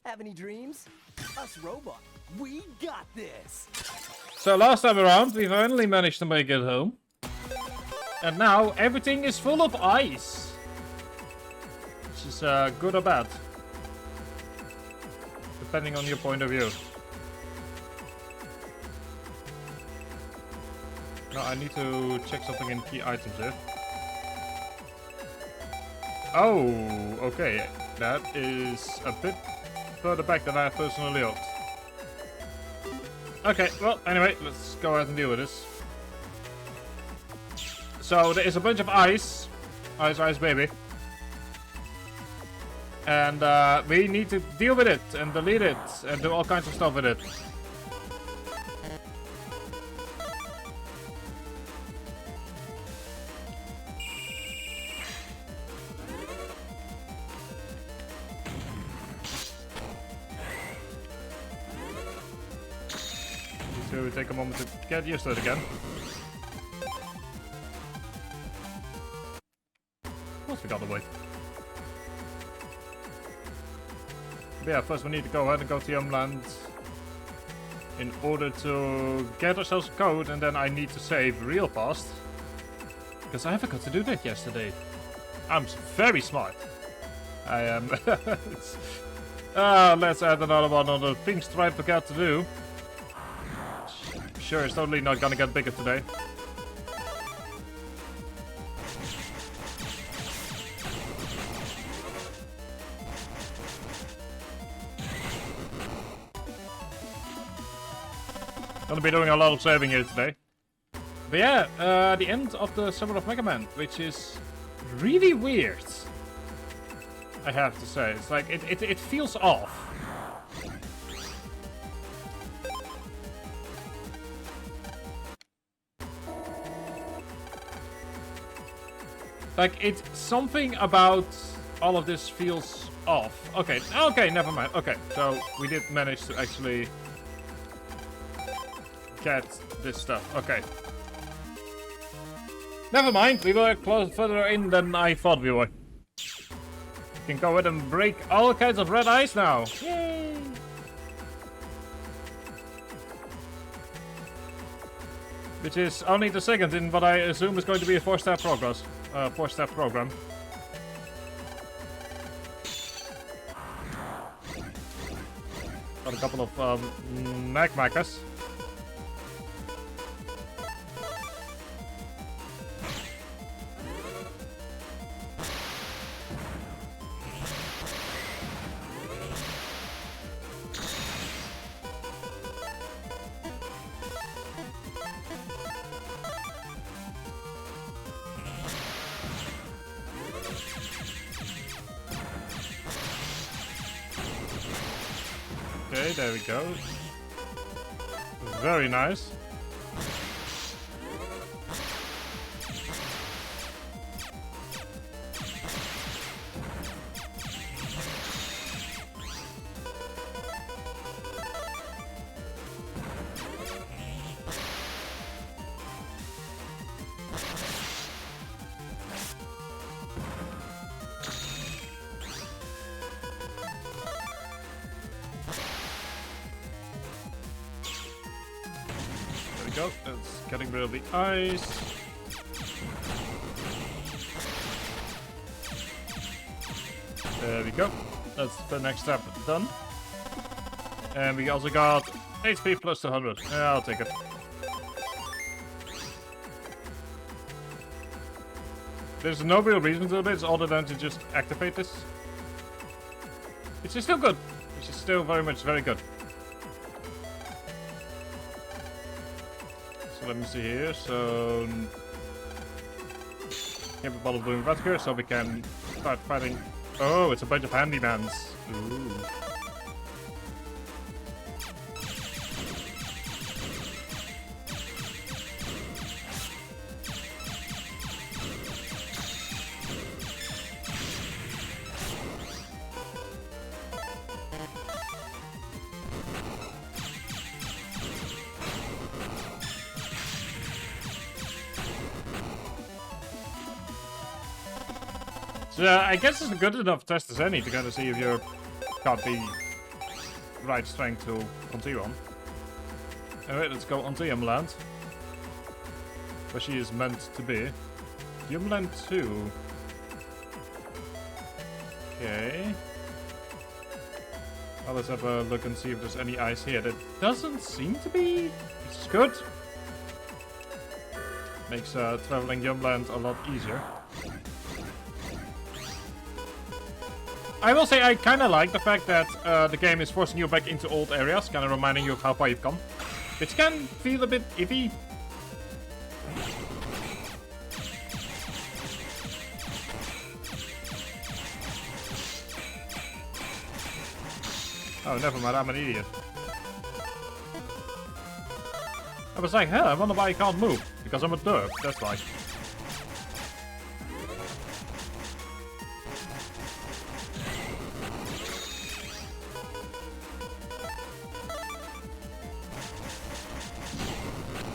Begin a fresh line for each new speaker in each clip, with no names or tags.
Have any dreams? Us robot, we got this.
So last time around, we finally managed to make it home. And now everything is full of ice. Which is good or bad. Depending on your point of view. Now I need to check something in key items here. Oh, okay. That is a bit further back than I personally hoped. Okay, well, anyway, let's go ahead and deal with this. So, there is a bunch of ice. Ice, ice, baby. And we need to deal with it and delete it and do all kinds of stuff with it. So we take a moment to get used to it again. Of course we got away. But yeah, first we need to go ahead and go to the homeland in order to get ourselves a code, and then I need to save real fast. Because I forgot to do that yesterday. I'm very smart. I am. Let's add another one on the pink stripe I forgot to do. Sure, it's totally not gonna get bigger today. Gonna be doing a lot of saving here today. But yeah, the end of the Summer of Mega Man, which is really weird. I have to say, it's like it feels off. Like, it's something about all of this feels off. Okay, okay, never mind. Okay, so we did manage to actually get this stuff. Okay. Never mind, we were close further in than I thought we were. We can go ahead and break all kinds of red ice now. Yay! Which is only the second in what I assume is going to be a 4-step progress. 4-step program. Got a couple of magmachas. Okay, there we go. Very nice. Go. That's getting rid of the ice. There we go. That's the next step done. And we also got HP plus 200. Yeah, I'll take it. There's no real reason to do this other than to just activate this. Which is still good. Which is still very much very good. Let me see here, so capable of doing that here, so we can start fighting. Oh, it's a bunch of handymans. Ooh. So I guess it's a good enough test as any to kind of see if you can't be right strength to continue on. Alright, let's go onto Yumland. Where she is meant to be. Yumland 2. Okay. Well, let's have a look and see if there's any ice here. There doesn't seem to be, which is good. Makes traveling Yumland a lot easier. I will say I kind of like the fact that the game is forcing you back into old areas, kind of reminding you of how far you've come. Which can feel a bit iffy. Oh, never mind, I'm an idiot. I was like, hell, I wonder why I can't move. Because I'm a derp, that's why.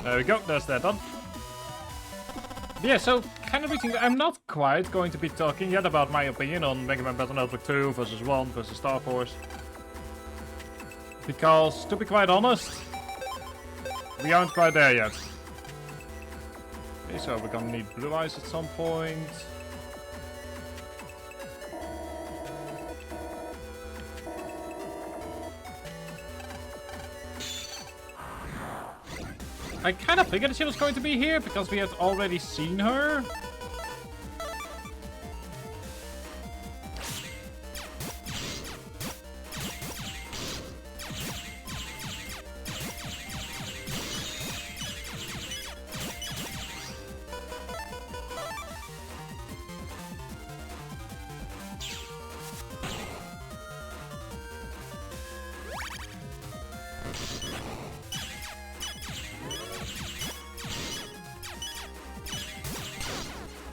There we go, that's that done. Yeah, so kind of reaching. I'm not quite going to be talking yet about my opinion on Mega Man Battle Network 2 versus 1 versus Star Force. Because, to be quite honest, we aren't quite there yet. Okay, so we're gonna need blue eyes at some point. I kind of figured she was going to be here because we had already seen her.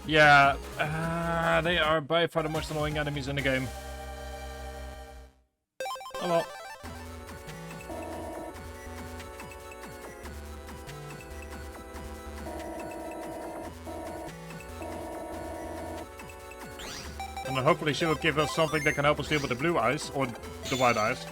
Yeah, they are by far the most annoying enemies in the game. Oh well. And then hopefully she will give us something that can help us deal with the blue eyes, or the white eyes.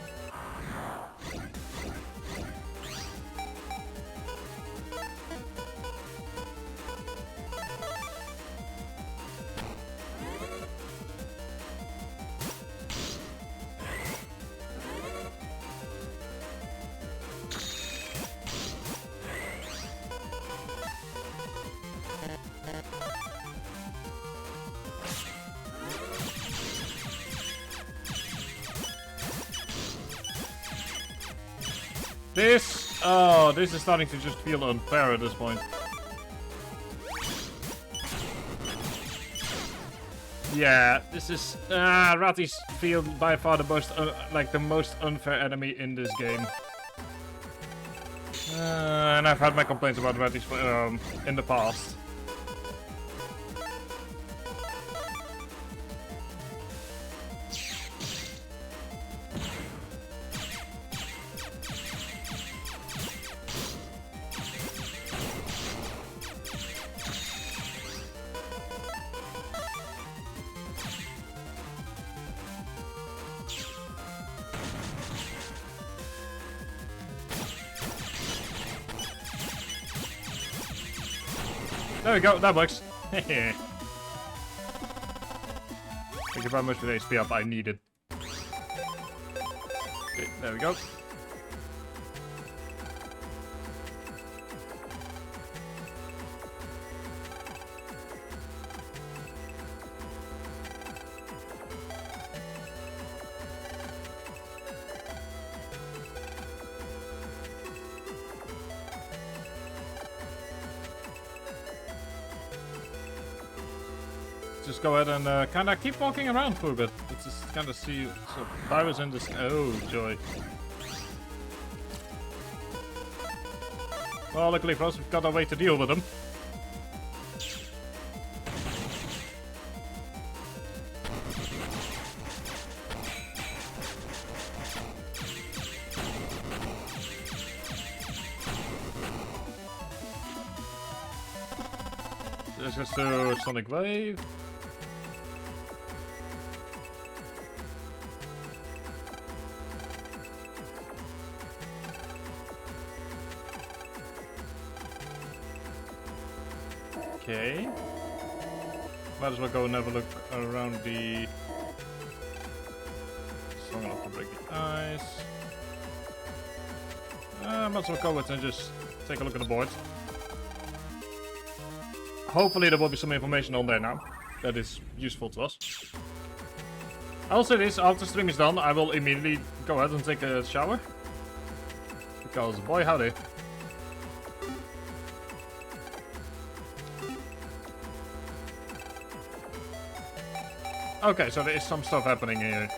This is starting to just feel unfair at this point. Yeah, this is Ratties feel by far the most like the most unfair enemy in this game. And I've had my complaints about Ratties in the past. There we go, that works. Thank you very much for the HP up I needed. Okay, there we go. Just go ahead and kind of keep walking around for a bit. Let's just kind of see some virus in this. Oh, joy. Well, luckily for us, we've got a way to deal with them. Let's just do Sonic Wave. Okay. Might as well go and have a look around the... Strong enough to break the ice. Might as well go with and just take a look at the board. Hopefully there will be some information on there now that is useful to us. I'll say this, after stream is done, I will immediately go ahead and take a shower. Because boy howdy. Okay, so there is some stuff happening here.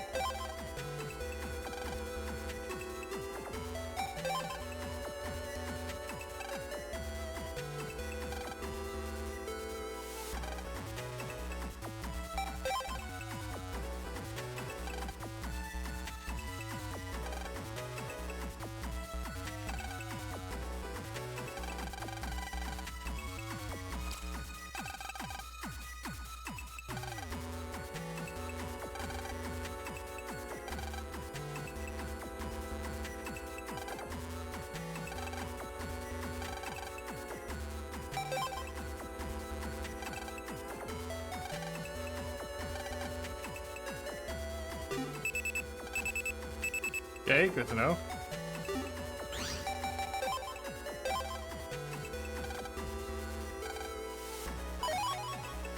Okay, good to know.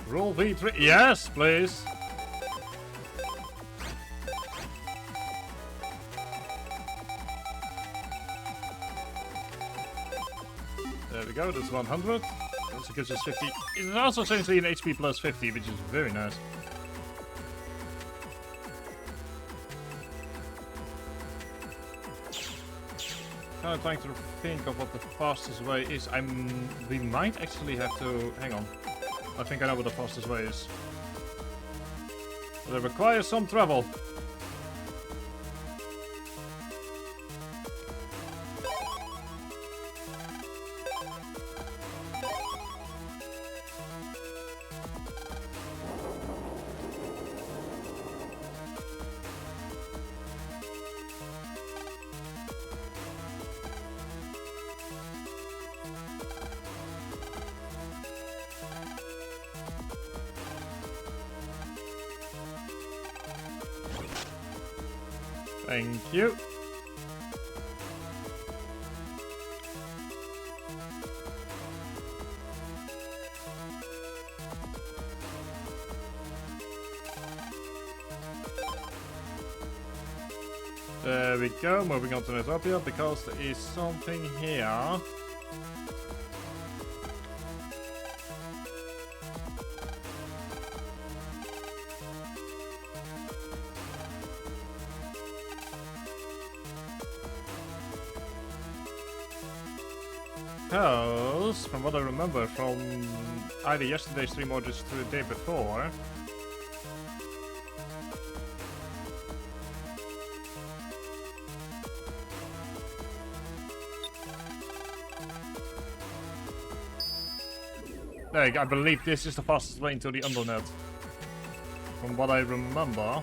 Roll V3. Yes, please. There we go, that's 100. Also gives us 50. It also seems to be an HP plus 50, which is very nice. Kind of trying to think of what the fastest way is. We might actually have to... Hang on. I think I know what the fastest way is. But it requires some travel. Thank you. There we go, moving on to Netopia, because there is something here. Because, from what I remember from either yesterday's stream or just the day before, I believe this is the fastest way into the Undernet. From what I remember.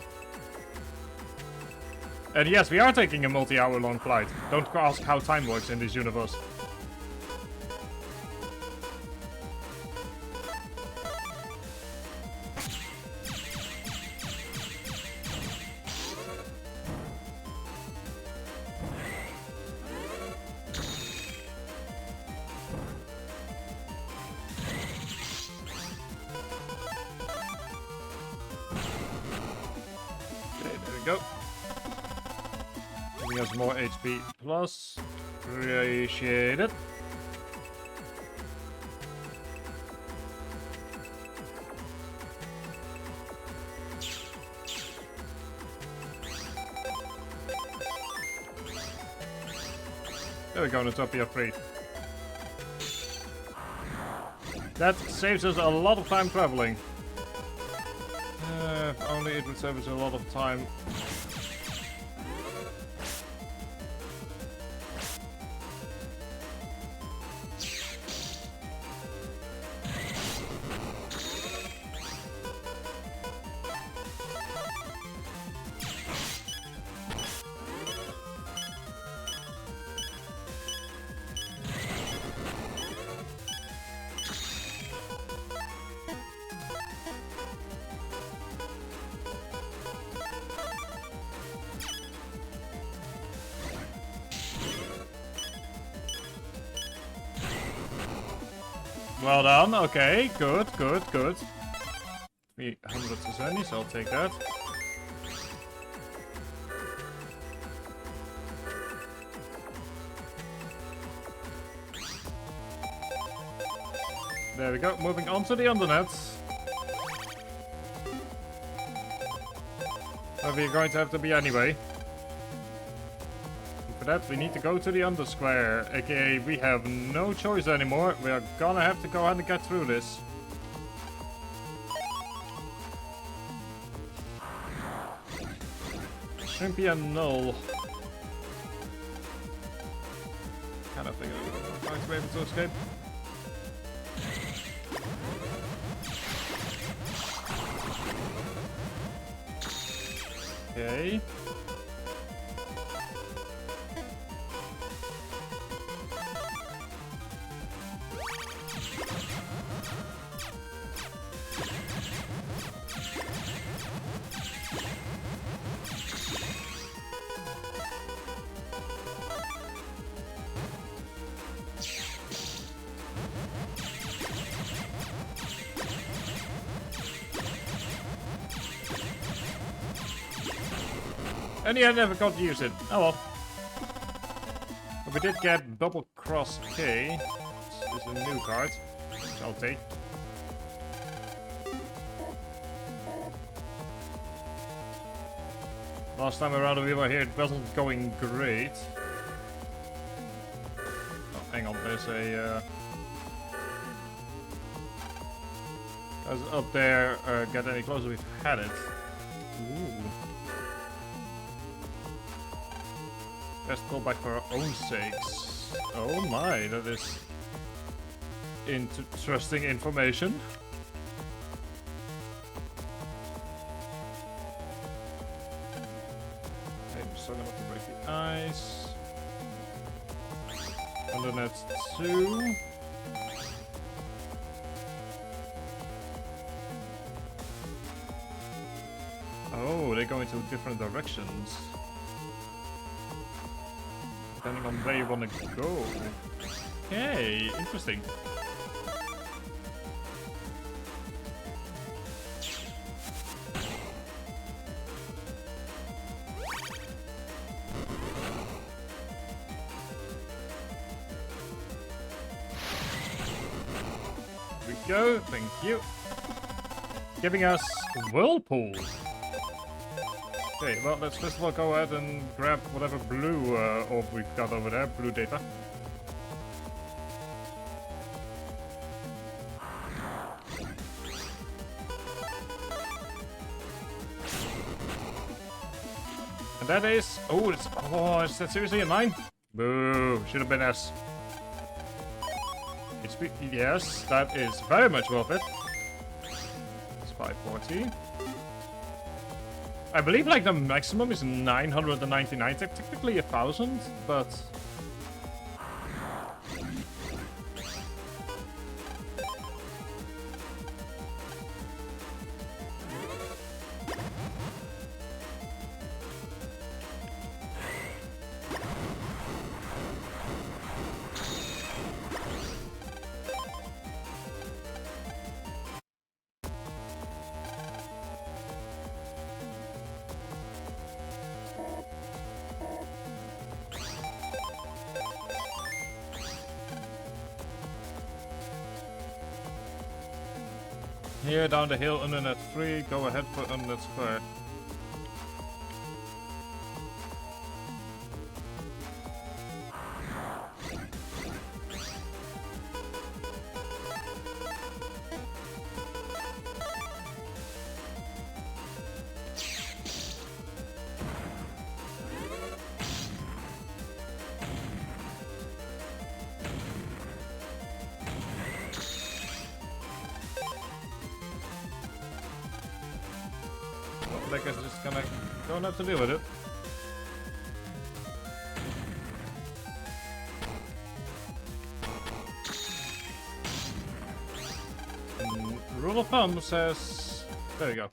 And yes, we are taking a multi-hour long flight. Don't ask how time works in this universe. More HP plus. Appreciate it. There we go, Netopia 3. That saves us a lot of time traveling. If only it would save us a lot of time. Well done. Okay, good, good, good. 300 Susanis, I'll take that. There we go. Moving on to the undernets. Where we're going to have to be anyway. For that, we need to go to the undersquare, aka we have no choice anymore. We are gonna have to go ahead and get through this. Shrimpy and Null. Kind of think I'm going to be able to escape. Okay. And yeah, I never got to use it. Oh well. But we did get Double Cross K. This is a new card, which I'll take. Last time around we were here, it wasn't going great. Oh, hang on, there's a... Guys up there, get any closer, we've had it. Ooh. Let's go back for our own sakes. Oh my, that is interesting information. Okay, I'm still gonna have to break the ice. And then that's 2. Oh, they go into different directions. Depending on where you want to go. Hey, interesting. Here we go, thank you. Giving us Whirlpool. Okay, well, let's first of all go ahead and grab whatever blue orb we've got over there, blue data. And that is... Oh, is that seriously a 9? Boo, should have been S. Yes, that is very much worth it. It's 540. I believe like the maximum is 999, technically 1,000, but... Here, down the hill, undernet 3, go ahead for undernet square. I guess just gonna don't have to deal with it. Rule of thumb says... There you go.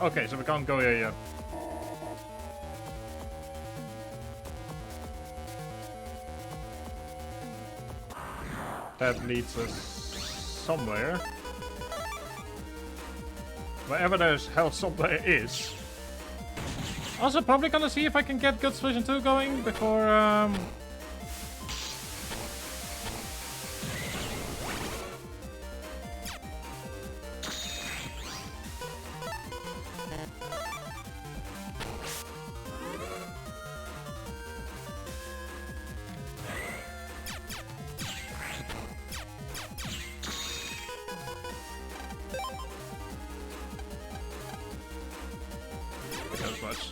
Okay, so we can't go here yet. That leads us somewhere. Wherever there's hell somewhere is. Also, probably gonna see if I can get Guts Vision 2 going before, much.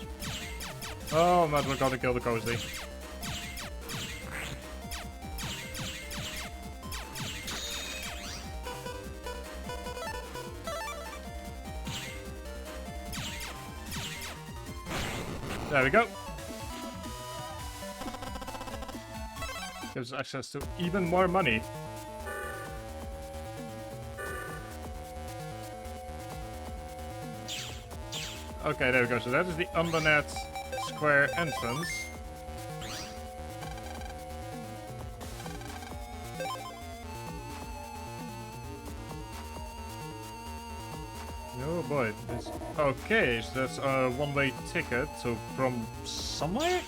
Oh, man, we're gonna kill the Cozy. There we go. Gives us access to even more money. Okay, there we go. So that is the Undernet Square entrance. Oh boy. Okay, so that's a one-way ticket. So from somewhere?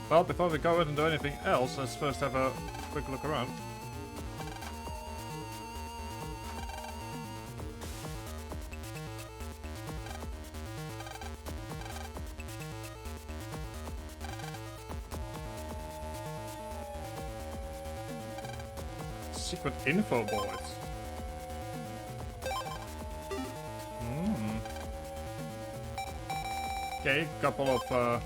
Well, before we go ahead and do anything else, let's first have a quick look around. Secret info board. Okay, couple of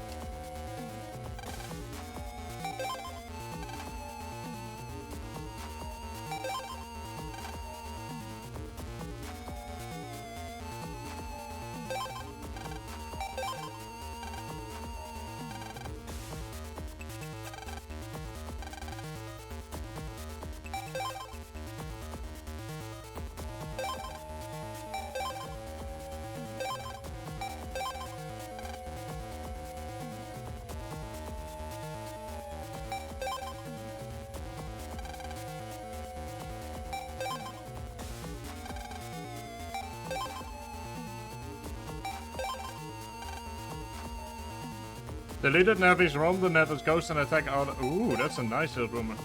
deleted navies roam the net as ghosts and attack out. Ooh, that's a nice little rumor.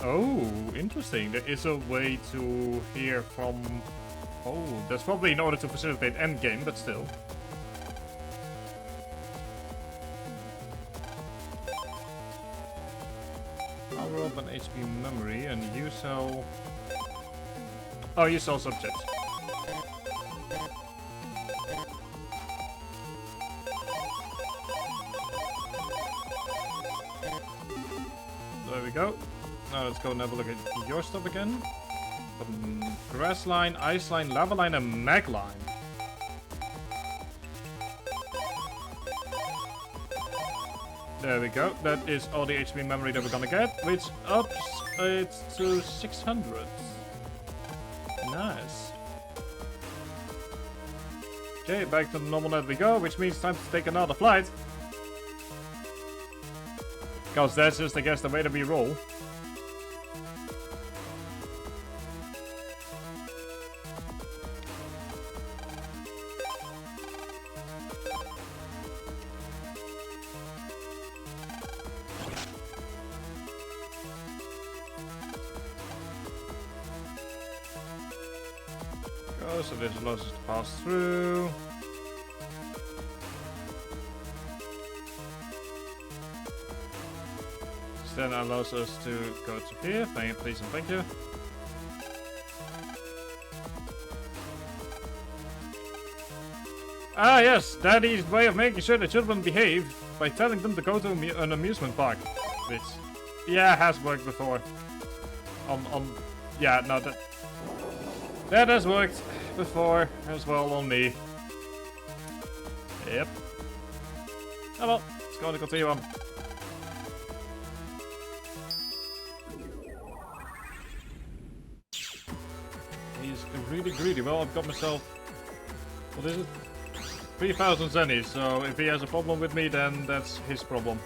Oh, interesting. There is a way to hear from... Oh, that's probably in order to facilitate endgame, but still. Power up an HP memory and you sell... Oh, you sell subjects. There we go. Now let's go and have a look at your stuff again. Grass line, ice line, lava line, and mag line. There we go. That is all the HP memory that we're gonna get, which ups it to 600. Nice. Okay, back to the normal net we go, which means time to take another flight. Because that's just, I guess, the way that we roll. So this allows us to pass through. This then allows us to go to here. Please and thank you. Ah, yes, Daddy's way of making sure the children behave by telling them to go to an amusement park. Which, yeah, has worked before. Yeah, no, that has worked before as well on me. Yep. Oh well, let's go and continue on. He's really greedy. Well, I've got myself, what is it? 3,000 zennies, so if he has a problem with me, then that's his problem.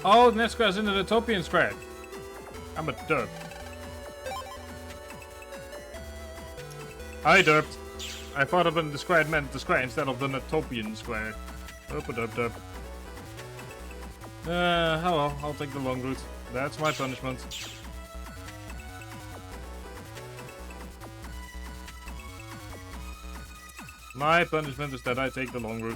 Oh, the next square is in the Utopian square. I'm a derp. I derped. I thought of the square meant the square instead of the Utopian square. Derp. Oh well, I'll take the long route. That's my punishment. My punishment is that I take the long route.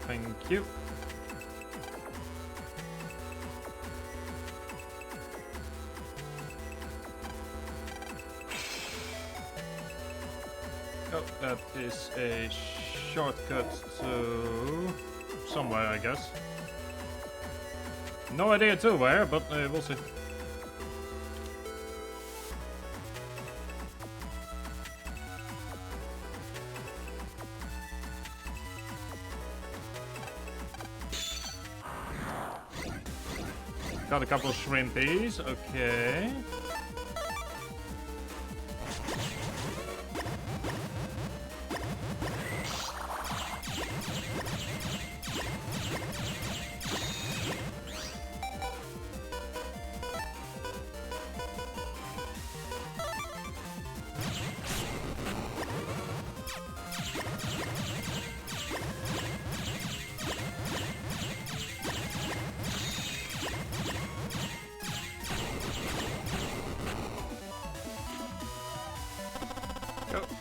Thank you. Oh, that is a shortcut to somewhere, I guess. No idea to where, but we'll see. Got a couple of shrimpies, okay.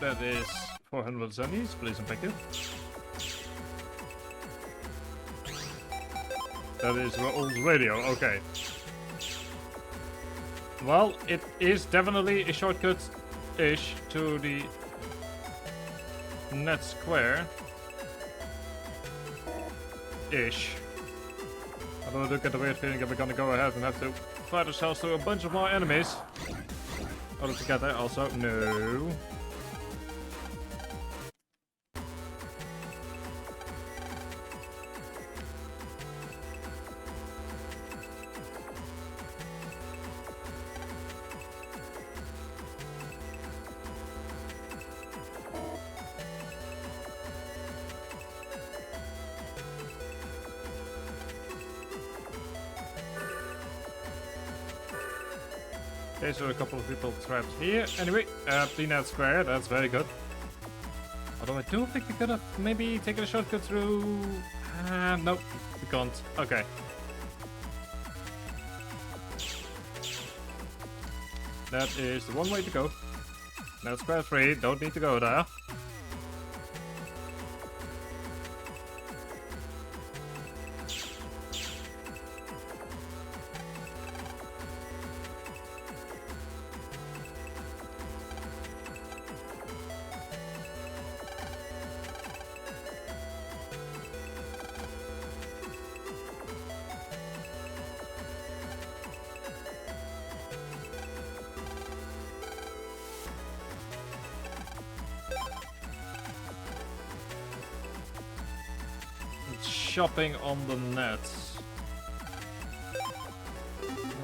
That is 400 zennies, please and thank you. That is old radio, okay. Well, it is definitely a shortcut-ish to the net square. Ish. Although I do get the weird feeling that we're gonna go ahead and have to fight ourselves through a bunch of more enemies. Order to get there also, no. Okay, so a couple of people trapped here. Anyway, the net square, that's very good. Although I do think we could have maybe taken a shortcut through... nope, we can't. Okay. That is the one way to go. Net square 3, don't need to go there. Shopping on the net.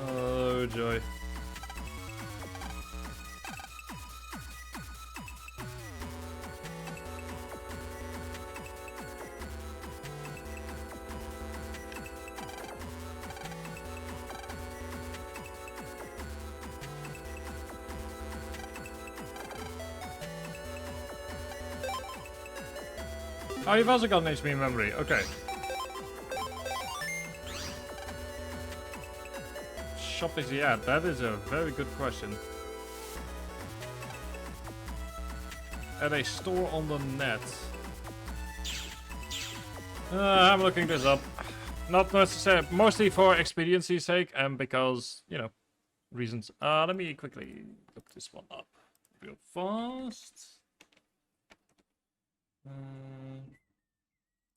Oh joy. Oh, you've also got an HP memory. Okay. shop is he at? That is a very good question. At a store on the net. I'm looking this up. Not necessarily, mostly for expediency's sake and because, you know, reasons. Let me quickly look this one up real fast.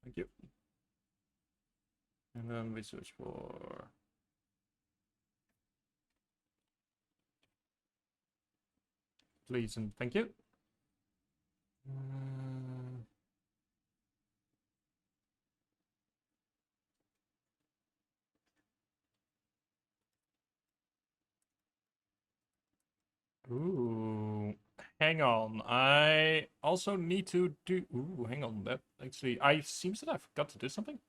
Thank you. And then we search for... Please and thank you. Ooh, hang on. I also need to do... Ooh, hang on. That actually... seems that I forgot to do something.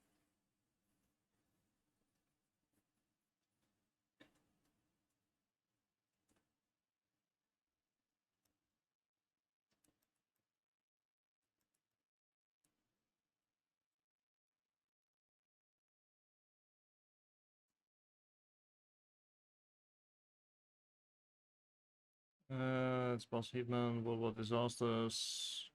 It's Boss Hitman, World War Disasters.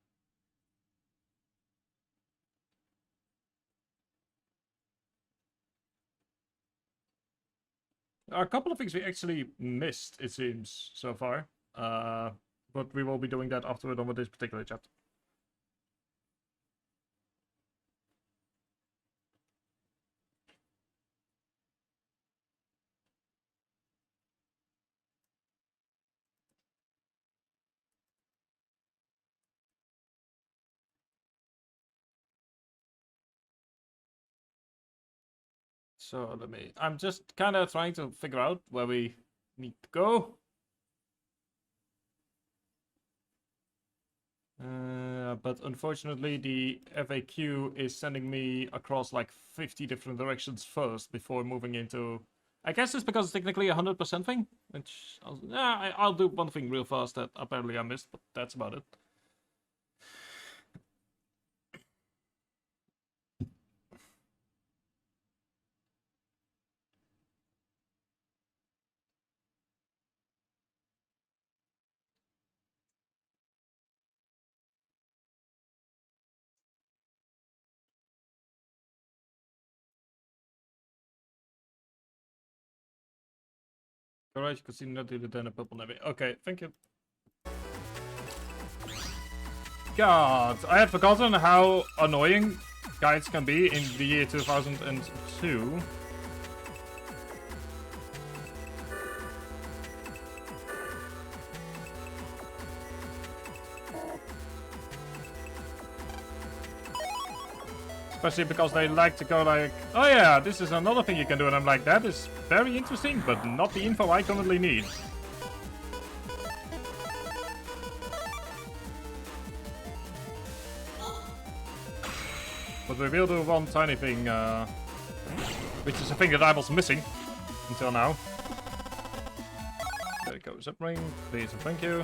A couple of things we actually missed, it seems, so far. But we will be doing that after we're done with this particular chapter. So I'm just kind of trying to figure out where we need to go. But unfortunately the FAQ is sending me across like 50 different directions first before moving into... I guess it's because it's technically a 100% thing, which I'll do one thing real fast that apparently I missed, but that's about it. Alright, you can see not do the then a purple navy. Okay, thank you. God, I had forgotten how annoying guides can be in the year 2002. Especially because they like to go like, oh yeah, this is another thing you can do, and I'm like, that is very interesting, but not the info I currently need. But we will do one tiny thing, which is a thing that I was missing until now. There it goes, up ring, please and thank you.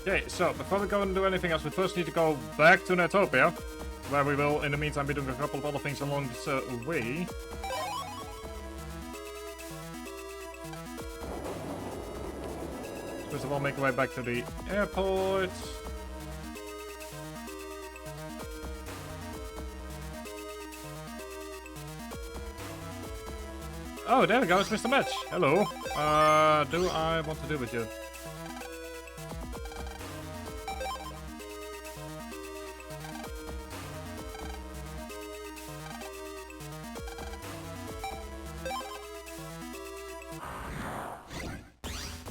Okay, so before we go and do anything else, we first need to go back to Netopia, where we will, in the meantime, be doing a couple of other things along this way. First of all, make our way back to the airport. Oh, there we go, it's Mr. Match. Hello. Do I want to do with you?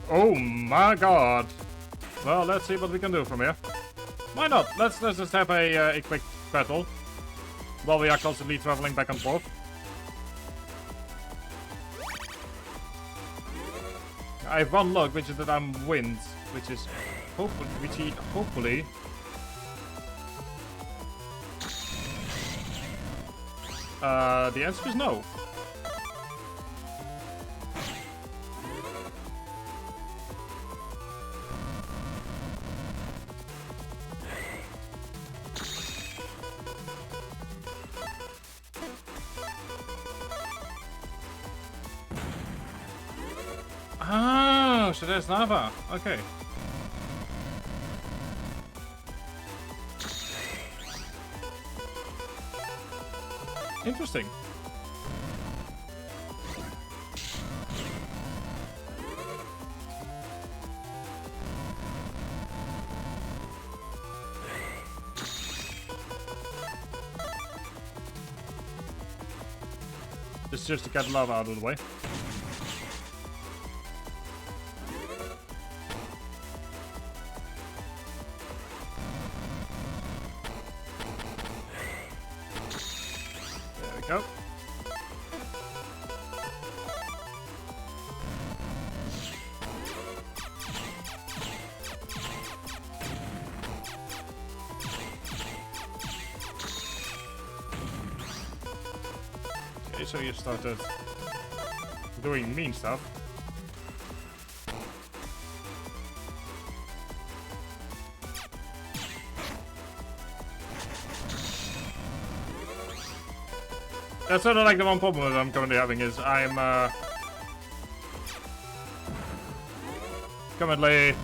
Oh my god. Well, let's see what we can do from here. Why not? Let's just have a quick battle while we are constantly traveling back and forth. I have one luck, which is that I'm wind, which is hopefully. The answer is no. Oh, so there's lava. Okay. Interesting. This is just to get lava out of the way. There we go. Okay, so you started doing mean stuff. That's sort of like the one problem that I'm currently having is I'm currently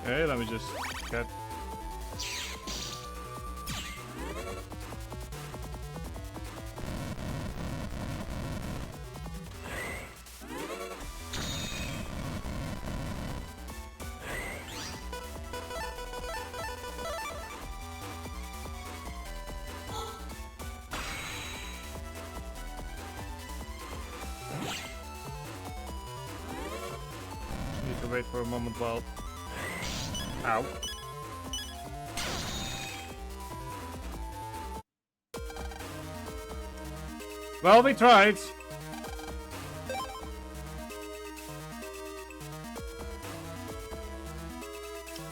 okay, let me just get. Need to wait for a moment while. Ow. Well, we tried.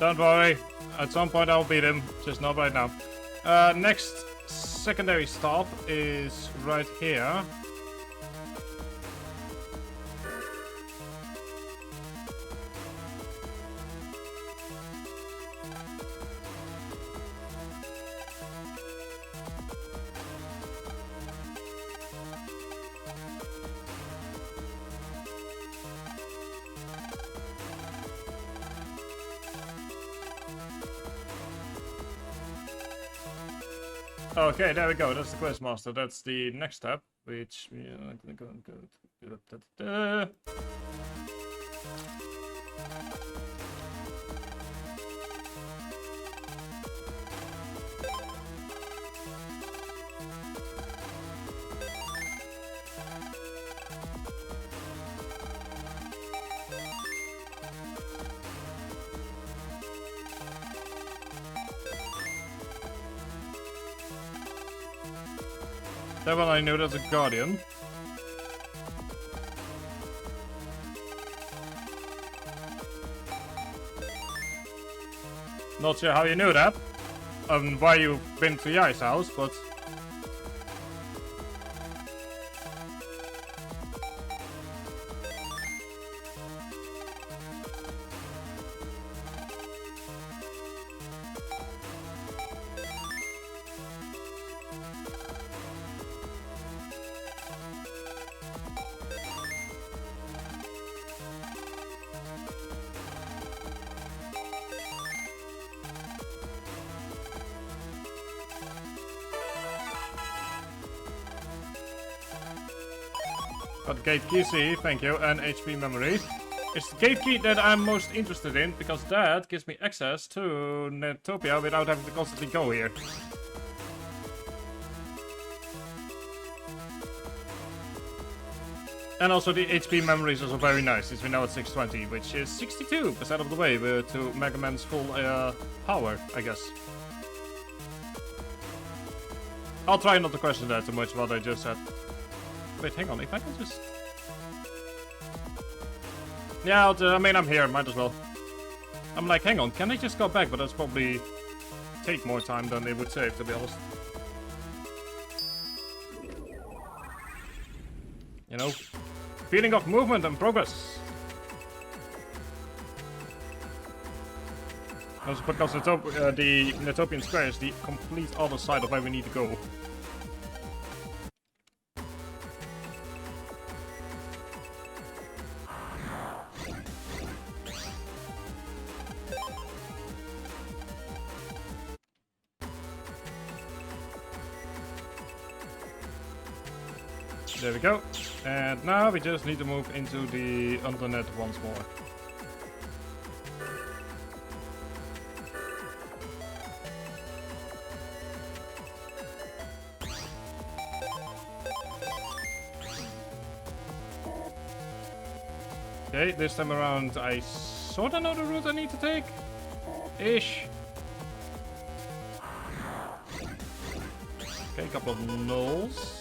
Don't worry. At some point I'll beat him. Just not right now. Next secondary stop is right here. Okay, there we go. That's the quest master. That's the next step, which I'm gonna go. That one I know that's a guardian. Not sure how you knew that, and why you've been to Yai's house, but Got gate key C, thank you, and HP memory. It's the gate key that I'm most interested in, because that gives me access to Netopia without having to constantly go here. And also the HP memories are also very nice, since we're now at 620, which is 62% of the way to Mega Man's full power, I guess. I'll try not to question that too much, what I just said. Wait, hang on, if I can just... Yeah, I mean, I'm here, might as well. I'm like, hang on, can I just go back? But that's probably take more time than it would save, to be honest. You know, feeling of movement and progress. Also because the Netopian Square is the complete other side of where we need to go. There we go. And now we just need to move into the Undernet once more. Okay, this time around I sorta know the route I need to take. Ish. Okay, a couple of nulls.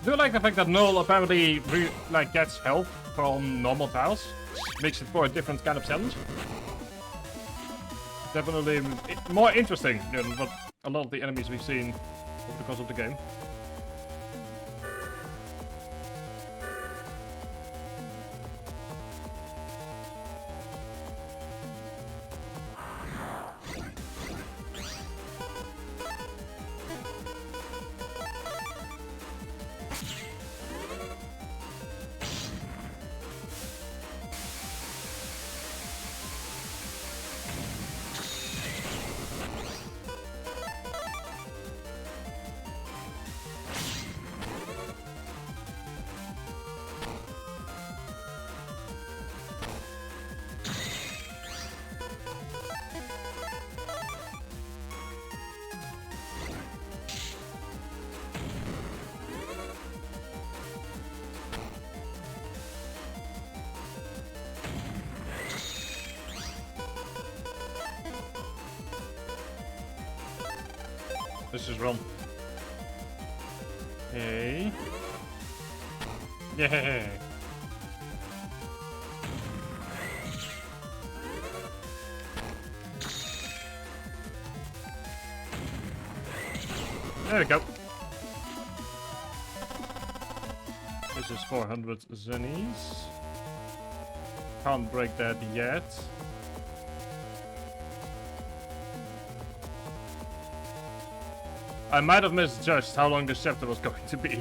I do like the fact that Null apparently gets help from normal tiles, makes it for a different kind of challenge. Definitely more interesting than what a lot of the enemies we've seen over the course of the game. Let's just run. Hey. Yeah. There we go. This is 400 zennies. Can't break that yet. I might have misjudged how long this chapter was going to be.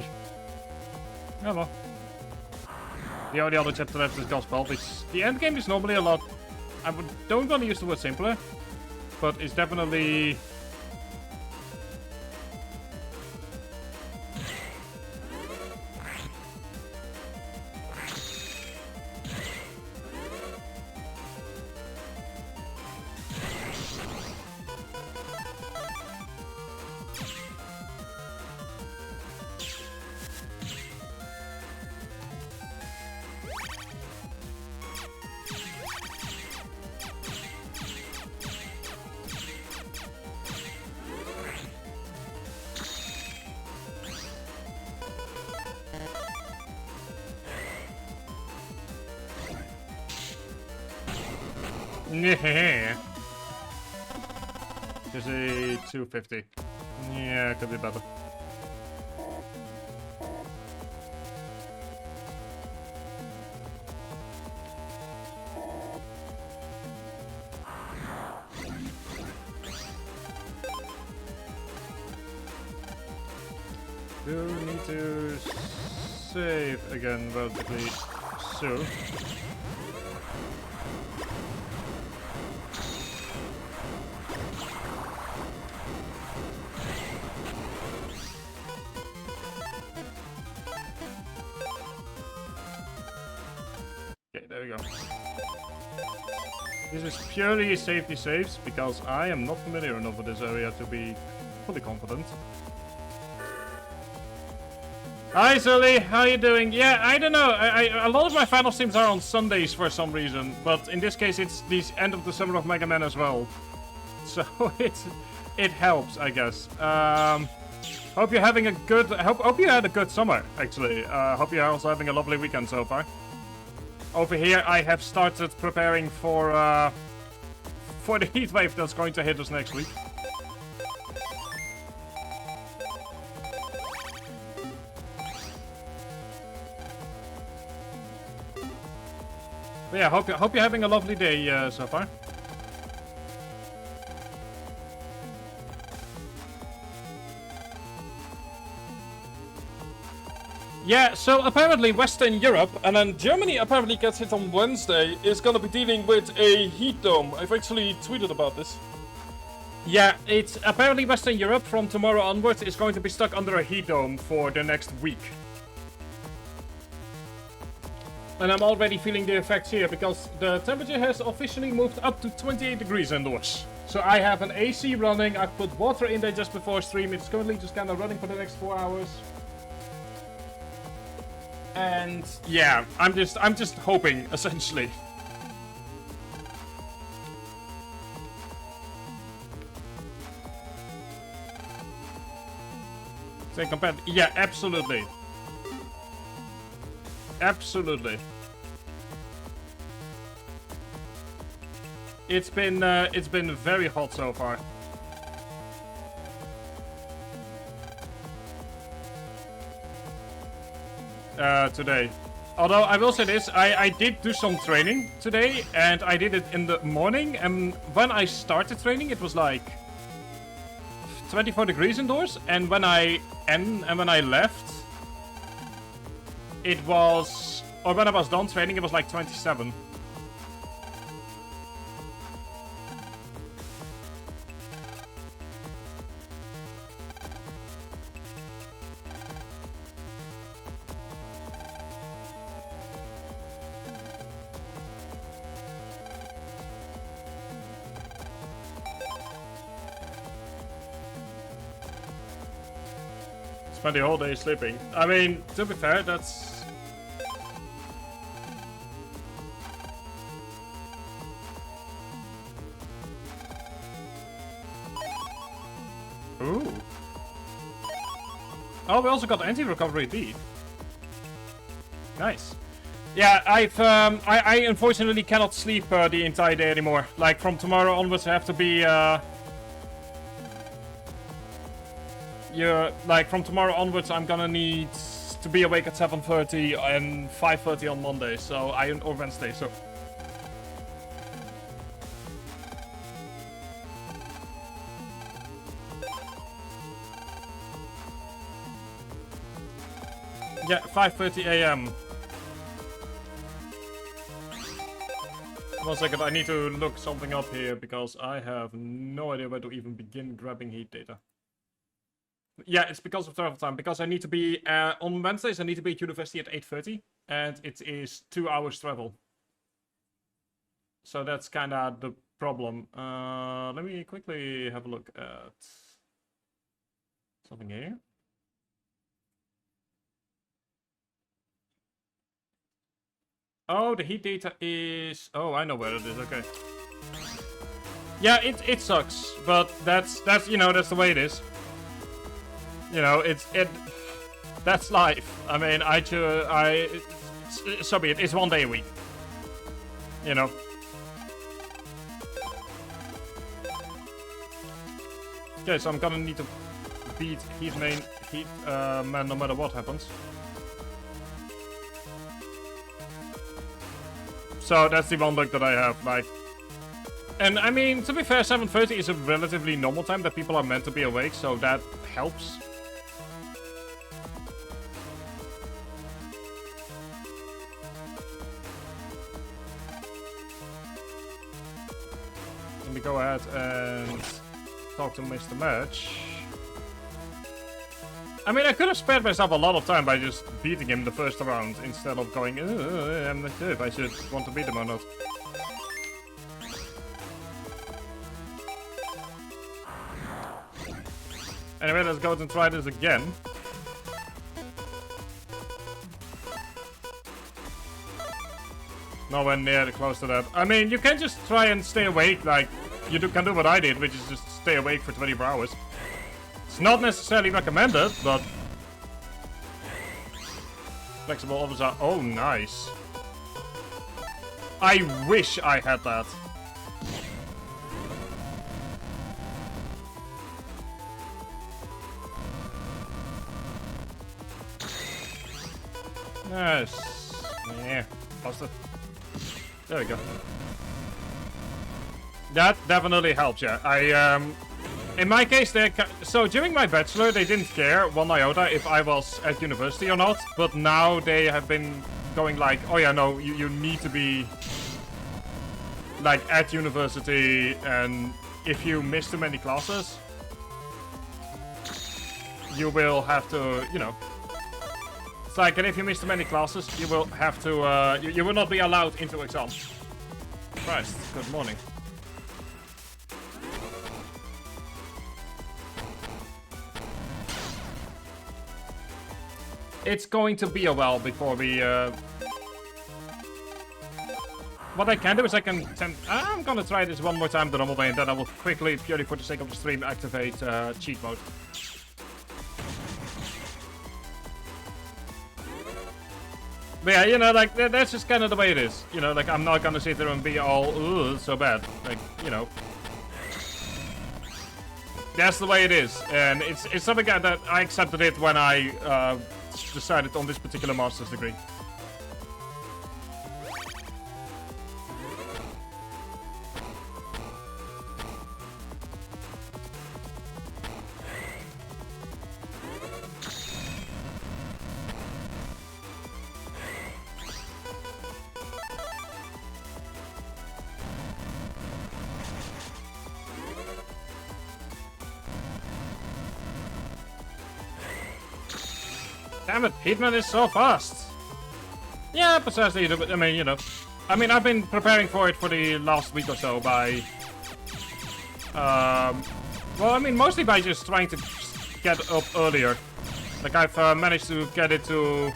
Oh well. The only other chapter left is Gospel, which the end game is normally a lot... don't want to use the word simpler, but it's definitely... Yeah. Just a 250. Yeah, could be better. do need to save again relatively soon. Okay, there we go. This is purely safety saves because I am not familiar enough with this area to be fully confident. Hi Sully, how you doing? Yeah, I don't know. A lot of my final streams are on Sundays for some reason, but in this case it's the end of the Summer of Mega Man as well. So it helps, I guess. Hope you're having a good. Hope you had a good summer. Actually, hope you're also having a lovely weekend so far. Over here, I have started preparing for the heat wave that's going to hit us next week. But yeah, hope you're having a lovely day so far. Yeah, so apparently Western Europe, and then Germany apparently gets hit on Wednesday, is gonna be dealing with a heat dome. I've actually tweeted about this. Yeah, it's apparently Western Europe from tomorrow onwards is going to be stuck under a heat dome for the next week. And I'm already feeling the effects here because the temperature has officially moved up to 28 degrees indoors. So I have an AC running, I put water in there just before stream, it's currently just kind of running for the next 4 hours. And yeah, I'm just hoping, essentially. Say compared, yeah, absolutely. Absolutely. It's been very hot so far. Today. Although I will say this, I did do some training today, and I did it in the morning, and when I started training it was like 24 degrees indoors, and when I left it was, or when I was done training it was like 27. Spend the whole day sleeping. I mean, to be fair, that's... Ooh. Oh, we also got anti-recovery D. Nice. Yeah, I unfortunately cannot sleep the entire day anymore. Like, from tomorrow onwards I have to be, from tomorrow onwards, I'm gonna need to be awake at 7:30 and 5:30 on Monday, so or Wednesday, so. Yeah, 5:30 a.m. 1 second, I need to look something up here because I have no idea where to even begin grabbing heat data. Yeah, it's because of travel time. Because I need to be on Wednesdays. I need to be at university at 8:30, and it is 2 hours travel. So that's kind of the problem. Let me quickly have a look at something here. Oh, the heat data is. Oh, I know where it is. Okay. Yeah, it sucks, but that's that's the way it is. You know, that's life. I mean, so be it. It's 1 day a week. You know. Okay, so I'm gonna need to beat Heat Man no matter what happens. So that's the one look that I have, like. And I mean, to be fair, 7:30 is a relatively normal time that people are meant to be awake, so that helps. let me go ahead and talk to Mr. Match. I mean, I could have spared myself a lot of time by just beating him the first round instead of going, I'm not sure if I should want to beat him or not. Anyway, let's go and try this again. Nowhere near close to that. I mean, you can just try and stay awake, like you can do what I did, which is just stay awake for 24 hours. It's not necessarily recommended, but flexible ovens are... Oh, nice. I wish I had that. Nice. Yeah, lost it. There we go. That definitely helps, yeah. In my case, so during my bachelor, they didn't care one iota if I was at university or not, but now they have been going like, oh yeah, no, you need to be like at university, and if you miss too many classes, you will have to, you know. It's like, and if you miss too many classes, you will have to, you will not be allowed into exam. Christ, good morning. It's going to be a while before we, what I can do is I'm gonna try this one more time the normal way, and then I will quickly, purely for the sake of the stream, activate cheat mode. But yeah, you know, like, that's just kind of the way it is. You know, like, I'm not gonna sit there and be all, ooh, so bad. Like, you know. That's the way it is. And it's something that I accepted it when I decided on this particular master's degree. Damn it, Hitman is so fast! Yeah, precisely, I mean, you know. I mean, I've been preparing for it for the last week or so by... well, I mean, mostly by just trying to get up earlier. Like, I've managed to get it to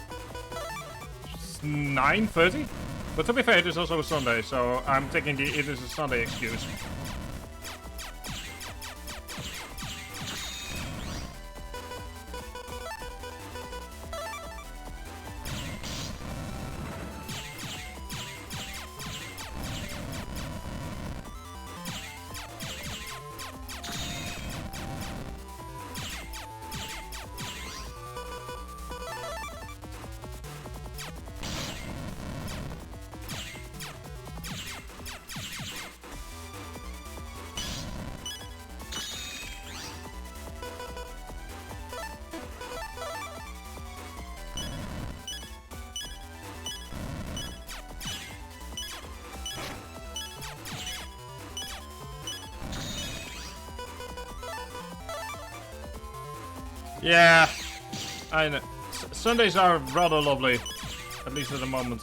9:30? But to be fair, it is also a Sunday, so I'm taking the it is a Sunday excuse. Yeah, I know. Sundays are rather lovely, at least at the moment.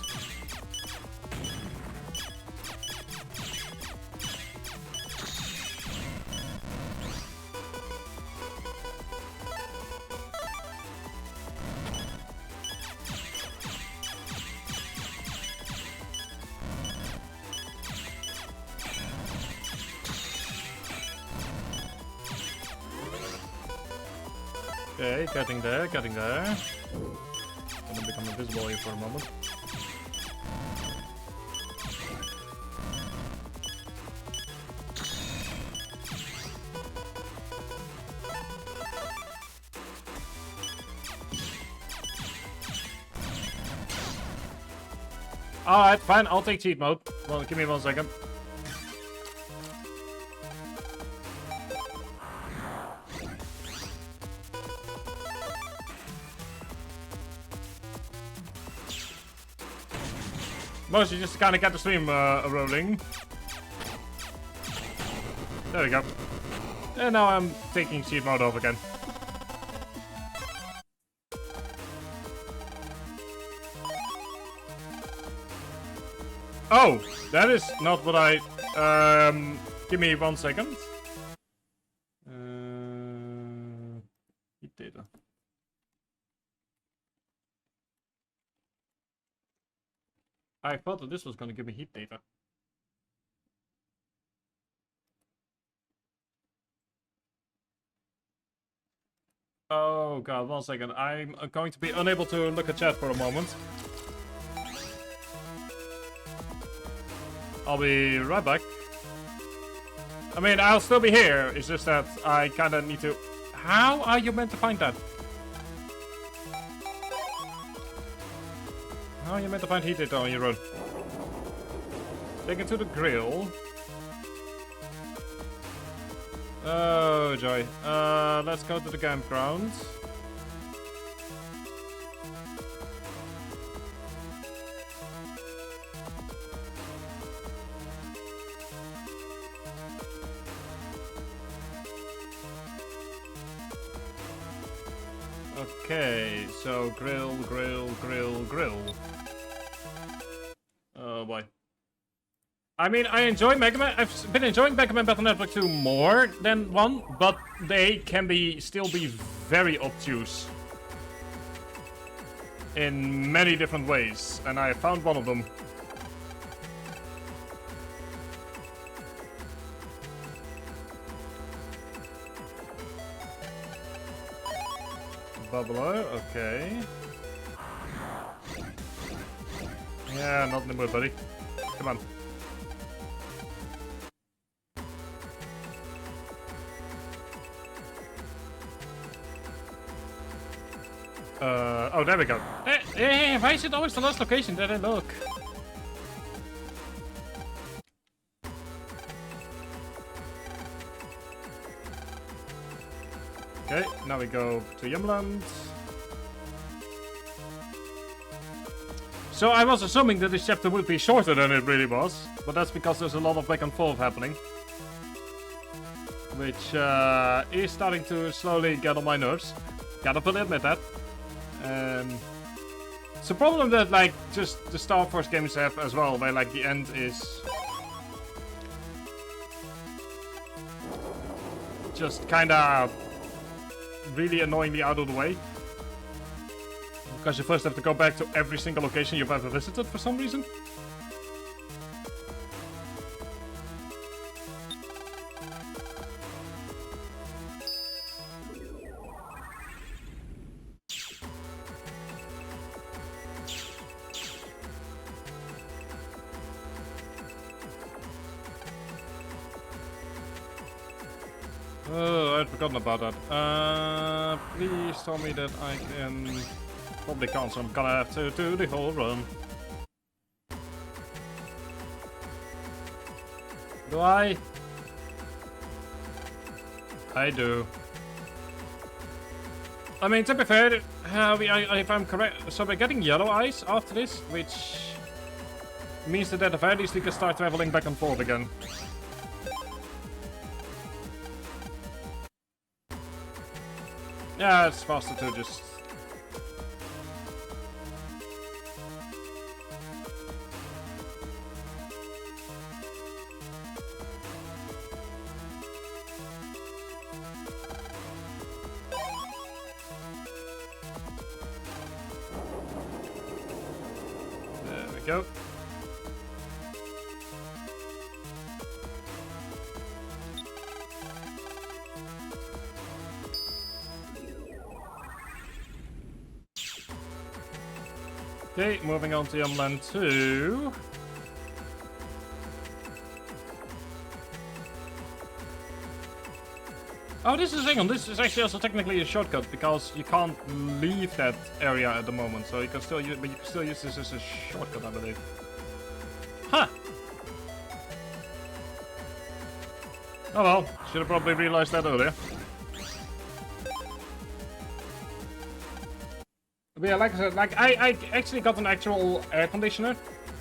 Okay, getting there, getting there. Gonna become invisible here for a moment. Alright, fine, I'll take cheat mode. Well, give me 1 second. Mostly just to kind of get the stream rolling. There we go. And now I'm taking cheat mode off again. Oh, that is not what I... give me 1 second. Heat data. I thought that this was going to give me heat data. Oh god, 1 second. I'm going to be unable to look at chat for a moment. I'll be right back. I mean, I'll still be here. It's just that I kind of need to... How are you meant to find that? How are you meant to find heat data on your own? Take it to the grill. Oh, joy. Let's go to the campground. Okay, so grill. Oh boy. I mean, I enjoy Mega Man. I've been enjoying Mega Man Battle Network 2 more than 1, but they can still be very obtuse in many different ways, and I found one of them. Bubbler, okay. Yeah, not in the mood, buddy. Come on. Oh, there we go. Hey, why is it always the last location that I look? Okay, now we go to Yumland. So I was assuming that this chapter would be shorter than it really was, but that's because there's a lot of back and forth happening. Which is starting to slowly get on my nerves. Gotta fully admit that. It's a problem that like just the Star Force games have as well, where like the end is just kinda really annoyingly out of the way. Because you first have to go back to every single location you've ever visited for some reason. Oh, I'd forgotten about that. Please tell me that I can... Probably can't, so I'm gonna have to do the whole run. Do I? I do. I mean, to be fair, if I'm correct, so we're getting yellow eyes after this, which means that at the very least we can start traveling back and forth again. Yeah, it's faster to just... There we go. Okay, moving on to Yumland 2. Oh, this is, hang on, this is actually also technically a shortcut because you can't leave that area at the moment, so you can still use, but you can still use this as a shortcut, I believe. Huh. Oh well, should have probably realized that earlier. But yeah, like I said, like I actually got an actual air conditioner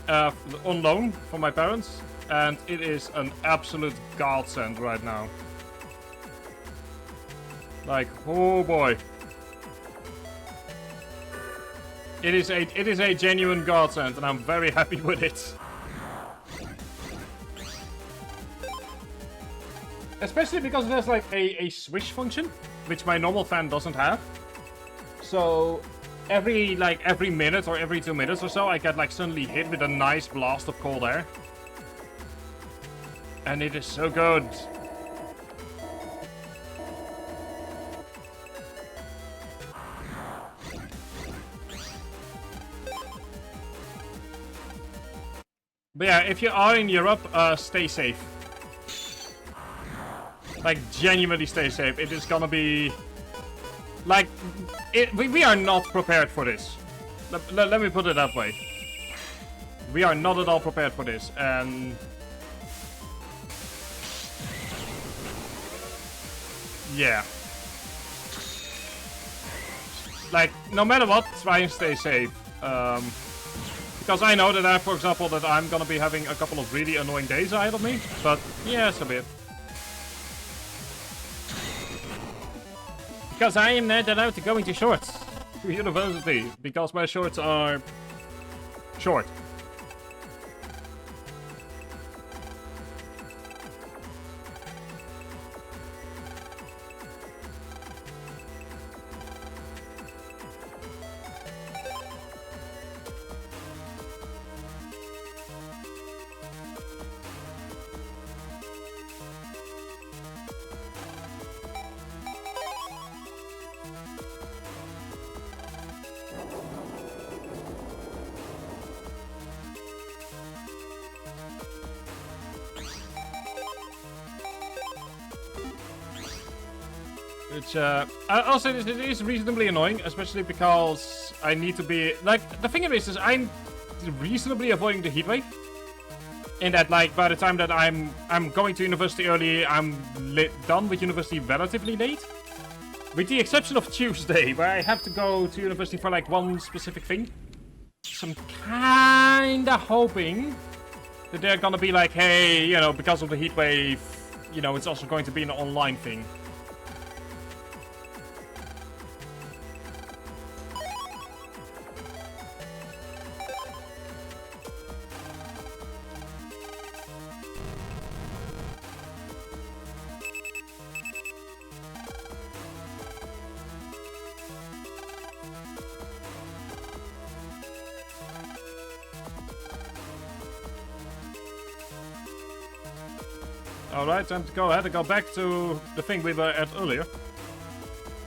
on loan from my parents, and it is an absolute godsend right now. Like, oh boy. It is a genuine godsend, and I'm very happy with it. Especially because there's like a swish function, which my normal fan doesn't have. So every minute or every 2 minutes or so, I get like suddenly hit with a nice blast of cold air. And it is so good. But yeah, if you are in Europe, stay safe. Like, genuinely stay safe. It is gonna be... Like, we are not prepared for this. Let me put it that way. We are not at all prepared for this, and... Yeah. Like, no matter what, try and stay safe. Because I know that for example, that I'm gonna be having a couple of really annoying days ahead of me. But, yeah, so be it. Because I am not allowed to go into shorts to university. Because my shorts are... short. Which, also, it is reasonably annoying, especially because I need to be... Like, the thing is I'm reasonably avoiding the heatwave. In that, like, by the time that I'm going to university early, I'm done with university relatively late. With the exception of Tuesday, where I have to go to university for, like, one specific thing. So I'm kinda hoping that they're gonna be like, hey, you know, because of the heatwave, you know, it's also going to be an online thing. Alright, time to go ahead and go back to the thing we were at earlier.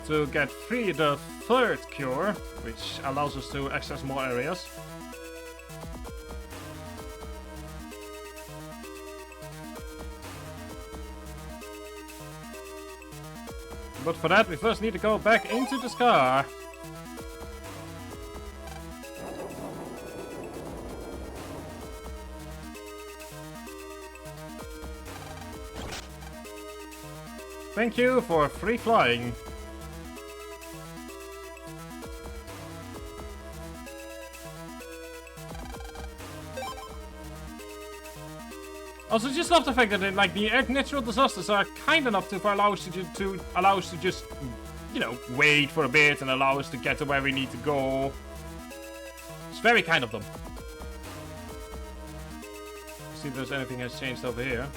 To get the third cure, which allows us to access more areas. But for that, we first need to go back into the scar. Thank you for free flying. Also, just love the fact that like the natural disasters are kind enough to allow us to just, you know, wait for a bit and allow us to get to where we need to go. It's very kind of them. See if there's anything has changed over here.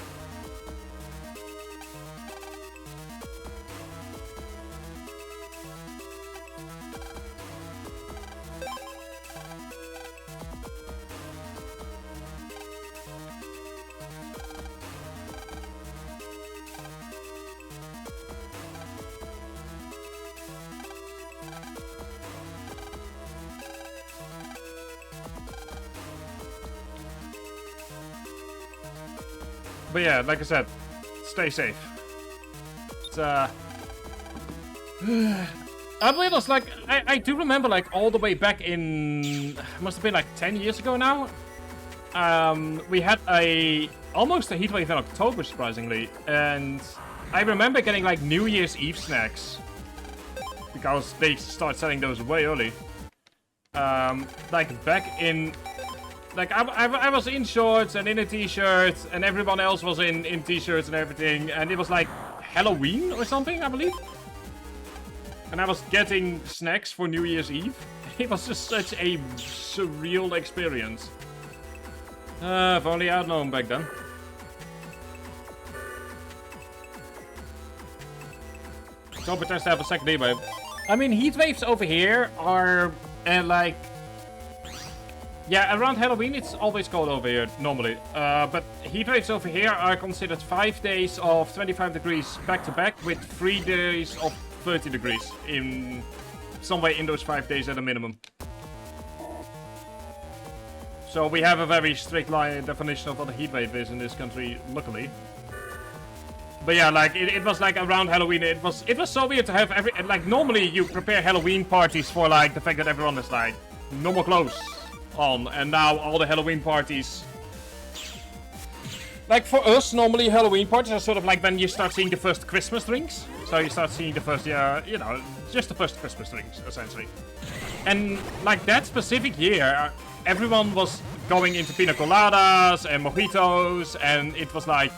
But yeah, like I said, stay safe. It's, I believe it was like, I do remember like all the way back in, must have been like 10 years ago now. We had almost a heatwave in October, surprisingly. And I remember getting like New Year's Eve snacks. Because they start selling those way early. Like back in Like, I was in shorts and in a t-shirt, and everyone else was in t-shirts and everything, and it was like Halloween or something, I believe. And I was getting snacks for New Year's Eve. It was just such a surreal experience. If only I'd known back then. Don't pretend to have a second wave. I mean, heat waves over here are like... Yeah, around Halloween it's always cold over here, normally. But heat waves over here are considered 5 days of 25 degrees back to back with 3 days of 30 degrees in somewhere in those 5 days at a minimum. So we have a very strict definition of what a heat wave is in this country, luckily. But yeah, like it was like around Halloween. It was so weird to have like normally you prepare Halloween parties for like the fact that everyone is like normal clothes on, and now all the Halloween parties. Like for us, normally Halloween parties are sort of like when you start seeing the first Christmas drinks. So you start seeing the first, you know, just the first Christmas drinks essentially. And like that specific year, everyone was going into pina coladas and mojitos, and it was like,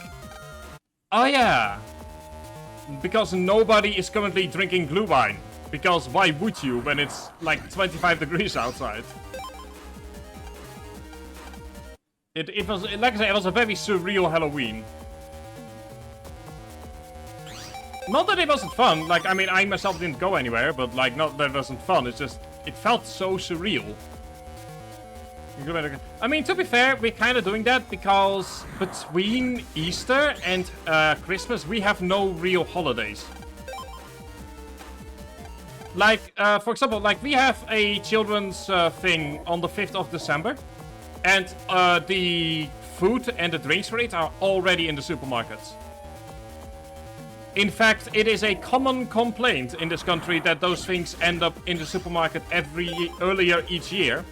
oh yeah, because nobody is currently drinking glühwein. Because why would you when it's like 25 degrees outside? It was, like I said, it was a very surreal Halloween. Not that it wasn't fun, like, I mean, I myself didn't go anywhere, but like, not that it wasn't fun, it's just, it felt so surreal. I mean, to be fair, we're kind of doing that because between Easter and Christmas, we have no real holidays. Like, for example, like we have a children's thing on the 5th of December. And the food and the drinks for it are already in the supermarkets. In fact, it is a common complaint in this country that those things end up in the supermarket earlier each year.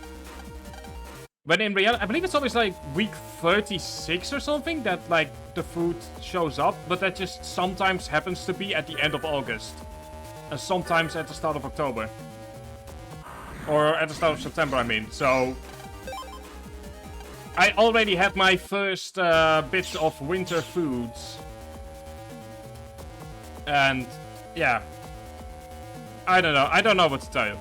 When in reality, I believe it's always like week 36 or something that like the food shows up, but that just sometimes happens to be at the end of August. And sometimes at the start of October. Or at the start of September, I mean. So I already had my first bits of winter foods. And yeah. I don't know. I don't know what to tell you.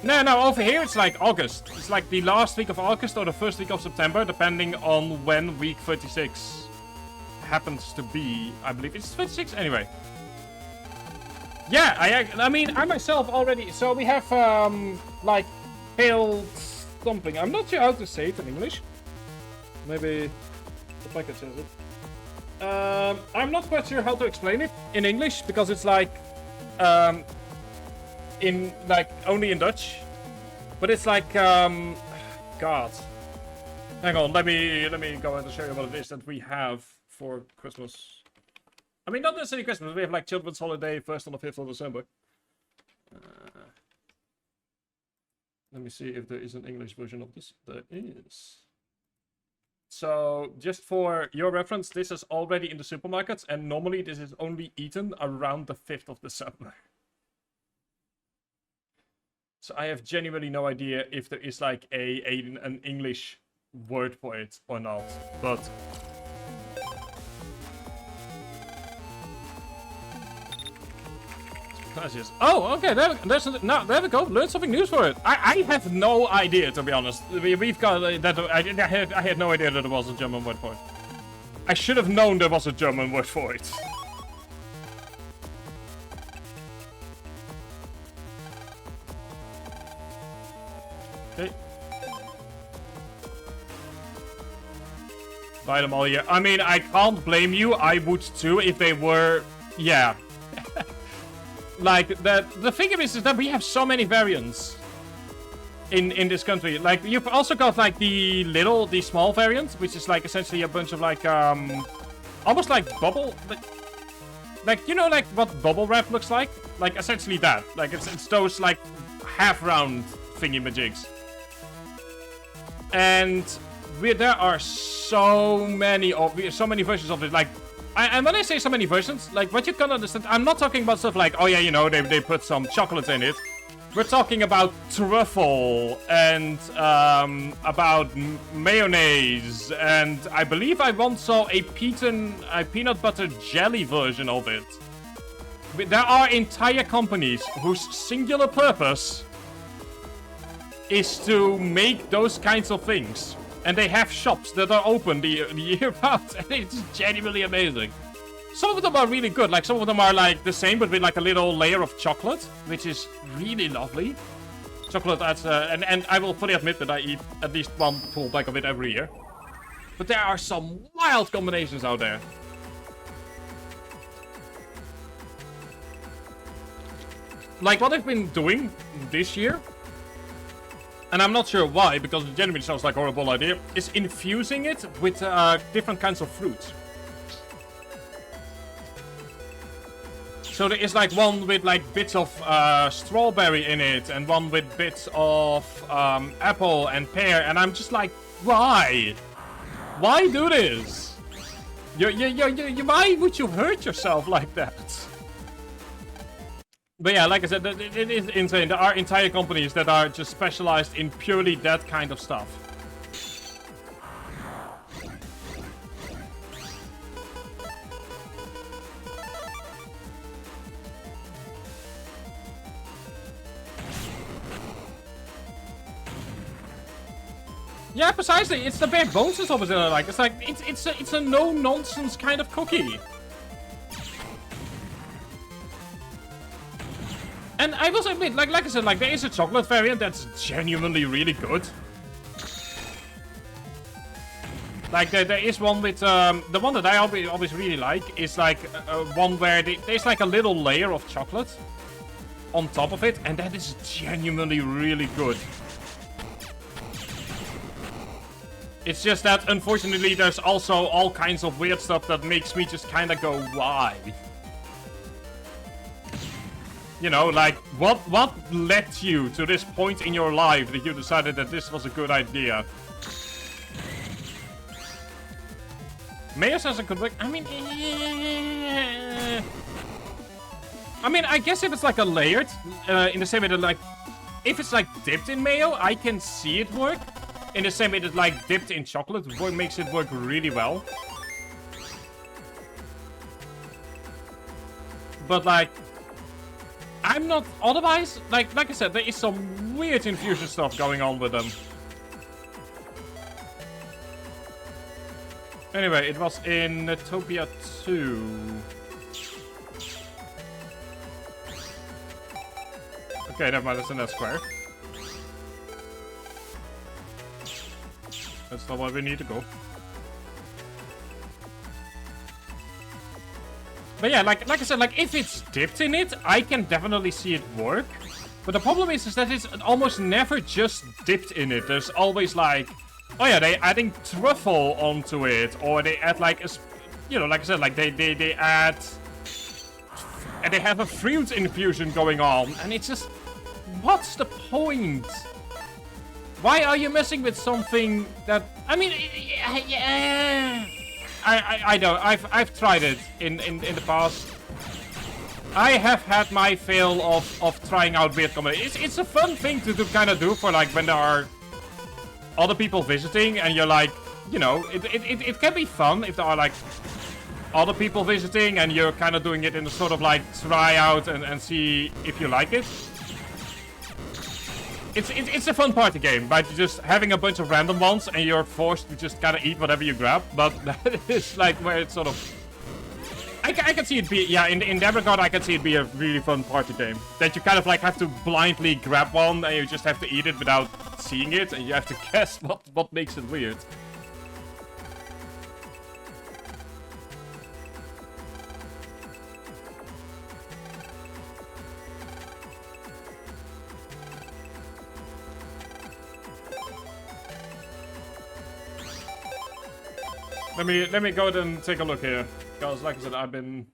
No, over here it's like August. It's like the last week of August or the first week of September, depending on when week 36 happens to be. I believe it's 36 anyway. Yeah, I mean, I myself already... So we have, like, pale something. I'm not sure how to say it in English. Maybe the packet says it. I'm not quite sure how to explain it in English, because it's like... in like only in Dutch, but it's like God. Hang on, let me go ahead and show you what it is that we have for Christmas. I mean, not necessarily Christmas. We have like children's holiday first on the 5th of December. Let me see if there is an English version of this. There is. So just for your reference, this is already in the supermarkets, and normally this is only eaten around the 5th of December. So I have genuinely no idea if there is like an English word for it or not, but... Oh, okay, there we go, learn something new for it. I have no idea, to be honest. We've got that, I had no idea that there was a German word for it. I should have known there was a German word for it. Okay. Buy them all here. I mean, I can't blame you. I would too if they were... Yeah. Like, the thing is that we have so many variants in this country. Like, you've also got, like, the small variant, which is, like, essentially a bunch of, like, almost like bubble... Like, you know, like, what bubble wrap looks like? Like, essentially that. Like, it's those, like, half-round thingy-majigs. And there are so many versions of it. Like, and when I say so many versions, like, what you can understand, I'm not talking about stuff like, oh yeah, you know, they put some chocolate in it. We're talking about truffle and about mayonnaise, and I believe I once saw a peanut butter jelly version of it. There are entire companies whose singular purpose is to make those kinds of things. And they have shops that are open the year round, and it's genuinely amazing. Some of them are really good, like some of them are like the same, but with like a little layer of chocolate, which is really lovely. Chocolate adds, and I will fully admit that I eat at least one full bag of it every year. But there are some wild combinations out there. Like what I've been doing this year, and I'm not sure why, because it genuinely sounds like a horrible idea, is infusing it with different kinds of fruits. So there is like one with like bits of strawberry in it, and one with bits of apple and pear, and I'm just like, why? Why do this? Why would you hurt yourself like that? But yeah, like I said, it is insane. There are entire companies that are just specialized in purely that kind of stuff. Yeah, precisely. It's the bare bones of it that I like. It's like it's a no-nonsense kind of cookie. And I will admit, like I said, like there is a chocolate variant that's genuinely really good. Like there is one with the one that I always really like is like one where there's like a little layer of chocolate on top of it, and that is genuinely really good. It's just that, unfortunately, there's also all kinds of weird stuff that makes me just kind of go, why? You know, like, what led you to this point in your life that you decided that this was a good idea? Mayo says a good work. I mean, I guess if it's like a layered, in the same way that, like, if it's like dipped in mayo, I can see it work. In the same way that, like, dipped in chocolate makes it work really well. But, like, I'm not... Otherwise, like I said, there is some weird infusion stuff going on with them. Anyway, it was in Utopia 2. Okay, never mind, that's in that square. That's not where we need to go. But yeah, like I said, like if it's dipped in it, I can definitely see it work. But the problem is that it's almost never just dipped in it. There's always like, oh yeah, they adding truffle onto it, or they add like a, you know, like I said, like they add, and they have a fruit infusion going on, and it's just, what's the point? Why are you messing with something that... I mean, I know. I've tried it in the past. I have had my fill of trying out weird combinations. It's a fun thing to kind of do for like when there are other people visiting and you're like, you know, it can be fun if there are like other people visiting and you're kind of doing it in a sort of like try out and see if you like it. It's a fun party game, right? You're just having a bunch of random ones and you're forced to just kind of eat whatever you grab. But that is like where it's sort of... I can see it be... Yeah, in that regard, I can see it be a really fun party game. That you kind of like have to blindly grab one and you just have to eat it without seeing it. And you have to guess what makes it weird. Let me go ahead and take a look here, because like I said, I've been...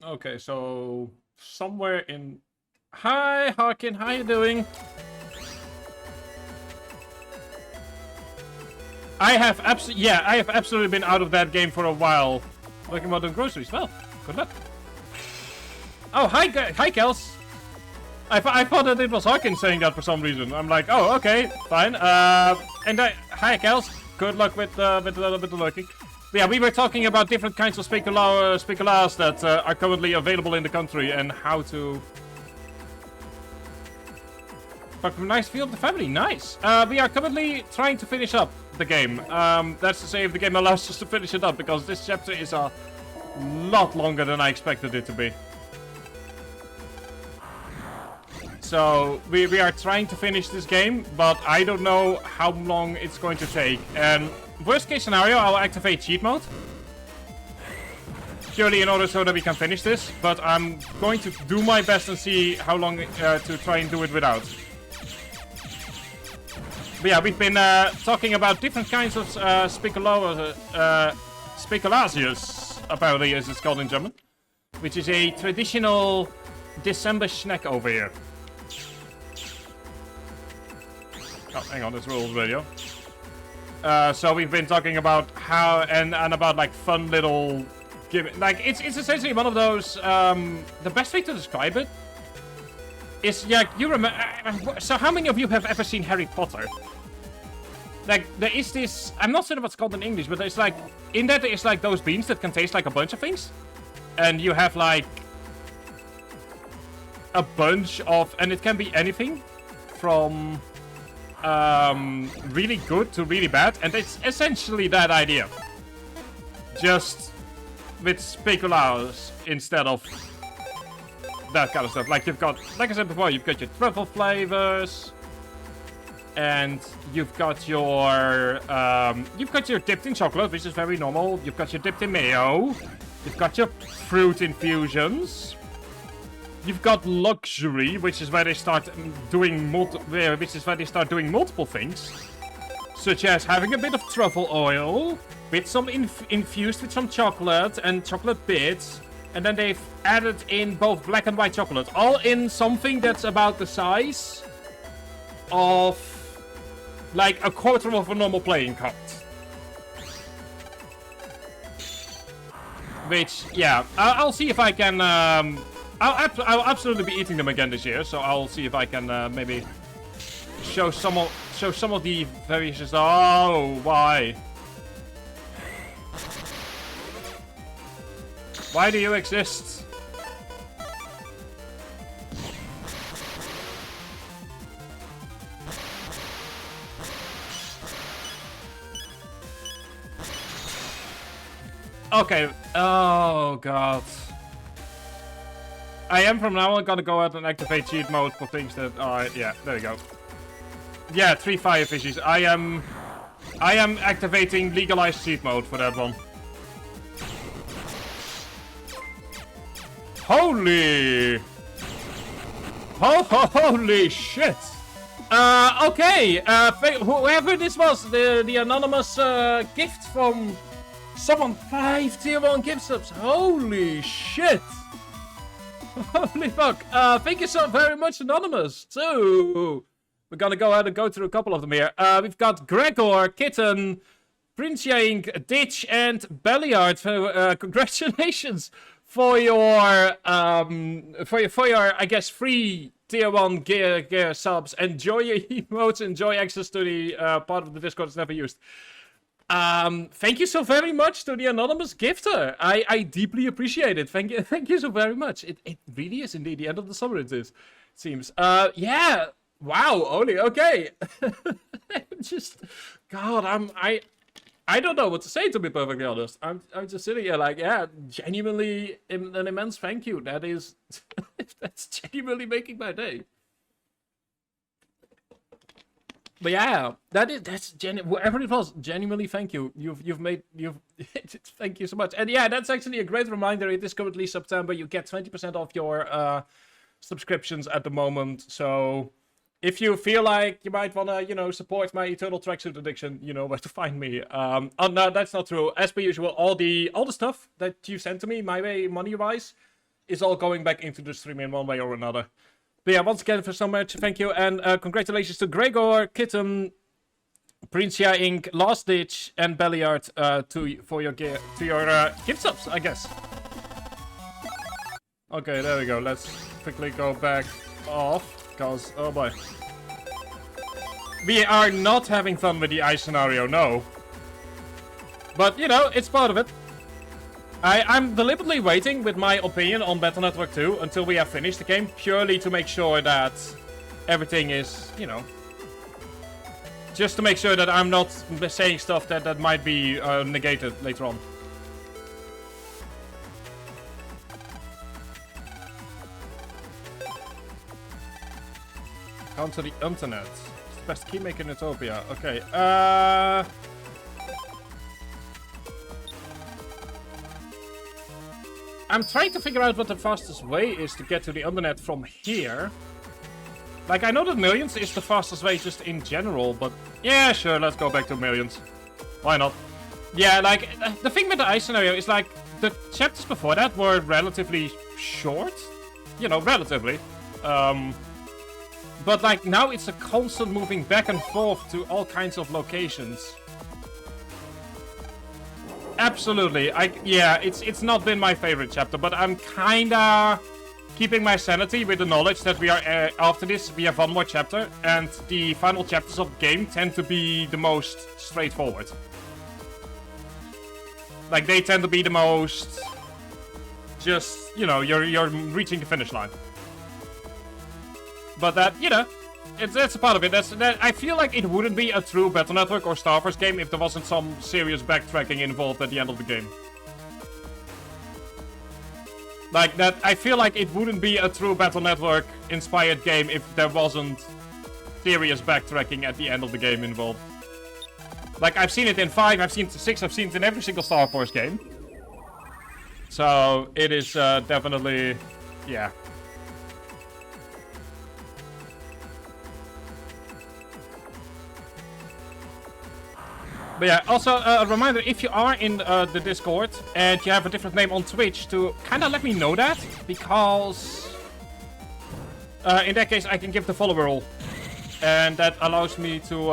Okay, so somewhere in... Hi, Harkin, how you doing? I have absolutely been out of that game for a while. Talking about the groceries. Well, good luck. Oh, hi Kels. I thought that it was Harkin saying that for some reason. I'm like, oh, okay, fine. Hi Kels. Good luck with the lurking. But yeah, we were talking about different kinds of speculas that are currently available in the country and how to. But nice feel of the family, nice. We are currently trying to finish up the game. That's to say, if the game allows us to finish it up, because this chapter is a lot longer than I expected it to be. So we are trying to finish this game, but I don't know how long it's going to take. And worst case scenario, I'll activate cheat mode. Purely in order so that we can finish this. But I'm going to do my best and see how long to try and do it without. But yeah, we've been talking about different kinds of speculasius, apparently as it's called in German. Which is a traditional December snack over here. Oh, hang on, it's Rules Radio. So we've been talking about how, and about like fun little like, it's essentially one of those, the best way to describe it is, yeah, you remember, so how many of you have ever seen Harry Potter? Like, there is this, I'm not sure what's called in English, but there's like, in that there's like those beans that can taste like a bunch of things. And you have like a bunch of, and it can be anything from really good to really bad. And it's essentially that idea. Just with speculas instead of that kind of stuff. Like, you've got, like I said before, you've got your truffle flavors. And you've got your dipped in chocolate, which is very normal. You've got your dipped in mayo. You've got your fruit infusions. You've got luxury, which is where they start doing multiple things, such as having a bit of truffle oil with some infused with some chocolate and chocolate bits, and then they've added in both black and white chocolate, all in something that's about the size of like a quarter of a normal playing card. Which, yeah, I'll see if I can. I'll absolutely be eating them again this year, so I'll see if I can maybe show some of the variations. Oh, why? Why do you exist? Okay. Oh, God. I am from now on gonna go out and activate cheat mode for things that... Alright, yeah, there we go. Yeah, 3 fire fishes. I am activating legalized cheat mode for that one. Holy... Holy shit! Okay, whoever this was, the anonymous gift from... Someone 5 tier 1 gift subs. Holy shit. Holy fuck. Thank you so very much, Anonymous, too. We're gonna go ahead and go through a couple of them here. We've got Gregor, Kitten, Prince Yank, Ditch, and Belliard. So, congratulations for your, I guess, free tier 1 gear subs. Enjoy your emotes, enjoy access to the part of the Discord that's never used. Thank you so very much to the anonymous gifter. I deeply appreciate it. Thank you so very much. It really is indeed the end of the summer, it seems. Yeah. Wow, Oli, okay. Just, God, I don't know what to say, to be perfectly honest. I'm just sitting here like, yeah, genuinely an immense thank you. That is, that's genuinely making my day. But yeah, that's whatever it was, genuinely thank you. Thank you so much. And yeah, that's actually a great reminder. It is currently September. You get 20% off your subscriptions at the moment. So if you feel like you might want to, support my eternal tracksuit addiction, you know where to find me. Oh no, that's not true. As per usual, all the stuff that you sent to me, my way, money-wise, is all going back into the stream in one way or another. But yeah, once again, for so much, thank you, and congratulations to Gregor, Kitten, Princia Inc., Last Ditch, and Belliard for your gift subs, I guess. Okay, there we go. Let's quickly go back off, because, oh boy. We are not having fun with the ice scenario, no. But, you know, it's part of it. I'm deliberately waiting with my opinion on Battle Network 2 until we have finished the game, purely to make sure that everything is, you know... Just to make sure that I'm not saying stuff that might be negated later on. Counter the internet. It's the best keymaker in Utopia. Okay, I'm trying to figure out what the fastest way is to get to the internet from here. Like, I know that Millions is the fastest way just in general, but... Yeah, sure, let's go back to Millions. Why not? Yeah, like, the thing with the ice scenario is, like, the chapters before that were relatively short. You know, relatively. But, like, now it's a constant moving back and forth to all kinds of locations. Absolutely. Yeah, it's not been my favorite chapter, but I'm kinda keeping my sanity with the knowledge that we are, after this, we have one more chapter, and the final chapters of the game tend to be the most straightforward. Like, they tend to be the most... Just, you know, you're reaching the finish line. But that, you know, that's a part of it. I feel like it wouldn't be a true Battle Network or Star Wars game if there wasn't some serious backtracking involved at the end of the game. Like, that, I feel like it wouldn't be a true Battle Network inspired game if there wasn't serious backtracking at the end of the game involved. Like, I've seen it in 5, I've seen it in 6, I've seen it in every single Star Wars game. So, it is definitely, yeah. But yeah, also a reminder, if you are in the Discord and you have a different name on Twitch, to kind of let me know that, because in that case I can give the follower role, and that allows me to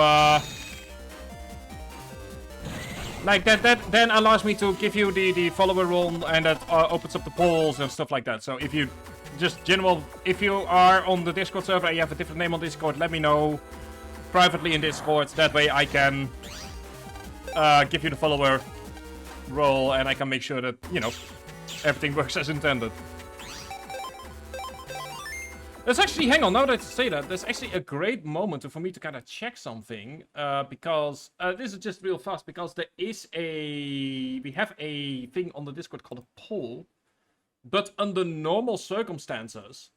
like that then allows me to give you the follower role, and that opens up the polls and stuff like that. So if you if you are on the Discord server and you have a different name on Discord, let me know privately in Discord. That way I can give you the follower role, and I can make sure that, you know, everything works as intended. There's actually, hang on, now that I say that, there's actually a great moment for me to kind of check something, because, this is just real fast, because there is we have a thing on the Discord called a poll, but under normal circumstances,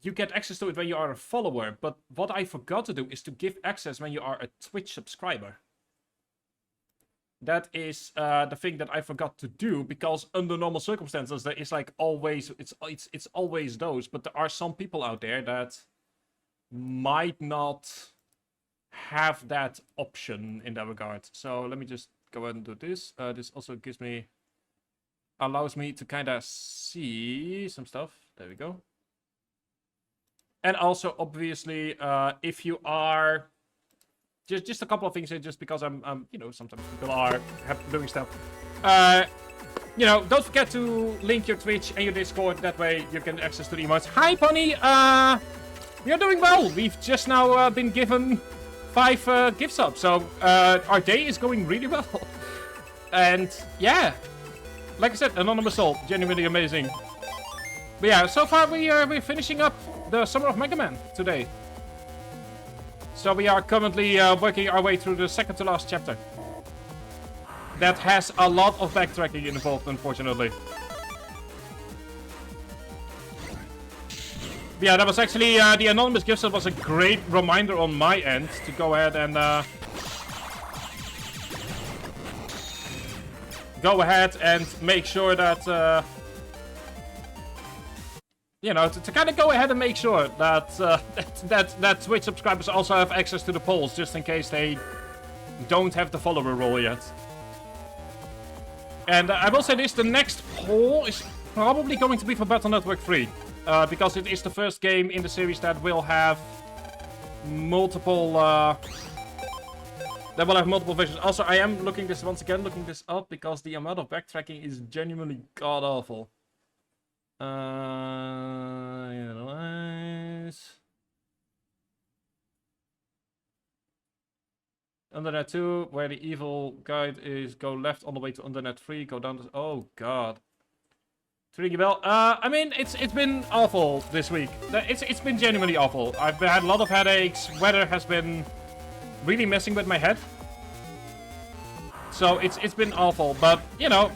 you get access to it when you are a follower, but what I forgot to do is to give access when you are a Twitch subscriber. That is the thing that I forgot to do, because under normal circumstances there is like always, it's always those, but there are some people out there that might not have that option in that regard. So let me just go ahead and do this. This also allows me to kind of see some stuff. There we go. And also, obviously, if you are... Just a couple of things here, just because I'm you know, sometimes people are doing stuff. You know, don't forget to link your Twitch and your Discord. That way you can access to the emotes. Hi, Pony! We are doing well. We've just now been given 5 gift subs. So, our day is going really well. And, yeah. Like I said, Anonymous Soul. Genuinely amazing. But yeah, so far we're finishing up the Summer of Mega Man today. So we are currently working our way through the second to last chapter. That has a lot of backtracking involved, unfortunately. But yeah, that was actually the anonymous gift. That was a great reminder on my end to go ahead and make sure that. You know, to kind of go ahead and make sure that that Twitch subscribers also have access to the polls, just in case they don't have the follower role yet. And I will say this, the next poll is probably going to be for Battle Network 3. Because it is the first game in the series that will have
multiple visions. Also, I am looking this up because the amount of backtracking is genuinely god awful. Analyze. Undernet 2, where the evil guide is go left on the way to Undernet 3, go down to... Oh, God. Tricky Bell. I mean, it's been awful this week. It's been genuinely awful. I've had a lot of headaches. Weather has been really messing with my head. So it's been awful, but, you know...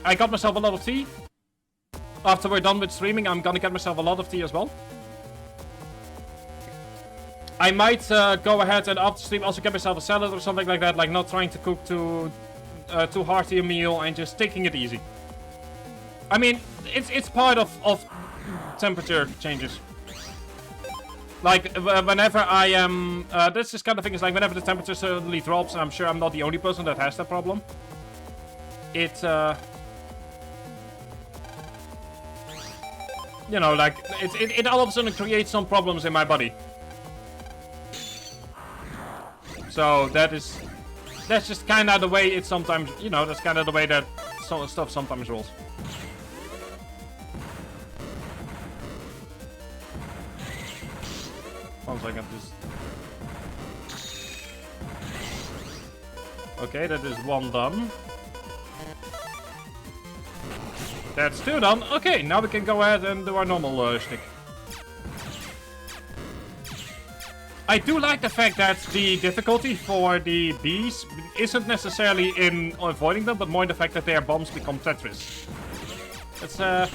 I got myself a lot of tea. After we're done with streaming, I'm gonna get myself a lot of tea as well. I might go ahead and after stream also get myself a salad or something like that, like not trying to cook too hearty a meal and just taking it easy. I mean, it's part of temperature changes. Like whenever I am, this is kind of thing is like whenever the temperature suddenly drops, and I'm sure I'm not the only person that has that problem. It you know, like it all of a sudden creates some problems in my body. So that's just kind of the way it sometimes, you know, that's kind of the way that some stuff sometimes rolls. One second, just... Okay, that is one done. That's two done. Okay, now we can go ahead and do our normal shtick. I do like the fact that the difficulty for the bees isn't necessarily in avoiding them, but more in the fact that their bombs become Tetris. It's a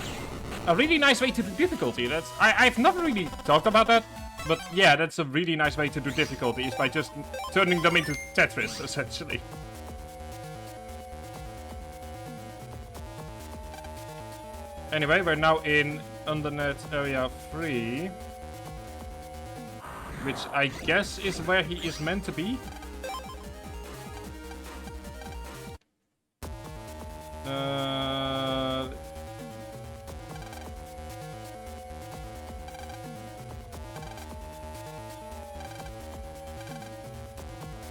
really nice way to do difficulty. I've never really talked about that, but yeah, that's a really nice way to do difficulty, is by just turning them into Tetris, essentially. Anyway, we're now in Undernet Area 3. Which I guess is where he is meant to be.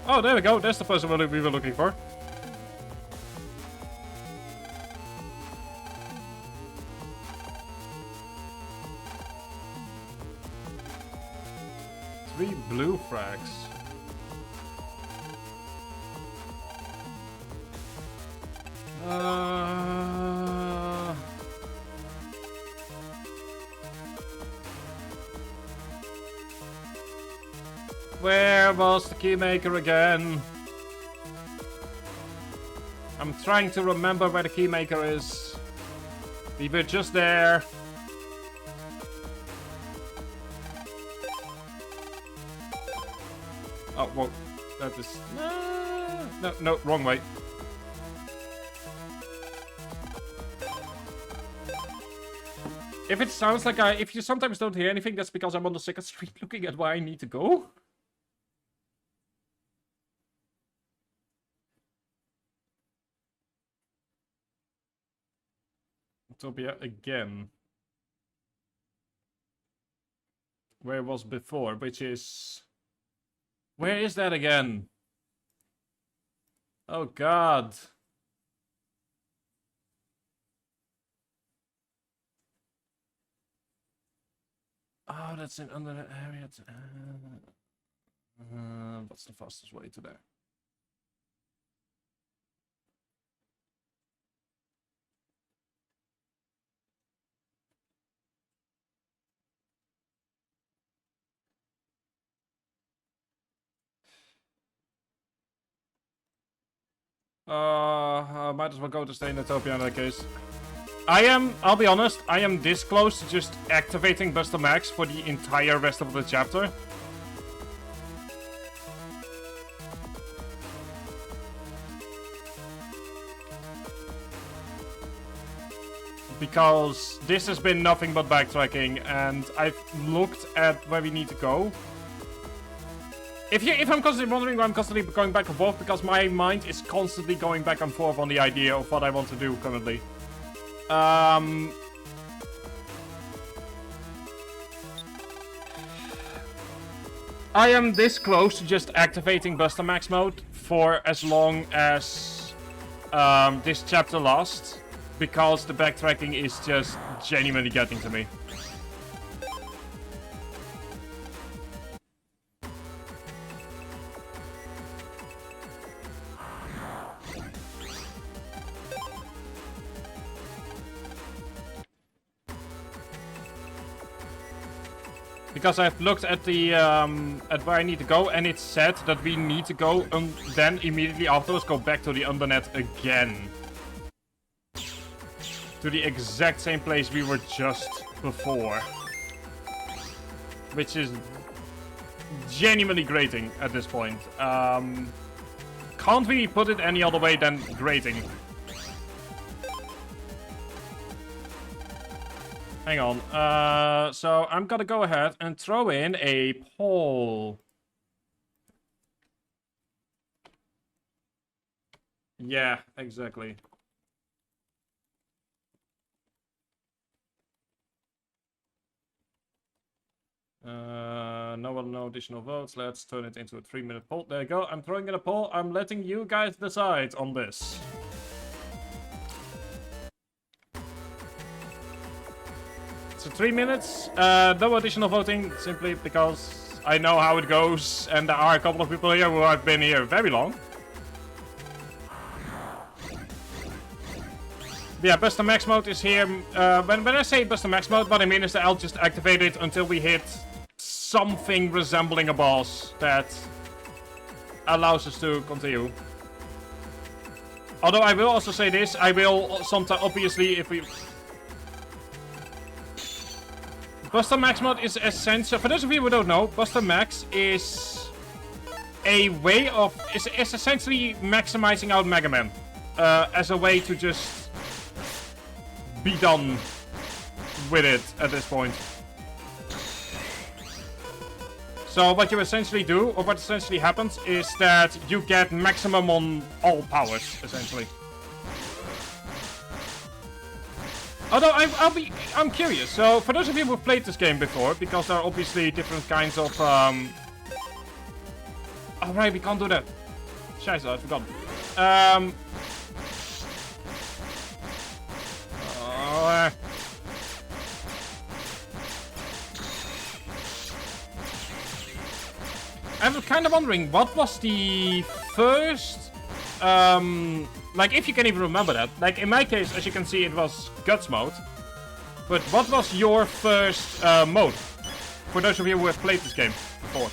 Oh, there we go. That's the person we were looking for. Blue frags. Where was the keymaker again? I'm trying to remember where the keymaker is. We were just there. Oh, well, that is... No, wrong way. If it sounds like if you sometimes don't hear anything, that's because I'm on the second screen looking at where I need to go. Utopia again. Where it was before, which is... Where is that again? Oh God. Oh, that's in under that area. What's the fastest way to there? I might as well go to stay in Utopia in that case. I'll be honest, I am this close to just activating Buster Max for the entire rest of the chapter. Because this has been nothing but backtracking, and I've looked at where we need to go. If I'm constantly wondering why I'm constantly going back and forth, because my mind is constantly going back and forth on the idea of what I want to do currently. I am this close to just activating Buster Max mode for as long as this chapter lasts, because the backtracking is just genuinely getting to me. Because I've looked at the at where I need to go, and it said that we need to go and then immediately afterwards go back to the Undernet again. To the exact same place we were just before. Which is genuinely grating at this point. Can't really put it any other way than grating. Hang on. So I'm gonna go ahead and throw in a poll. Yeah, exactly. No additional votes. Let's turn it into a 3-minute poll. There you go. I'm throwing in a poll. I'm letting you guys decide on this. So 3 minutes, no additional voting, simply because I know how it goes, and there are a couple of people here who have been here very long. Yeah, Buster Max mode is here. When I say Buster Max mode, what I mean is that I'll just activate it until we hit something resembling a boss that allows us to continue. Although I will also say this, I will sometimes, obviously, if we... Buster Max mode is essential. For those of you who don't know, Buster Max is a way of... is essentially maximizing out Mega Man. As a way to just be done with it at this point. So what you essentially do, or what essentially happens, is that you get maximum on all powers, essentially. Although I'm curious. So for those of you who've played this game before, because there are obviously different kinds of oh right, we can't do that. Scheiße, I forgot. I'm kind of wondering, what was the first like, if you can even remember that. Like, in my case, as you can see, it was Guts mode. But what was your first mode? For those of you who have played this game before.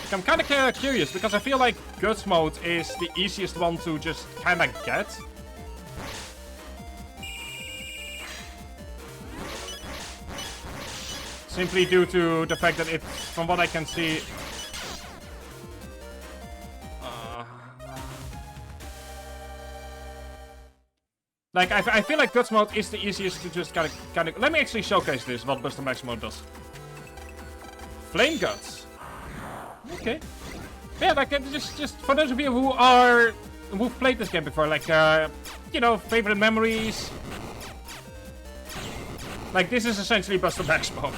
Like, I'm kind of curious, because I feel like Guts mode is the easiest one to just kind of get. Simply due to the fact that it, from what I can see... Like, I feel like Guts mode is the easiest to just kind of... Let me actually showcase this, what Buster Max mode does. Flame Guts. Okay. Yeah, like, just for those of you who've played this game before, like, you know, favorite memories. Like, this is essentially Buster Max mode.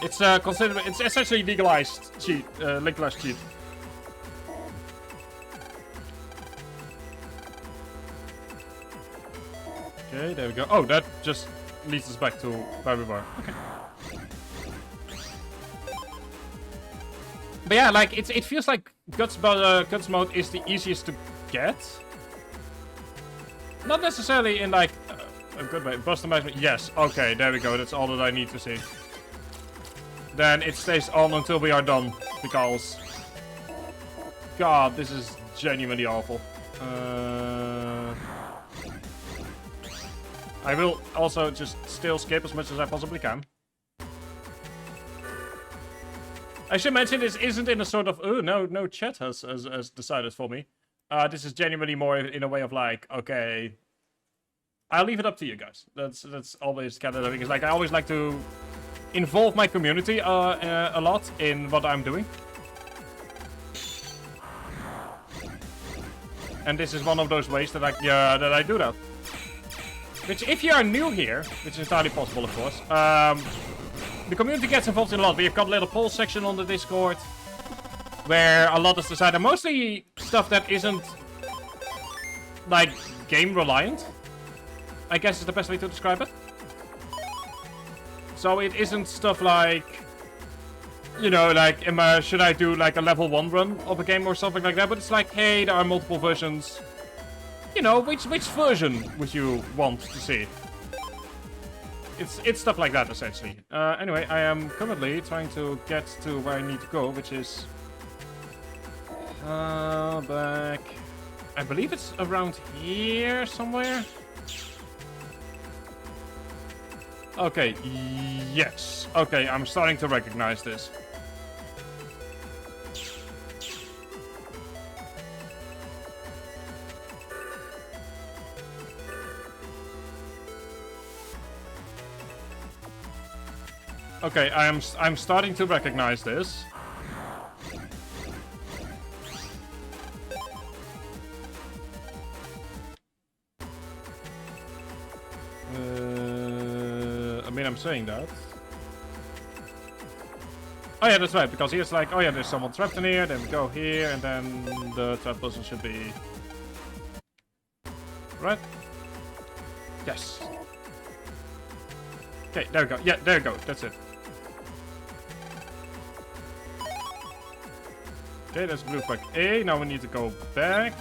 It's it's essentially legalized cheat, legalized cheat. Okay, there we go. Oh, that just leads us back to where we were. Okay. But yeah, like it feels like Guts mode is the easiest to get. Not necessarily in like a good way. Buster Max. Yes. Okay, there we go. That's all that I need to see. Then it stays on until we are done, because... God, this is genuinely awful. I will also just still skip as much as I possibly can. I should mention this isn't in a sort of, oh, no chat has decided for me. This is genuinely more in a way of like, okay... I'll leave it up to you guys. That's always kind of the thing. It's like, I always like to... involve my community a lot in what I'm doing. And this is one of those ways that I do that. Which, if you are new here, which is entirely possible, of course, the community gets involved in a lot. We've got a little poll section on the Discord where a lot is decided. Mostly stuff that isn't, like, game reliant, I guess is the best way to describe it. So it isn't stuff like, you know, like, should I do like a level 1 run of a game or something like that? But it's like, hey, there are multiple versions. You know, which version would you want to see? It's stuff like that, essentially. Anyway, I am currently trying to get to where I need to go, which is back. I believe it's around here somewhere. Okay, yes. Okay, I'm starting to recognize this. Okay, I'm starting to recognize this. I mean, I'm saying that. Oh yeah, that's right, because here's like, oh yeah, there's someone trapped in here, then we go here, and then the trap person should be... Right? Yes. Okay, there we go. Yeah, there we go. That's it. Okay, that's blue flag A. Now we need to go back.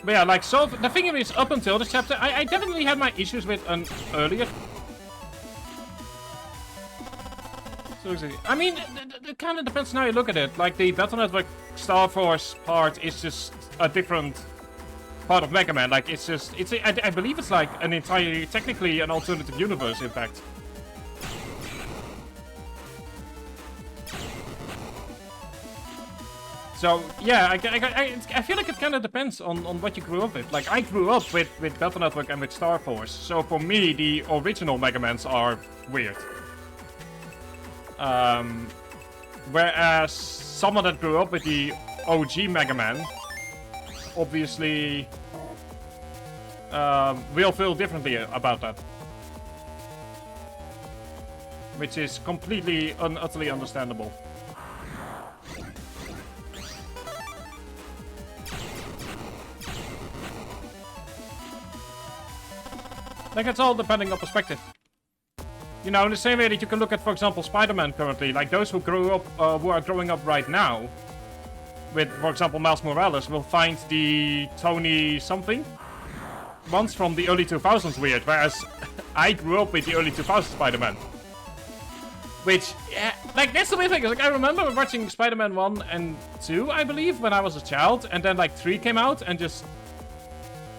But yeah, like, so the thing is, up until this chapter, I definitely had my issues with an earlier. So, I mean, it kind of depends on how you look at it. Like, the Battle Network Star Force part is just a different part of Mega Man. Like, it's just, I believe it's like an entirely, technically an alternative universe, in fact. So, yeah, I feel like it kind of depends on what you grew up with. Like, I grew up with Battle Network and with Star Force. So, for me, the original Mega Mans are weird. Whereas someone that grew up with the OG Mega Man obviously will feel differently about that. Which is completely utterly understandable. Like, it's all depending on perspective. You know, in the same way that you can look at, for example, Spider-Man currently, like those who grew up, who are growing up right now, with, for example, Miles Morales, will find the Tony something ones from the early 2000s weird, whereas I grew up with the early 2000s Spider-Man. Which, yeah, like, that's the weird thing. Like, I remember watching Spider-Man 1 and 2, I believe, when I was a child, and then, like, 3 came out, and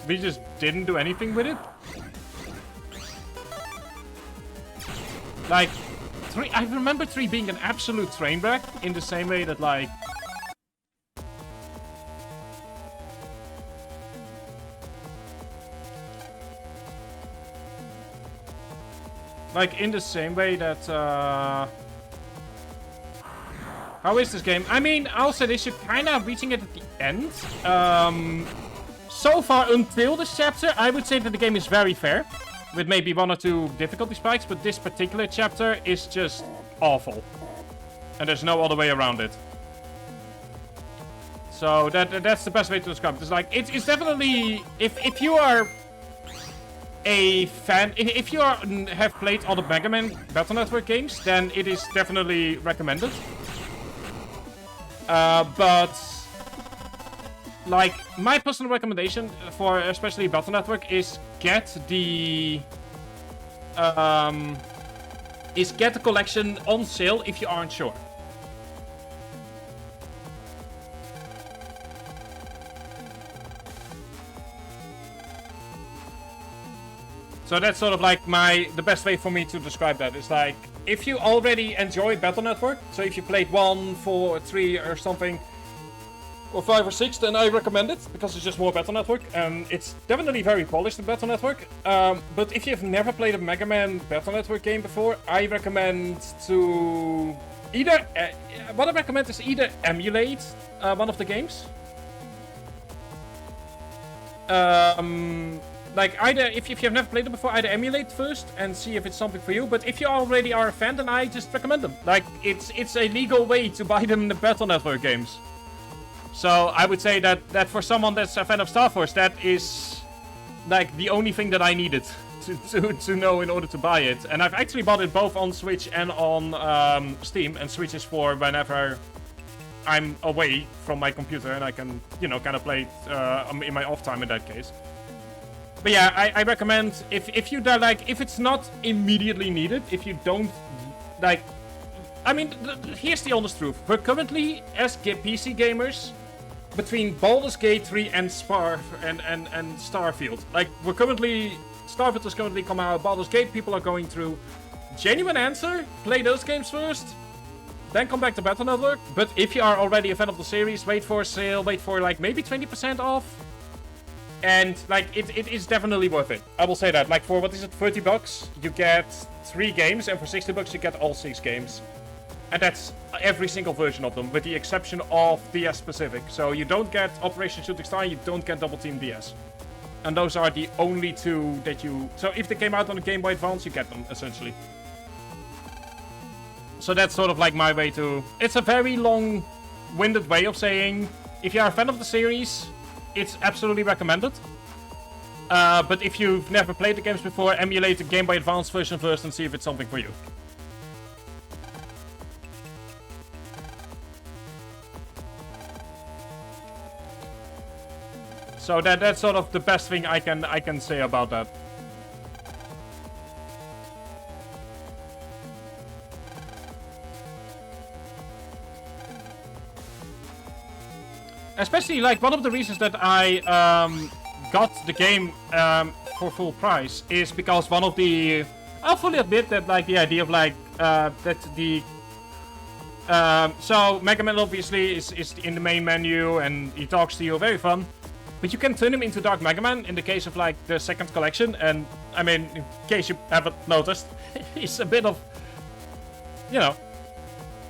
we just didn't do anything with it. Like, 3, I remember 3 being an absolute train wreck in the same way that, like... Like, in the same way that, How is this game? I mean, I'll say this, you're kind of reaching it at the end. So far, until this chapter, I would say that the game is very fair. With maybe 1 or 2 difficulty spikes, but this particular chapter is just awful. And there's no other way around it. So that's the best way to describe it. It's like, it's definitely, if you are a fan, if you have played all the Mega Man Battle Network games, then it is definitely recommended. But like, my personal recommendation for especially Battle Network is get the collection on sale if you aren't sure. So that's sort of like the best way for me to describe that. Is like, if you already enjoy Battle Network, so if you played 1, 4, 3 or something, or 5 or 6, then I recommend it, because it's just more Battle Network, and it's definitely very polished in Battle Network. But if you've never played a Mega Man Battle Network game before, I recommend to either... what I recommend is either emulate one of the games. Like, either, if you've never played them before, either emulate first and see if it's something for you. But if you already are a fan, then I just recommend them. Like, it's a legal way to buy them in the Battle Network games. So I would say that for someone that's a fan of Star Force, that is like the only thing that I needed to know in order to buy it. And I've actually bought it both on Switch and on Steam. And Switch is for whenever I'm away from my computer and I can, you know, kind of play it in my off time in that case. But yeah, I recommend if you like, if it's not immediately needed, if you don't like, I mean, here's the honest truth. We're currently, as PC gamers, between Baldur's Gate 3 and Starfield. Like, we're currently... Starfield is currently coming out. Baldur's Gate, people are going through. Genuine answer, play those games first, then come back to Battle Network. But if you are already a fan of the series, wait for a sale, wait for, like, maybe 20% off. And, like, it is definitely worth it. I will say that. Like, for, what is it, 30 bucks, you get 3 games, and for 60 bucks, you get all 6 games. And that's every single version of them, with the exception of DS specific. So you don't get Operation Shooting Star, you don't get Double Team DS. And those are the only 2 that you... So if they came out on a Game Boy Advance, you get them, essentially. So that's sort of like my way to... It's a very long-winded way of saying, if you are a fan of the series, it's absolutely recommended. But if you've never played the games before, emulate the Game Boy Advance version first and see if it's something for you. So that's sort of the best thing I can say about that. Especially, like, one of the reasons that I got the game for full price is because one of the... I'll fully admit that, like, the idea of, like, that the... so, Mega Man obviously is in the main menu and he talks to you, very fun. But you can turn him into Dark Mega Man in the case of, like, the second collection. And, I mean, in case you haven't noticed, he's a bit of... You know,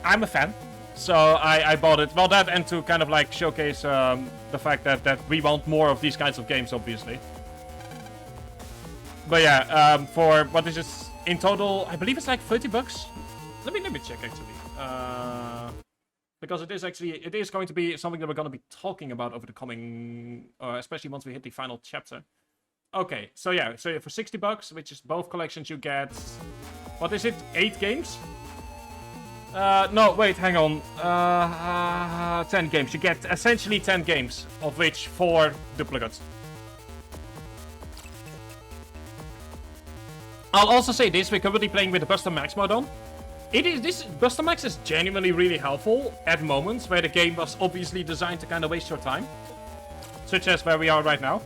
I'm a fan. So I bought it. Well, that and to kind of, like, showcase the fact that we want more of these kinds of games, obviously. But yeah, for, what is it, in total, I believe it's like 30 bucks. Let me check, actually. Because it is going to be something that we're going to be talking about over the coming, especially once we hit the final chapter. Okay, so yeah, so for 60 bucks, which is both collections, you get, what is it, 8 games? No, wait, hang on, 10 games. You get essentially 10 games, of which 4 duplicates. I'll also say this, we're currently playing with the Buster Max mode on. This Buster Max is genuinely really helpful at moments where the game was obviously designed to kind of waste your time. Such as where we are right now.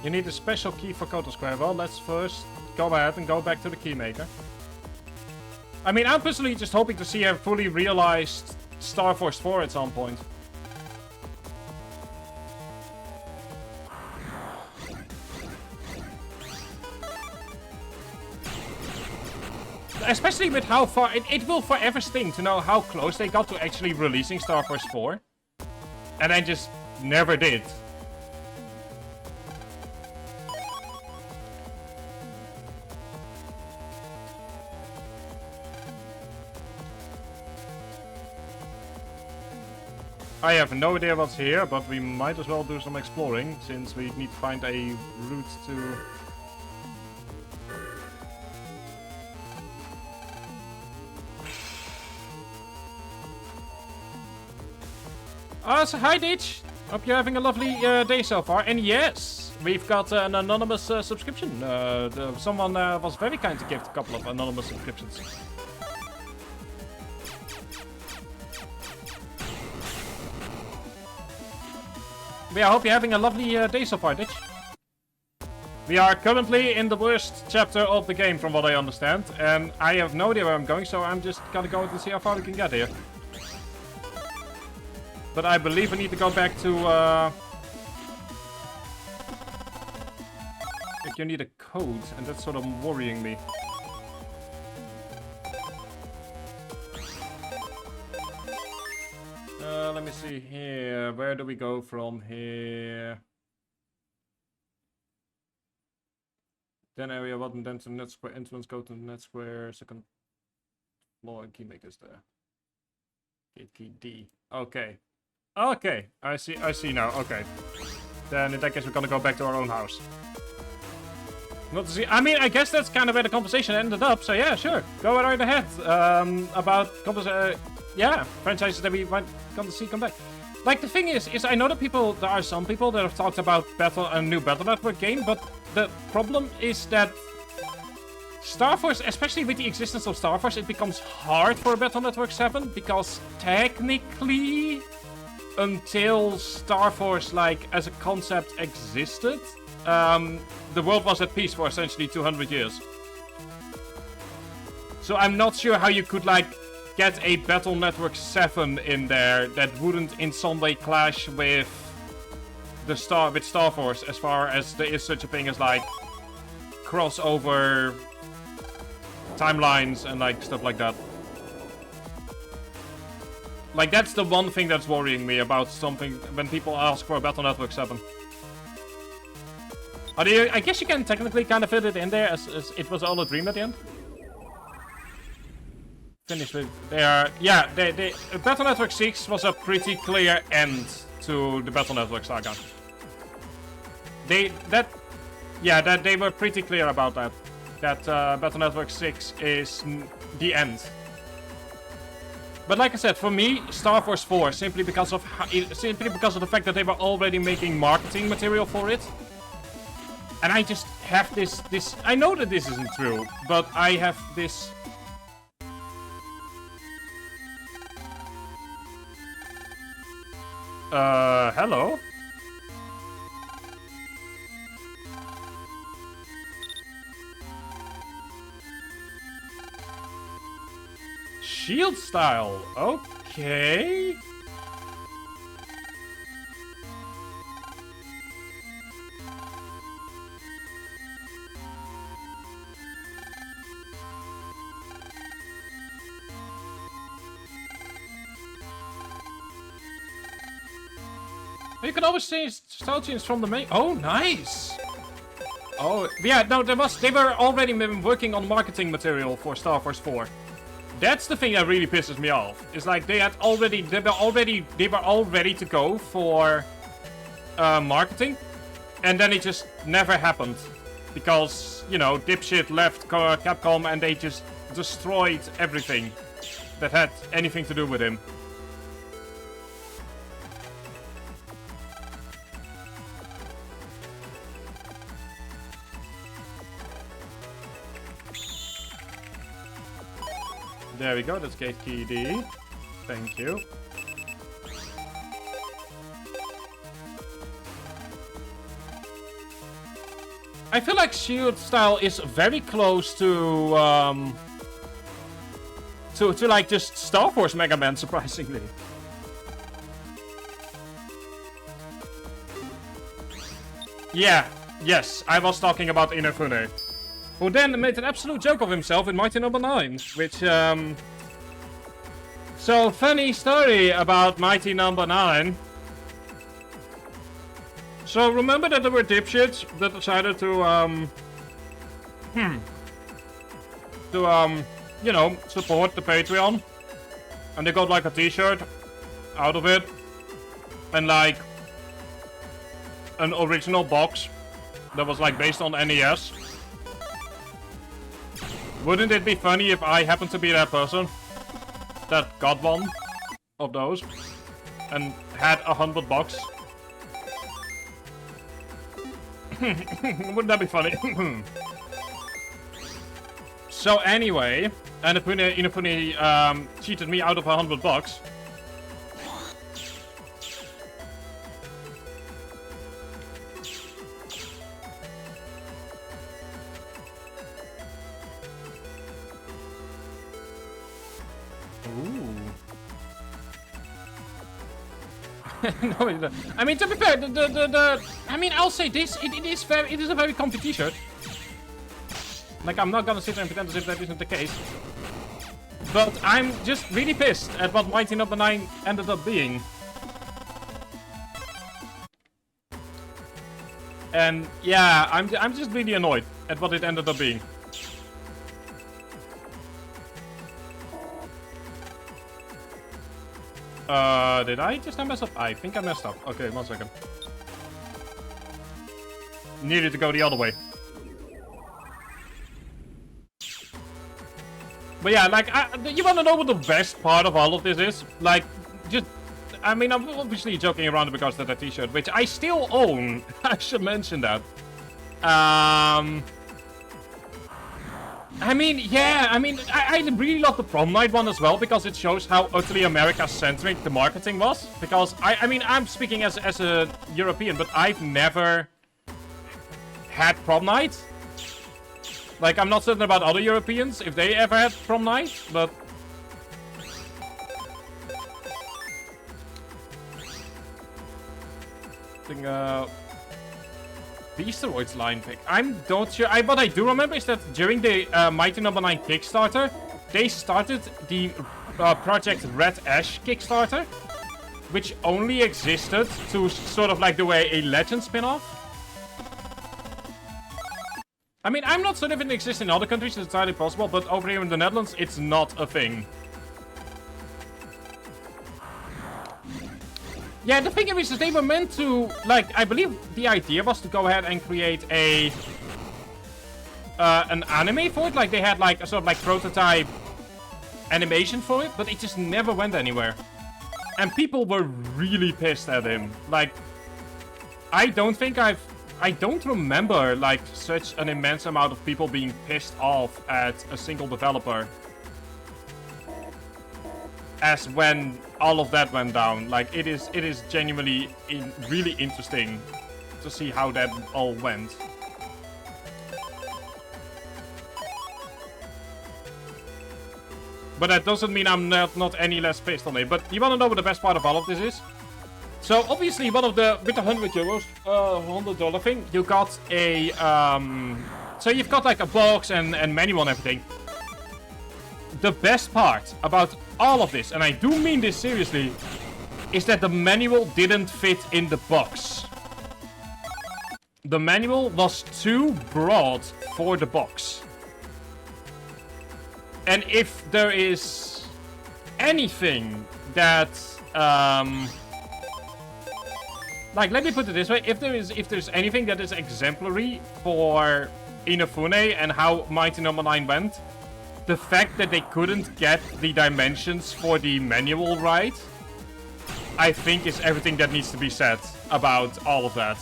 You need a special key for Koto Square. Well, let's first go ahead and go back to the keymaker. I mean, I'm personally just hoping to see a fully realized Star Force 4 at some point. Especially with how far... It will forever sting to know how close they got to actually releasing Star Force 4. And then just never did. I have no idea what's here, but we might as well do some exploring, since we need to find a route to... So hi Ditch! Hope you're having a lovely day so far. And yes, we've got an anonymous subscription. Someone was very kind to gift a couple of anonymous subscriptions. I hope you're having a lovely day so far, Ditch. We are currently in the worst chapter of the game, from what I understand, and I have no idea where I'm going, so I'm just gonna go to see how far we can get here. But I believe we need to go back to, like, you need a code, and that's sort of worrying me. Let me see here. Where do we go from here? Then area 1, then to net square entrance, go to net square, second floor, and key makers there. Gate key D. Okay. Okay, I see now, okay. Then in that case we're gonna go back to our own house. Not to see, I mean, I guess that's kind of where the conversation ended up, so yeah, sure. Go right ahead. About yeah, franchises that we might come to see come back. Like, the thing is I know that there are some people that have talked about a new Battle Network game, but the problem is that Star Force, especially with the existence of Star Force, it becomes hard for Battle Network 7, because technically, until Star Force, like, as a concept existed, the world was at peace for essentially 200 years. So I'm not sure how you could, like, get a Battle Network 7 in there that wouldn't in some way clash with Star Force, as far as there is such a thing as, like, crossover timelines and, like, stuff like that. Like, that's the one thing that's worrying me about something when people ask for a Battle Network 7. I guess you can technically kind of fit it in there as it was all a dream at the end. Finish with yeah, Battle Network 6 was a pretty clear end to the Battle Network saga. They were pretty clear about that. That Battle Network 6 is the end. But like I said, for me, Star Force 4 simply because of the fact that they were already making marketing material for it. And I just have this I know that this isn't true, but I have this hello? Shield style, okay. You can always change style change from the main. Oh, nice. Oh, yeah. No, they were already working on marketing material for Star Force 4. That's the thing that really pisses me off. It's like they were all ready to go for marketing, and then it just never happened because, you know, dipshit left Capcom and they just destroyed everything that had anything to do with him. There we go, that's gate key D. Thank you. I feel like shield style is very close to like just Star Force Mega Man, surprisingly. Yeah, yes, I was talking about Inafune. Who then made an absolute joke of himself in Mighty Number 9, which, So, funny story about Mighty Number 9. So, remember that there were dipshits that decided to, you know, support the Patreon. And they got, like, a t-shirt out of it. And, like, an original box that was, like, based on NES. Wouldn't it be funny if I happened to be that person that got one of those and had $100? Wouldn't that be funny? So anyway, and Inafune cheated me out of $100. No, I mean, to be fair, I mean, I'll say this: it is a very comfy T-shirt. Like, I'm not gonna sit there and pretend as if that isn't the case. But I'm just really pissed at what Mighty Number 9 ended up being. And yeah, I'm just really annoyed at what it ended up being. Did I just mess up? I think I messed up. Okay, 1 second. Needed to go the other way. But yeah, like, you wanna know what the best part of all of this is? Like, just... I mean, I'm obviously joking around because of that T-shirt, which I still own. I should mention that. I mean, yeah, I mean, I really love the prom night one as well, because it shows how utterly America-centric the marketing was. Because, I mean, I'm speaking as a European, but I've never had prom night. Like, I'm not certain about other Europeans, if they ever had prom night, but... The Asteroids line pick. I'm not sure. What I do remember is that during the Mighty Number 9 Kickstarter, they started the Project Red Ash Kickstarter, which only existed to sort of like do a Legend spin-off. I mean, I'm not certain if it exists in other countries, it's entirely possible, but over here in the Netherlands, it's not a thing. Yeah, the thing is they were meant to, like, I believe the idea was to go ahead and create an anime for it. Like, they had, like, a sort of, like, prototype animation for it, but it just never went anywhere. And people were really pissed at him. Like, I don't remember, like, such an immense amount of people being pissed off at a single developer as when all of that went down. Like, it is genuinely really interesting to see how that all went. But that doesn't mean I'm not any less pissed on it. But you wanna know what the best part of all of this is? So obviously with the €100, $100 thing, you got a so you've got like a box and manual and everything. The best part about all of this, and I do mean this seriously, is that the manual didn't fit in the box. The manual was too broad for the box. And if there is anything that, like, let me put it this way, if there's anything that is exemplary for Inafune and how Mighty Number 9 went, the fact that they couldn't get the dimensions for the manual right, I think is everything that needs to be said about all of that.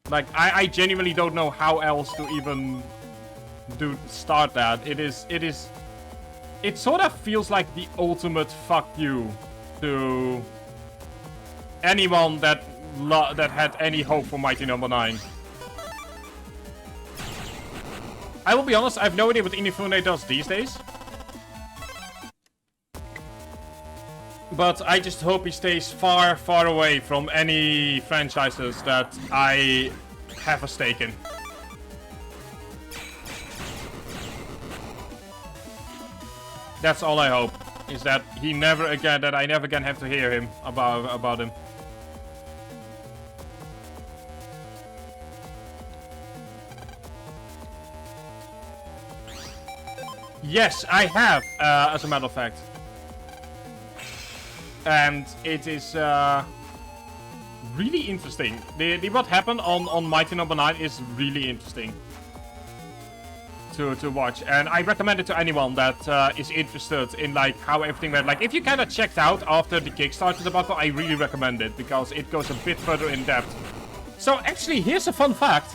Like, I genuinely don't know how else to even start that. It sort of feels like the ultimate fuck you to anyone that had any hope for Mighty Number 9. I will be honest, I have no idea what Inafune does these days. But I just hope he stays far, far away from any franchises that I have a stake in. That's all I hope, is that I never again have to hear him about him. Yes, I have, as a matter of fact. And it is really interesting. What happened on Mighty Number 9 is really interesting to watch. And I recommend it to anyone that is interested in like how everything went. Like, if you kind of checked out after the Kickstarter debacle, I really recommend it because it goes a bit further in depth. So actually, here's a fun fact.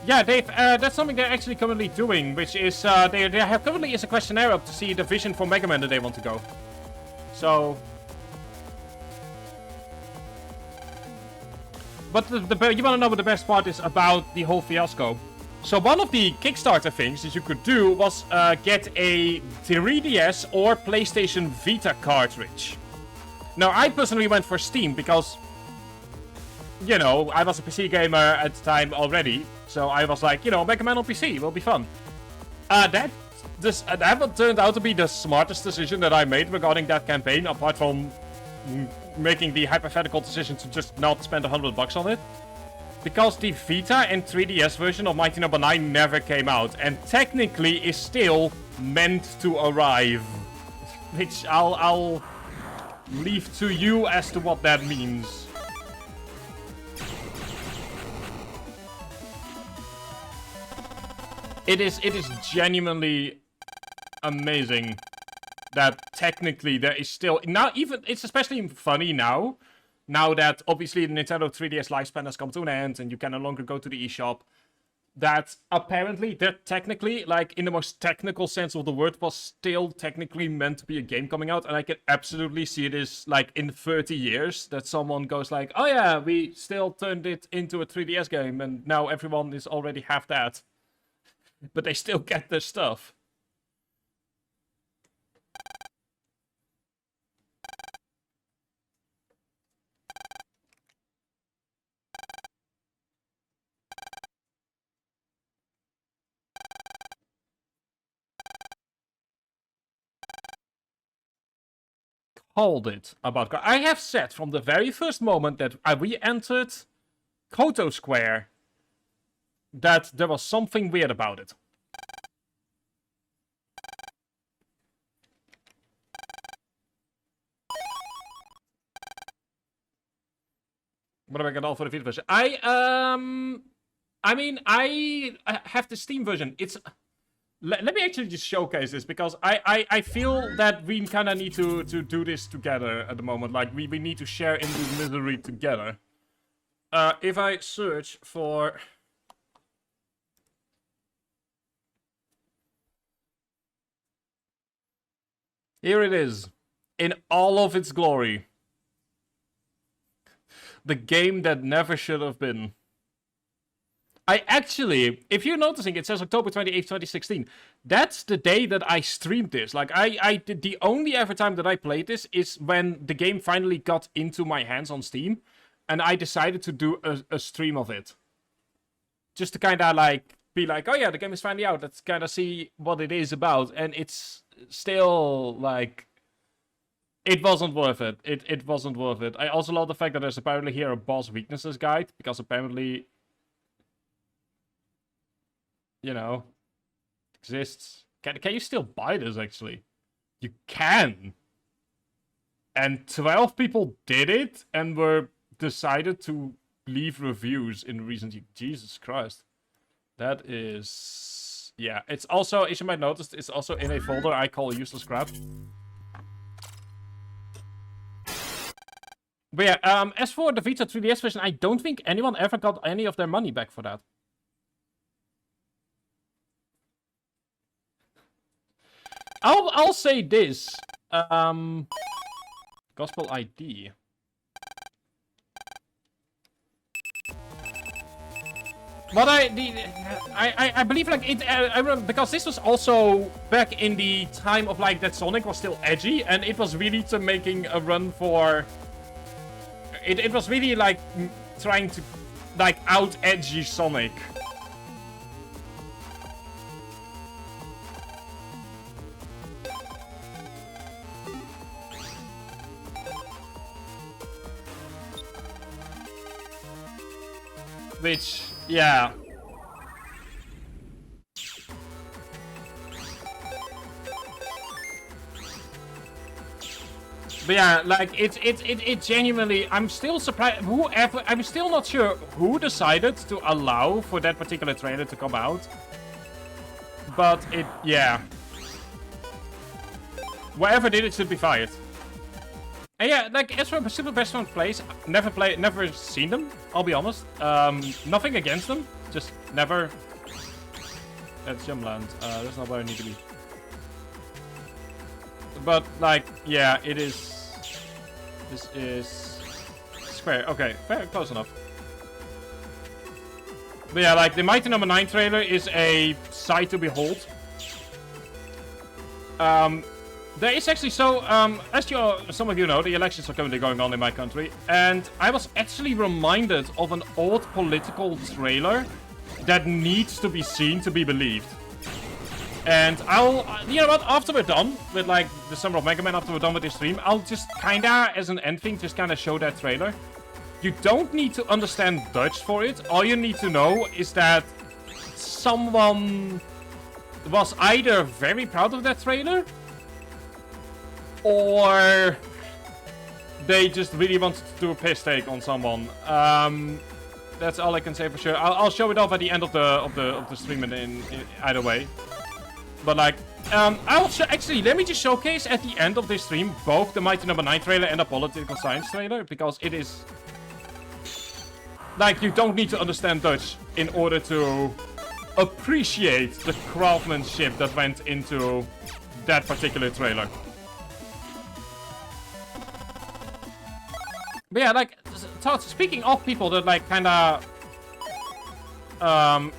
Yeah, that's something they're actually currently doing, which is they have currently is a questionnaire up to see the vision for Mega Man that they want to go. So, but you want to know what the best part is about the whole fiasco? So one of the Kickstarter things that you could do was get a 3DS or PlayStation Vita cartridge. Now, I personally went for Steam because, you know, I was a PC gamer at the time already. So I was like, you know, Mega Man on PC will be fun. That turned out to be the smartest decision that I made regarding that campaign, apart from making the hypothetical decision to just not spend $100 on it. Because the Vita and 3DS version of Mighty Number 9 never came out, and technically is still meant to arrive. Which I'll leave to you as to what that means. It is genuinely amazing that technically there is still now, even it's especially funny now that obviously the Nintendo 3DS lifespan has come to an end and you can no longer go to the eShop, that apparently they're technically, like in the most technical sense of the word, was still technically meant to be a game coming out, and I can absolutely see this like in 30 years that someone goes like, oh yeah, we still turned it into a 3DS game and now everyone is already have that. But they still get their stuff. Called it about... I have said from the very first moment that we entered Koto Square that there was something weird about it. What have I got all for the Vita version? I mean, I have the Steam version. It's... Let me actually just showcase this, because I feel that we kind of need to do this together at the moment. Like, we need to share in this misery together. If I search for... Here it is. In all of its glory. The game that never should have been. I actually, if you're noticing, it says October 28th, 2016. That's the day that I streamed this. Like, I did the only ever time that I played this is when the game finally got into my hands on Steam. And I decided to do a stream of it. Just to kind of, like, be like, oh yeah, the game is finally out. Let's kind of see what it is about. And it's still, like... It wasn't worth it. It wasn't worth it. I also love the fact that there's apparently here a boss weaknesses guide. Because apparently... You know, exists. Can you still buy this, actually? You can. And 12 people did it and were decided to leave reviews in recent years. Jesus Christ. That is... Yeah, it's also, as you might notice, it's also in a folder I call useless crap. But yeah, as for the Vita 3DS version, I don't think anyone ever got any of their money back for that. I'll say this. Gospel ID. What I believe, like, it, I remember, because this was also back in the time of, like, that Sonic was still edgy, and it was really to making a run for... It was really, like, trying to, like, out-edgy Sonic. Which, yeah. But yeah, like, it genuinely, I'm still surprised, I'm still not sure who decided to allow for that particular trailer to come out. But it, yeah. Whoever did it should be fired. And yeah, like, as for Super Best Friend plays, never seen them, I'll be honest. Nothing against them, just never... That's Jumland, that's not where I need to be. But, like, yeah, it is... This is... Square, okay, fair, close enough. But yeah, like, the Mighty Number 9 trailer is a sight to behold. There is actually as some of you know, the elections are currently going on in my country, and I was actually reminded of an old political trailer that needs to be seen to be believed. And you know what, after we're done with, like, the Summer of Mega Man, after we're done with this stream, I'll just kinda, as an end thing, just kinda show that trailer. You don't need to understand Dutch for it. All you need to know is that someone was either very proud of that trailer, or they just really wanted to do a piss take on someone. That's all I can say for sure. I'll show it off at the end of the stream in either way. But like, actually, let me just showcase at the end of this stream both the Mighty Number 9 trailer and the Political Science trailer, because it is like, you don't need to understand Dutch in order to appreciate the craftsmanship that went into that particular trailer. But yeah, like, speaking of people that, like, kinda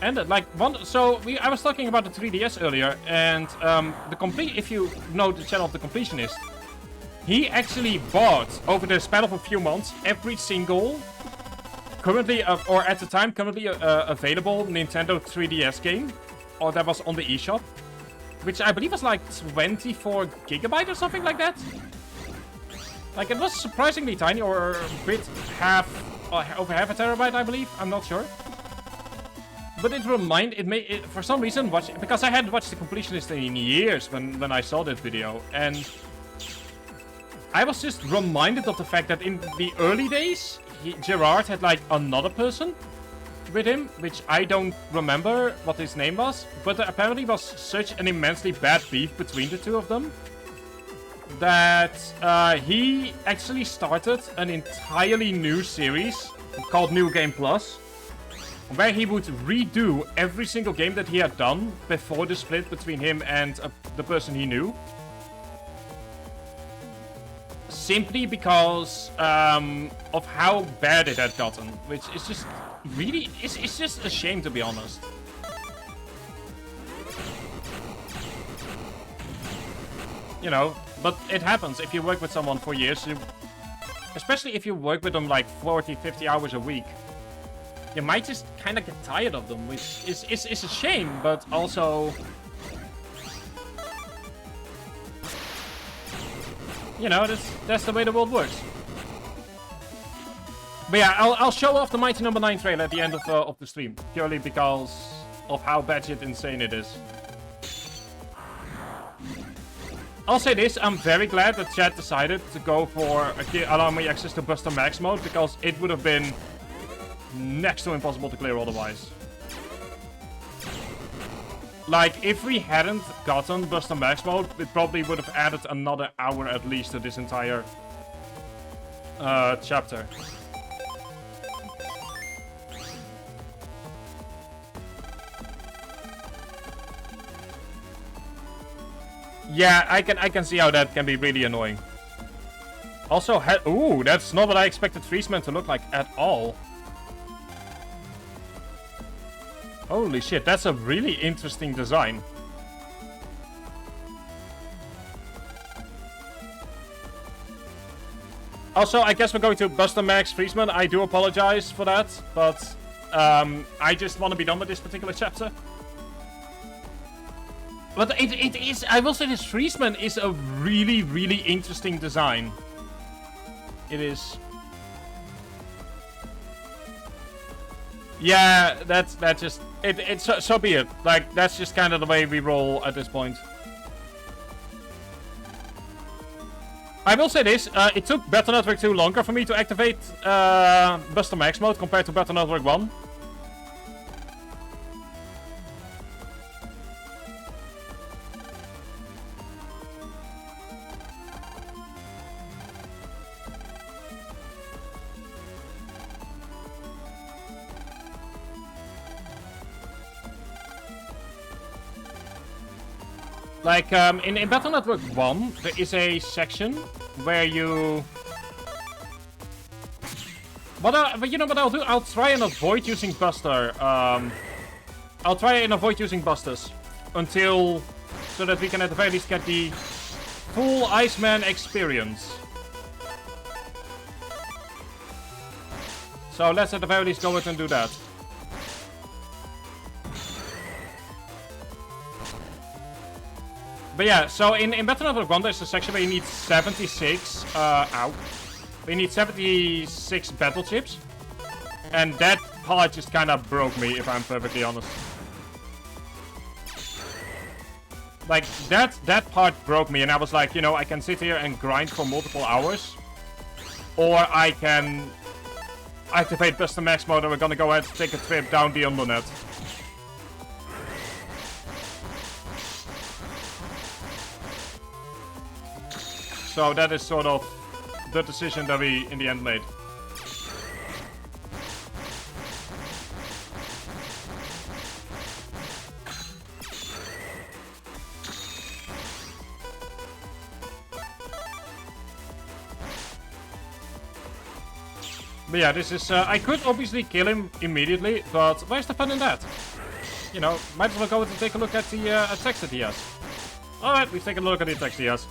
ended, like, I was talking about the 3DS earlier, and if you know the channel of the Completionist, he actually bought, over the span of a few months, every single currently, or at the time, currently available Nintendo 3DS game, or that was on the eShop, which I believe was like 24 gigabyte or something like that. Like, it was surprisingly tiny, or a bit over half a terabyte, I believe. I'm not sure. But for some reason, because I hadn't watched the Completionist in years when I saw that video, and I was just reminded of the fact that in the early days, Gerard had, like, another person with him, which I don't remember what his name was, but there apparently was such an immensely bad beef between the two of them that he actually started an entirely new series called New Game Plus, where he would redo every single game that he had done before the split between him and the person he knew. Simply because of how bad it had gotten, which is just really, it's just a shame, to be honest. You know, but it happens if you work with someone for years, especially if you work with them like 40, 50 hours a week. You might just kind of get tired of them, which is a shame, but also, you know, that's the way the world works. But yeah, I'll show off the Mighty Number 9 trailer at the end of the stream, purely because of how batshit insane it is. I'll say this, I'm very glad that chat decided to go for allow me access to Buster Max mode, because it would have been next to impossible to clear otherwise. Like, if we hadn't gotten Buster Max mode, it probably would have added another hour at least to this entire chapter. Yeah, I can see how that can be really annoying. Also, ooh, that's not what I expected Friesman to look like at all. Holy shit, that's a really interesting design. Also, I guess we're going to Buster Max Friesman. I do apologize for that, but I just want to be done with this particular chapter. But it is, I will say this, Friesman is a really, really interesting design. It is. Yeah, that's just, so be it. Like, that's just kind of the way we roll at this point. I will say this, it took Battle Network 2 longer for me to activate Buster Max mode compared to Battle Network 1. Like, in Battle Network 1, there is a section where you... But you know what I'll do? I'll try and avoid using Buster. I'll try and avoid using Busters until, so that we can at the very least get the full Iceman experience. So let's at the very least go ahead and do that. But yeah, so in Battle Network 1 there's a section where you need 76, we need 76 battle chips. And that part just kind of broke me, if I'm perfectly honest. Like, that part broke me, and I was like, you know, I can sit here and grind for multiple hours. Or I can activate Buster Max mode and we're gonna go ahead and take a trip down the Undernet. So that is sort of the decision that we in the end made. But yeah, this is, I could obviously kill him immediately, but where's the fun in that? You know, might as well go and take a look at the attacks that he has. Alright, we've taken a look at the attacks he has.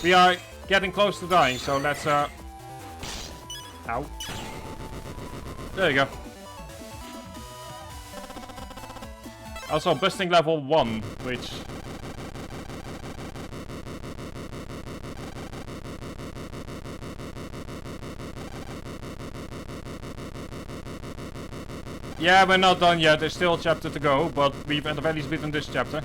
We are getting close to dying, so let's, Ow. There you go. Also, busting level 1, which... Yeah, we're not done yet. There's still a chapter to go, but we've at the very least beaten this chapter.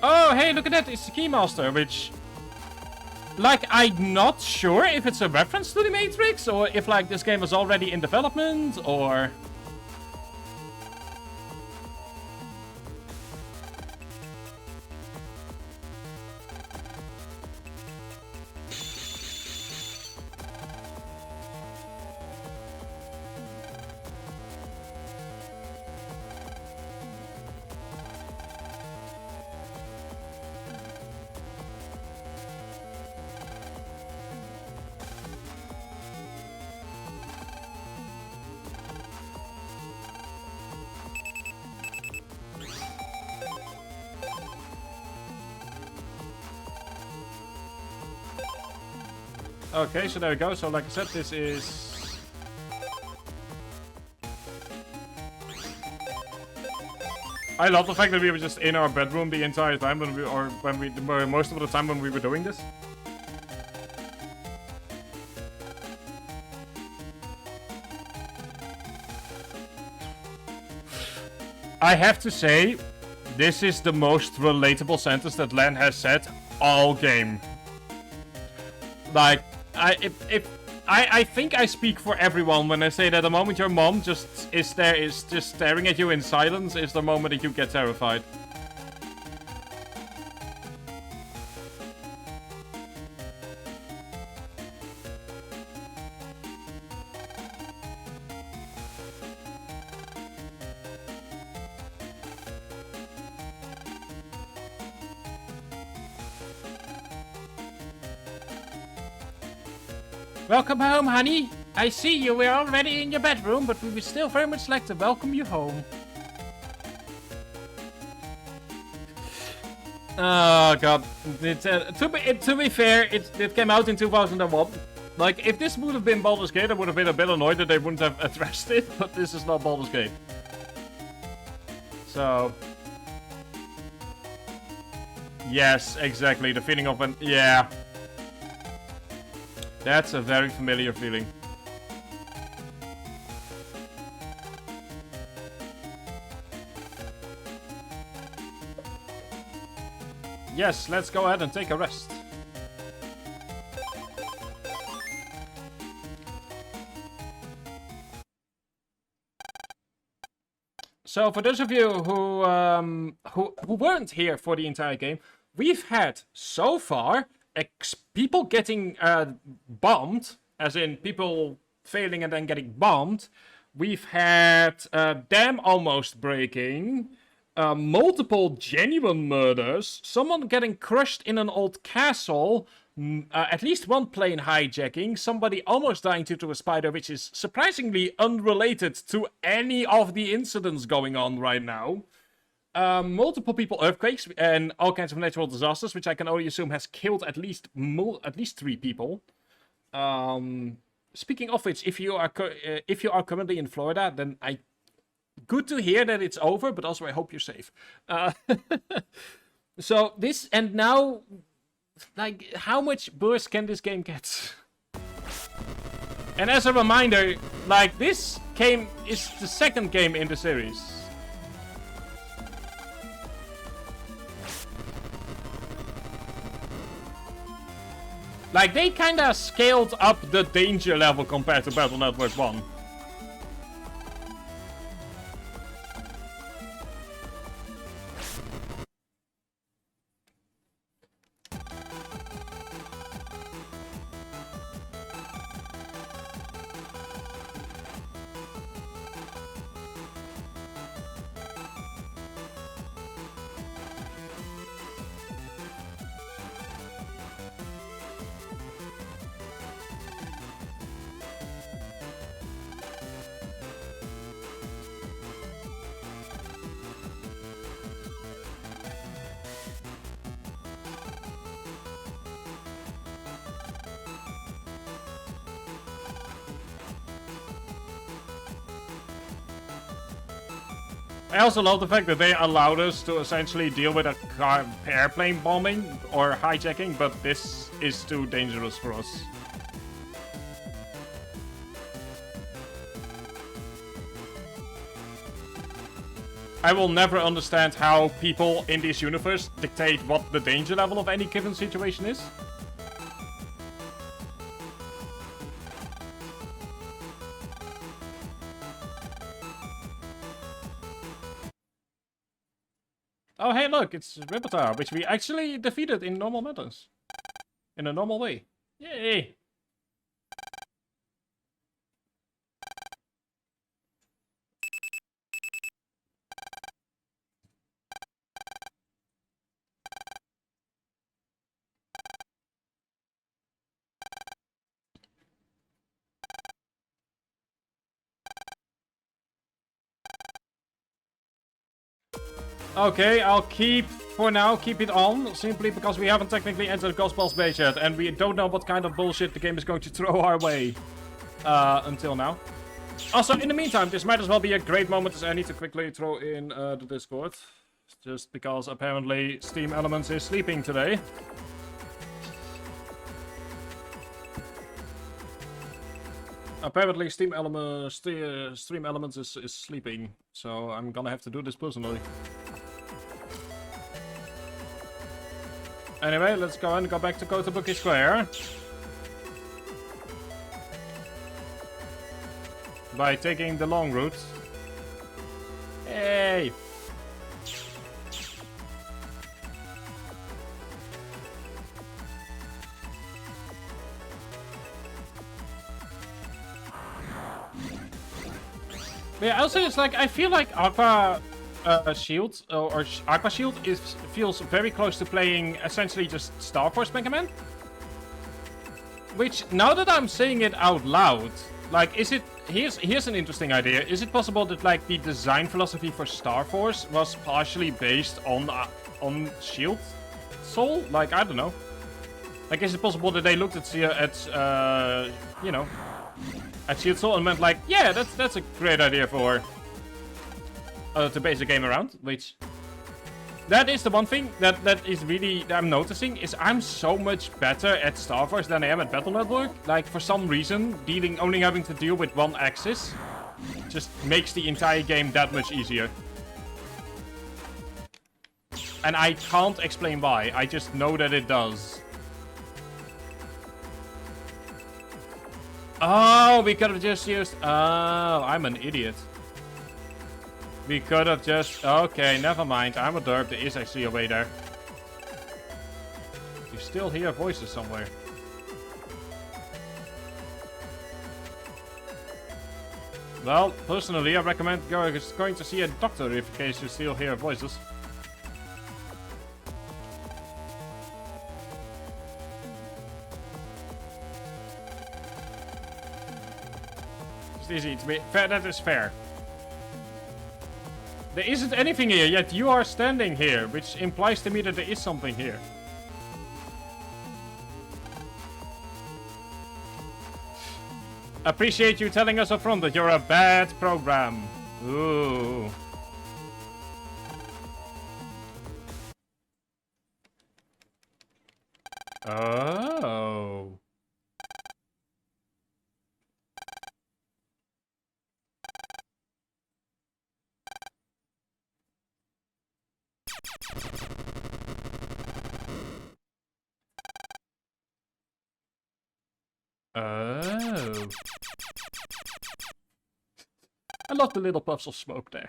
Oh, hey, look at that. It's the Keymaster, which... Like, I'm not sure if it's a reference to the Matrix, or if, like, this game was already in development, or... Okay, so there we go. So like I said, this is... I love the fact that we were just in our bedroom the entire time when we, or when we, most of the time when we were doing this. I have to say, this is the most relatable sentence that Len has said all game. Like, I think I speak for everyone when I say that the moment your mom just is there, is just staring at you in silence, is the moment that you get terrified. Welcome home, honey. I see you were already in your bedroom, but we would still very much like to welcome you home. Oh god. To be fair, it came out in 2001. Like, if this would have been Baldur's Gate, I would have been a bit annoyed that they wouldn't have addressed it, but this is not Baldur's Gate. So... Yes, exactly. The feeling of an... Yeah. That's a very familiar feeling. Yes, let's go ahead and take a rest. So, for those of you who weren't here for the entire game, we've had, so far, people getting bombed, as in people failing and then getting bombed. We've had dam almost breaking, multiple genuine murders, someone getting crushed in an old castle, at least one plane hijacking, somebody almost dying due to a spider, which is surprisingly unrelated to any of the incidents going on right now. Multiple people, earthquakes, and all kinds of natural disasters, which I can only assume has killed at least 3 people. Speaking of which, if you are currently in Florida, then good to hear that it's over, but also I hope you're safe. So this, and now, like, how much worse can this game get? And as a reminder, like, this game is the second game in the series. Like, they kinda scaled up the danger level compared to Battle Network 1. I also love the fact that they allowed us to essentially deal with a airplane bombing or hijacking, but this is too dangerous for us. I will never understand how people in this universe dictate what the danger level of any given situation is. Oh, hey, look, it's Ripotar, which we actually defeated in normal methods. In a normal way. Yay! Okay, I'll for now, keep it on, simply because we haven't technically entered Gospel's base yet, and we don't know what kind of bullshit the game is going to throw our way, until now. Also, in the meantime, this might as well be a great moment as any to quickly throw in, the Discord. Just because apparently Steam Elements is sleeping today. Apparently Stream Elements is sleeping, so I'm gonna have to do this personally. Anyway, let's go and go back to Kotobuki Square. By taking the long route. Hey! Yeah, also it's like, I feel like Aqua Shield, or Aqua Shield feels very close to playing essentially just Star Force Mega Man. Which, now that I'm saying it out loud, like, is it, here's an interesting idea. Is it possible that, like, the design philosophy for Star Force was partially based on Shield Soul? Like, I don't know. Like, is it possible that they looked at you know, at Shield Soul and went like, yeah, that's a great idea for to base the game around, which that is the one thing that is really that I'm noticing is I'm so much better at Star Force than I am at Battle Network. Like, for some reason, only having to deal with one axis just makes the entire game that much easier. And I can't explain why, I just know that it does. Oh, we could have just used... Oh, I'm an idiot. We could have just... Okay, never mind. I'm a derp. There is actually a way there. still hear voices somewhere. Well, personally, I recommend going to see a doctor if in case you still hear voices. It's easy to be fair. That is fair. There isn't anything here, yet you are standing here, which implies to me that there is something here. Appreciate you telling us up front that you're a bad program. Ooh. Oh. Oh. I love the little puffs of smoke there.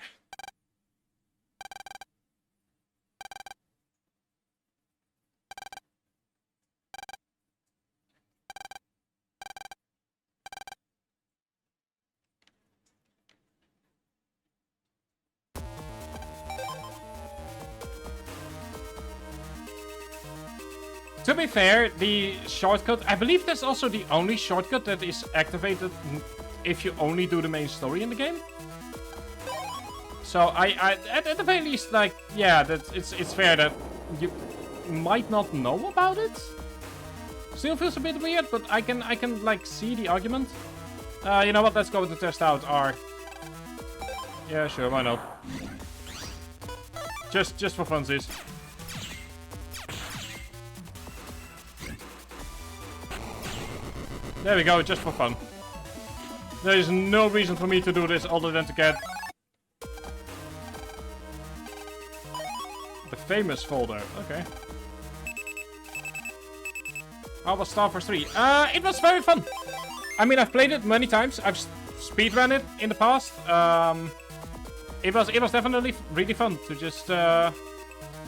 To be fair, the shortcut, I believe that's also the only shortcut that is activated if you only do the main story in the game. So I at the very least, like, yeah, it's fair that you might not know about it. Still feels a bit weird, but I can like see the argument. You know what? Let's go to test out our. Yeah, sure, why not? Just for funsies. There we go, just for fun. There is no reason for me to do this other than to get the famous folder. Okay. How was Star Wars 3? It was very fun. I mean, I've played it many times. I've speedrun it in the past. It was definitely really fun to just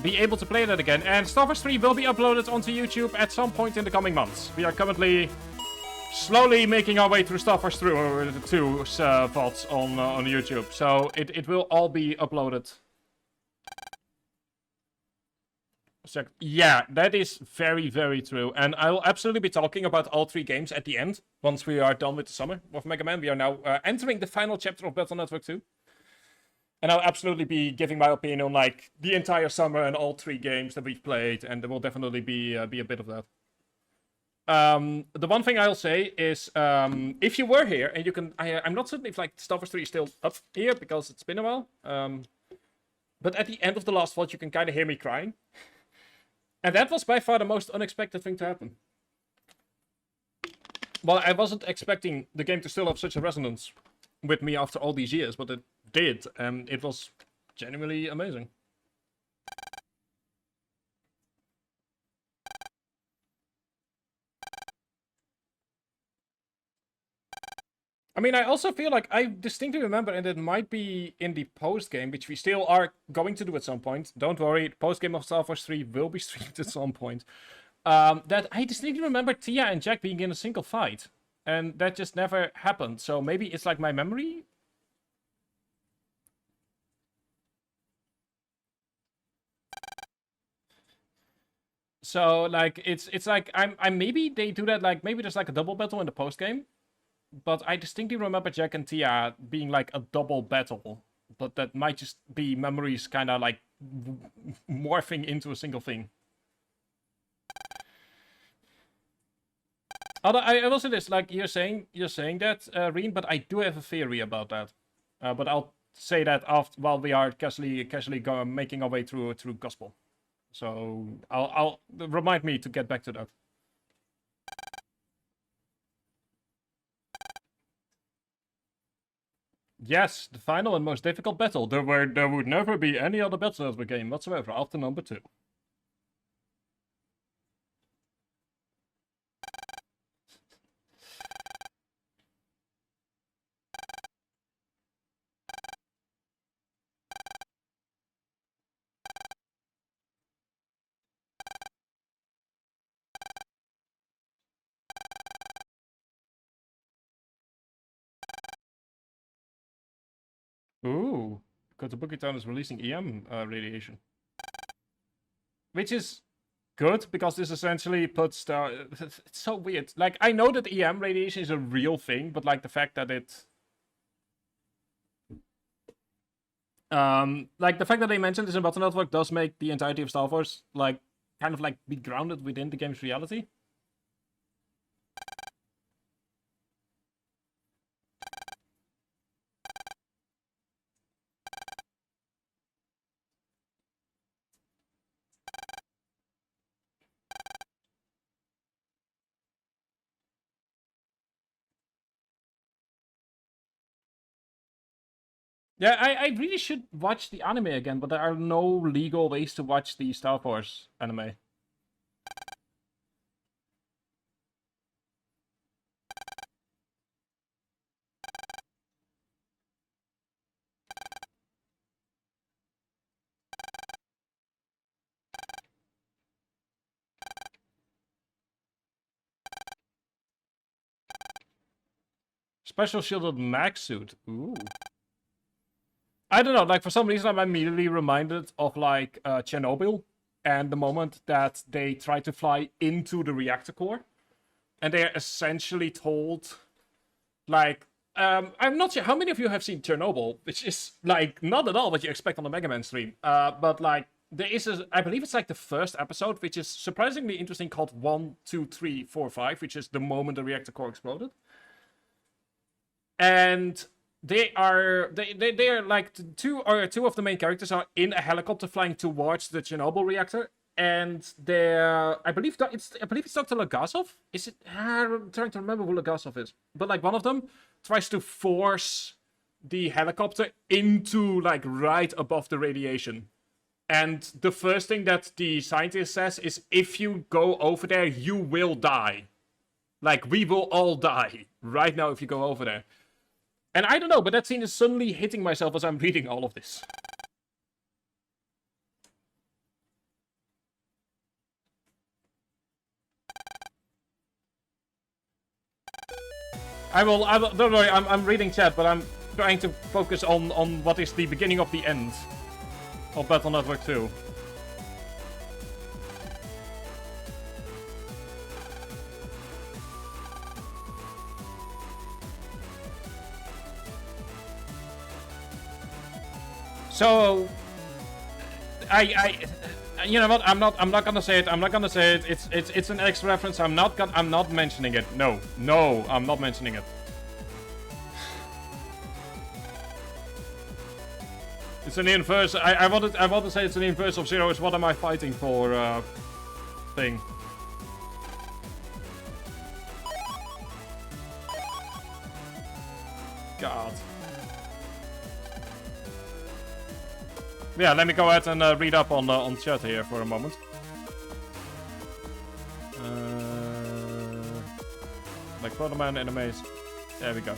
be able to play that again. And Star Wars 3 will be uploaded onto YouTube at some point in the coming months. We are currently slowly making our way through Star Wars 2's VODs on YouTube. So it will all be uploaded. Yeah, that is very, very true. And I will absolutely be talking about all 3 games at the end, once we are done with the summer of Mega Man. We are now entering the final chapter of Battle Network 2. And I'll absolutely be giving my opinion on, like, the entire summer and all 3 games that we've played. And there will definitely be a bit of that. The one thing I'll say is, if you were here, and you can... I'm not certain if, like, Star Wars 3 is still up here, because it's been a while. But at the end of the last VOD, you can kind of hear me crying. And that was by far the most unexpected thing to happen. Well, I wasn't expecting the game to still have such a resonance with me after all these years, but it did, and it was genuinely amazing. I mean, I also feel like I distinctly remember, and it might be in the post-game, which we still are going to do at some point. Don't worry, the post-game of Star Wars 3 will be streamed at some point. That I distinctly remember Tia and Jack being in a single fight. And that just never happened. So maybe it's like my memory? So, like, it's like, I'm maybe they do that, like, maybe there's like a double battle in the post-game. But I distinctly remember Jack and Tia being like a double battle. But that might just be memories kind of like morphing into a single thing. Although I will say this, like you're saying that, Reen, but I do have a theory about that. But I'll say that after while we are casually making our way through Gospel. So I'll remind me to get back to that. Yes, the final and most difficult battle. There would never be any other Battle Network game whatsoever after number 2. Ooh. Because the Boogie Town is releasing EM radiation. Which is good, because this essentially puts the... It's so weird. Like, I know that EM radiation is a real thing, but like the fact that it... like the fact that they mentioned this in Battle Network does make the entirety of Star Wars, like, kind of like be grounded within the game's reality. Yeah, I really should watch the anime again, but there are no legal ways to watch the Star Wars anime. Special shielded mag suit. Ooh. I don't know, like for some reason I'm immediately reminded of like Chernobyl and the moment that they try to fly into the reactor core. And they're essentially told, like, I'm not sure how many of you have seen Chernobyl, which is like not at all what you expect on a Mega Man stream. But like, there is I believe it's like the first episode, which is surprisingly interesting, called 1, 2, 3, 4, 5, which is the moment the reactor core exploded. And they are like two of the main characters are in a helicopter flying towards the Chernobyl reactor, and they're I believe it's Dr. Legasov. Is it? I'm trying to remember who Legasov is, but like one of them tries to force the helicopter into like right above the radiation, and the first thing that the scientist says is, "If you go over there, you will die. Like we will all die right now if you go over there." And I don't know, but that scene is suddenly hitting myself as I'm reading all of this. I will, don't worry, I'm reading chat, but I'm trying to focus on what is the beginning of the end of Battle Network 2. So, you know what? I'm not gonna say it. I'm not gonna say it. It's an X reference. I'm not mentioning it. No, I'm not mentioning it. It's an inverse. I want to say it's an inverse of Zero. Is what am I fighting for? Thing. God. Yeah, let me go ahead and read up on chat here for a moment. Like Protoman enemies. There we go.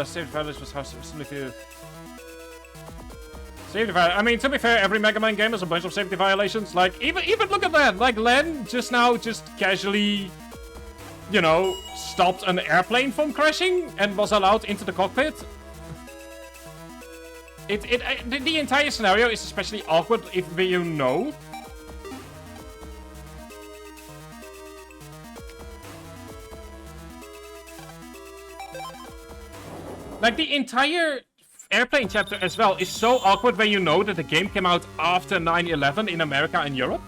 Safety violation was house safety. Safety violation. I mean, to be fair, every Mega Man game has a bunch of safety violations. Like even look at that. Like Len just now casually, you know, stopped an airplane from crashing and was allowed into the cockpit. The entire scenario is especially awkward if you know. Like, the entire airplane chapter as well is so awkward when you know that the game came out after 9/11 in America and Europe.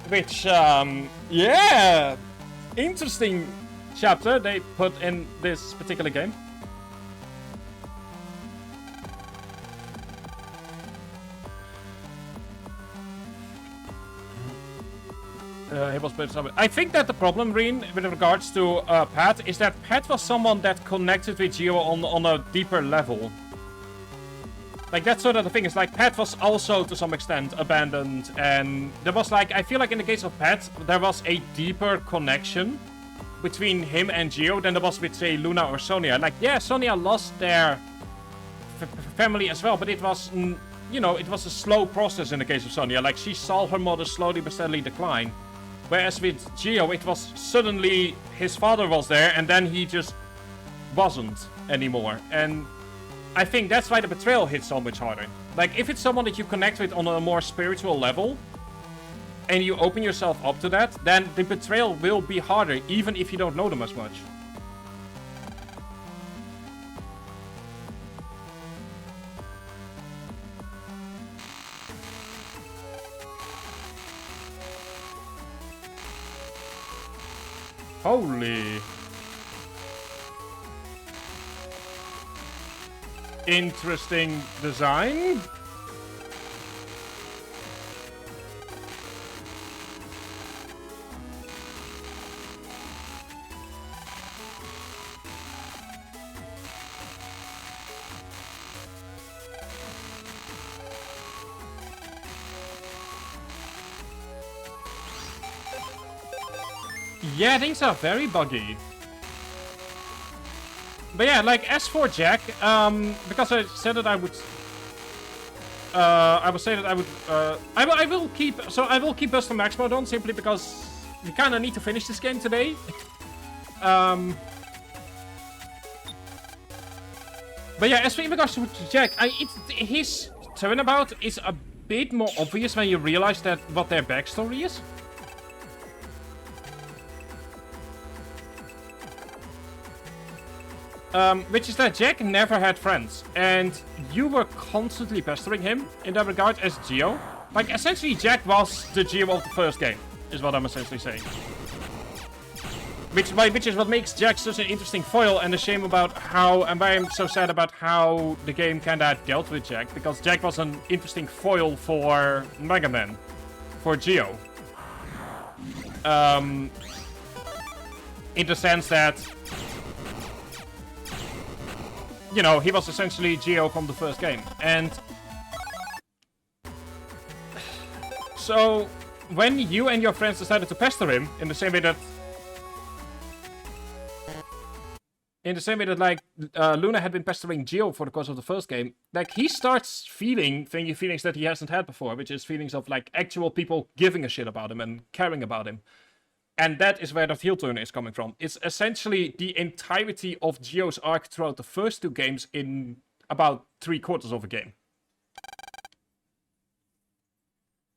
Which, yeah! Interesting chapter they put in this particular game. I think that the problem, Reen, with regards to Pat, is that Pat was someone that connected with Gio on a deeper level. Like, that's sort of the thing. Is like, Pat was also, to some extent, abandoned. And there was, like, I feel like in the case of Pat, there was a deeper connection between him and Gio than there was with, say, Luna or Sonia. Like, yeah, Sonia lost their family as well, but it was, you know, it was a slow process in the case of Sonia. Like, she saw her mother slowly but steadily decline. Whereas with Gio, it was suddenly his father was there, and then he just wasn't anymore. And I think that's why the betrayal hits so much harder. Like, if it's someone that you connect with on a more spiritual level, and you open yourself up to that, then the betrayal will be harder, even if you don't know them as much. Holy. Interesting design. Yeah, things are very buggy. But yeah, like, as for Jack, because I said that I would... I will say that I would... I will keep... So I will keep Buster Max mode on, simply because we kind of need to finish this game today. But yeah, as for in regards to Jack, his turnabout is a bit more obvious when you realize that what their backstory is. Which is that Jack never had friends, and you were constantly pestering him in that regard as Geo. Like, essentially, Jack was the Geo of the first game, is what I'm essentially saying. Which is what makes Jack such an interesting foil, and a shame about how, and why I'm so sad about how the game kinda dealt with Jack, because Jack was an interesting foil for Mega Man, for Geo. In the sense that, you know, he was essentially Geo from the first game. And so when you and your friends decided to pester him in the same way that like Luna had been pestering Geo for the course of the first game, like, he starts feeling feelings that he hasn't had before, which is feelings of like actual people giving a shit about him and caring about him. And that is where the heel turn is coming from. It's essentially the entirety of Geo's arc throughout the first two games in about 3/4 of a game.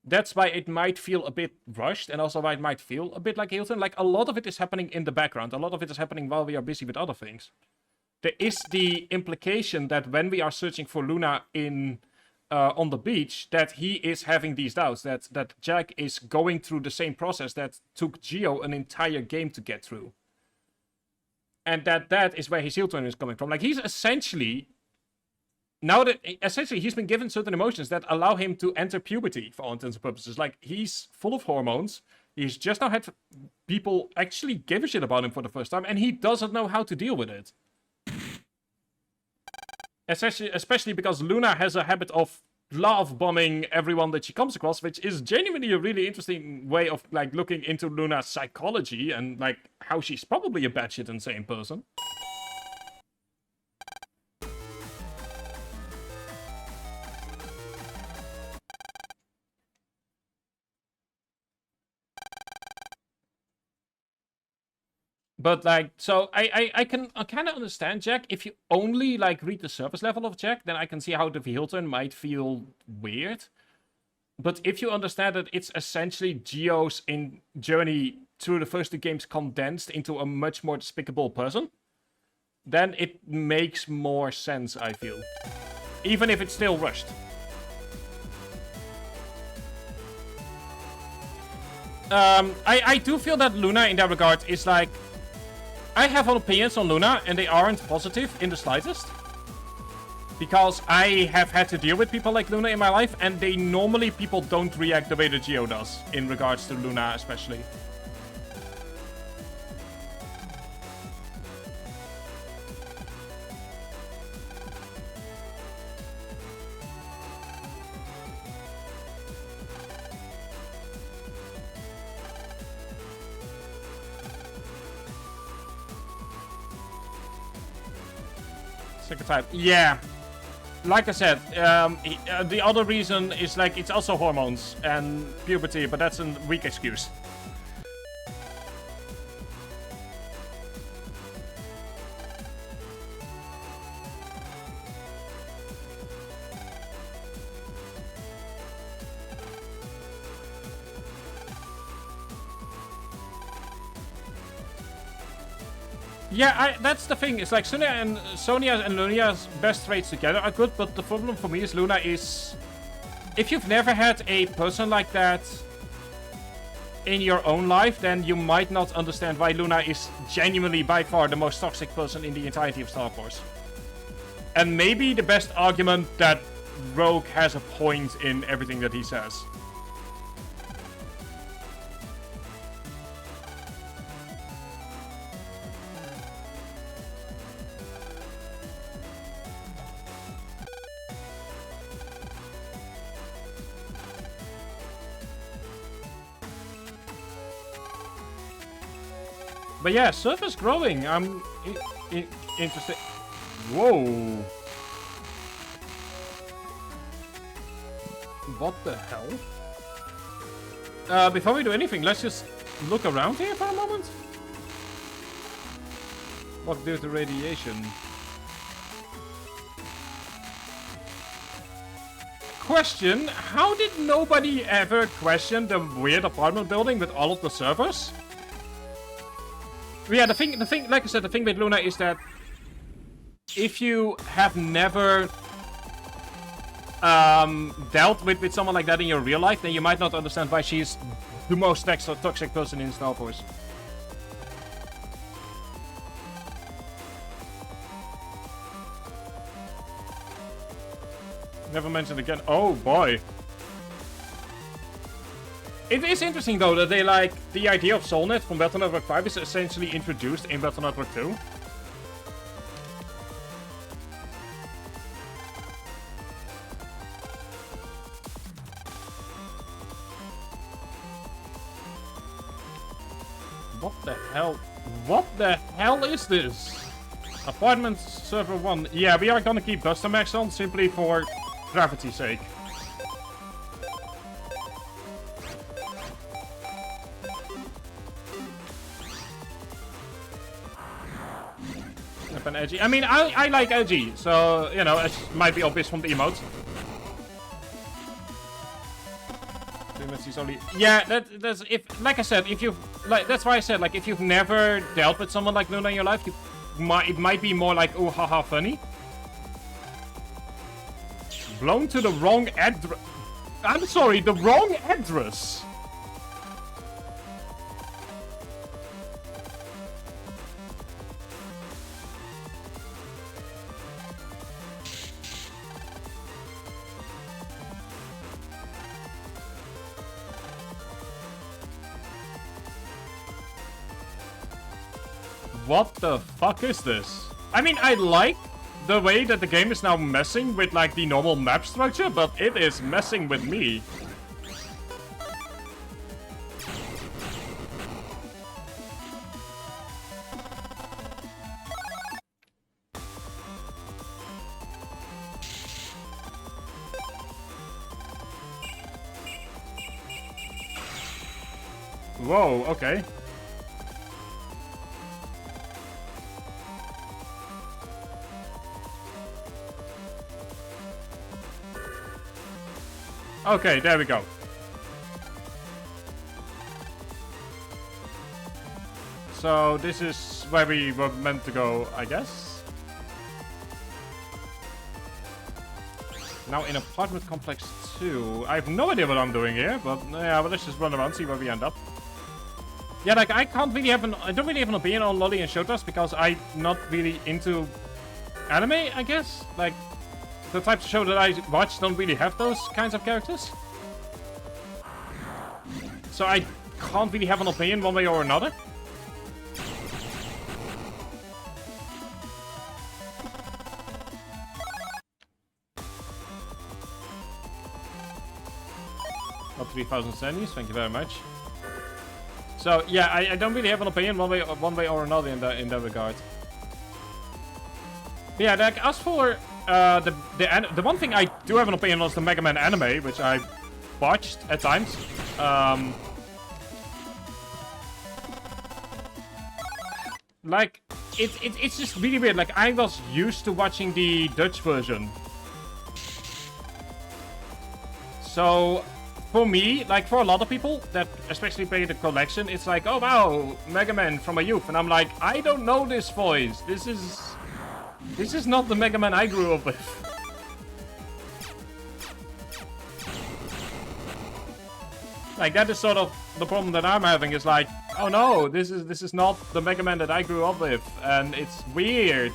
That's why it might feel a bit rushed, and also why it might feel a bit like heel turn. Like, a lot of it is happening in the background. A lot of it is happening while we are busy with other things. There is the implication that when we are searching for Luna on the beach, that he is having these doubts, that Jack is going through the same process that took Geo an entire game to get through. And that is where his heel turn is coming from. Like, he's essentially... Now that... Essentially, he's been given certain emotions that allow him to enter puberty, for all intents and purposes. Like, he's full of hormones. He's just now had people actually give a shit about him for the first time, and he doesn't know how to deal with it. Especially because Luna has a habit of love bombing everyone that she comes across, which is genuinely a really interesting way of like looking into Luna's psychology and like how she's probably a batshit insane person. But, like, so I can kind of understand Jack. If you only, like, read the surface level of Jack, then I can see how the heel turn might feel weird. But if you understand that it's essentially Geo's journey through the first two games condensed into a much more despicable person, then it makes more sense, I feel. Even if it's still rushed. I do feel that Luna, in that regard, is, like... I have opinions on Luna, and they aren't positive in the slightest. Because I have had to deal with people like Luna in my life, and people don't react the way that Geo does, in regards to Luna especially. Second time. Yeah. Like I said, the other reason is like it's also hormones and puberty, but that's a weak excuse. Yeah, that's the thing. It's like Sonia and Luna's best traits together are good, but the problem for me is Luna is... If you've never had a person like that in your own life, then you might not understand why Luna is genuinely by far the most toxic person in the entirety of Star Wars. And maybe the best argument that Rogue has a point in everything that he says. But yeah, surface growing. I'm interested. Whoa. What the hell? Before we do anything, let's just look around here for a moment. What due to radiation? Question, how did nobody ever question the weird apartment building with all of the servers? Yeah, the thing, like I said, the thing with Luna is that if you have never dealt with someone like that in your real life, then you might not understand why she's the most toxic person in Star Wars. Never mentioned again. Oh boy. It is interesting though that they like the idea of SoulNet from Battle Network 5 is essentially introduced in Battle Network 2. What the hell? What the hell is this? Apartment server 1. Yeah, we are gonna keep Buster Max on simply for gravity's sake. An edgy. I mean, I like edgy, so you know it might be obvious from the emotes. Only, yeah, that's if like I said, if you like, that's why I said like if you've never dealt with someone like Luna in your life, it might be more like oh haha funny. Blown to the wrong address. I'm sorry, the wrong address. What the fuck is this? I mean, I like the way that the game is now messing with like the normal map structure, but it is messing with me. Whoa, okay. Okay, there we go. So this is where we were meant to go, I guess. Now in apartment complex 2. I have no idea what I'm doing here, but yeah, well, let's just run around, see where we end up. Yeah, like I don't really have an opinion on Lolly and Shotas because I'm not really into anime, I guess. Like the types of show that I watch don't really have those kinds of characters. So I can't really have an opinion one way or another. Up 3,000 centis, thank you very much. So yeah, I don't really have an opinion one way or another in that regard. But yeah, like as for the one thing I do have an opinion on is the Mega Man anime, which I watched at times. Like it's just really weird. Like I was used to watching the Dutch version, so for me, like for a lot of people that especially play the collection, it's like, oh wow, Mega Man from my youth, and I'm like, I don't know this voice. This is not the Mega Man I grew up with. Like that is sort of the problem that I'm having. Is like, oh no, this is not the Mega Man that I grew up with, and it's weird.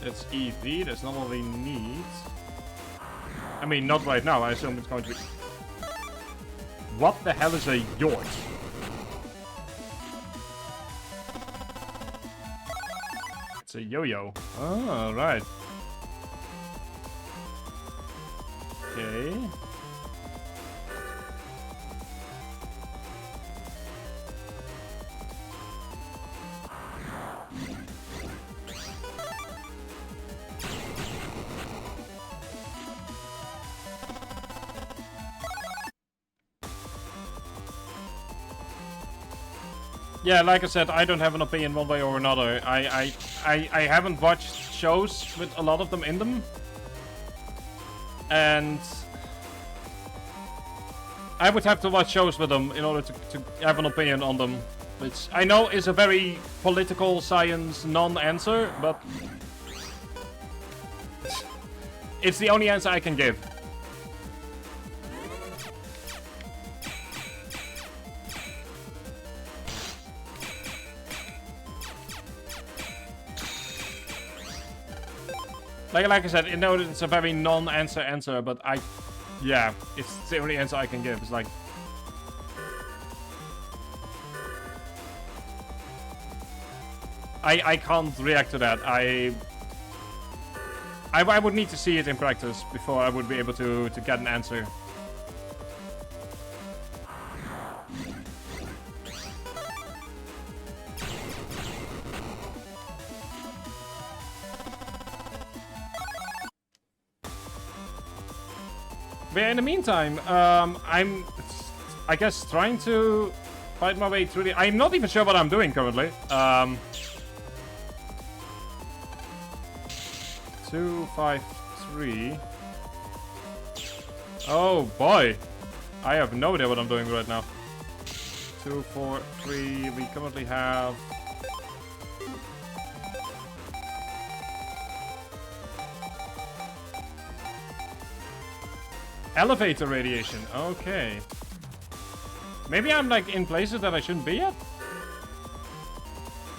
That's easy. That's not what we need. I mean, not right now. I assume it's going to be... What the hell is a yacht? It's a yo-yo. Oh, right. Okay. Yeah, like I said, I don't have an opinion one way or another. I haven't watched shows with a lot of them in them. And I would have to watch shows with them in order to have an opinion on them. Which I know is a very political science non-answer, but it's the only answer I can give. Like I said, you know, it's a very non-answer answer, but yeah, it's the only answer I can give. It's like, I can't react to that. I would need to see it in practice before I would be able to get an answer. But yeah, in the meantime, I'm, I guess, trying to fight my way through the... I'm not even sure what I'm doing currently. 2, 5, 3. Oh boy, I have no idea what I'm doing right now. 2, 4, 3. We currently have... Elevator radiation, okay. Maybe I'm like in places that I shouldn't be at?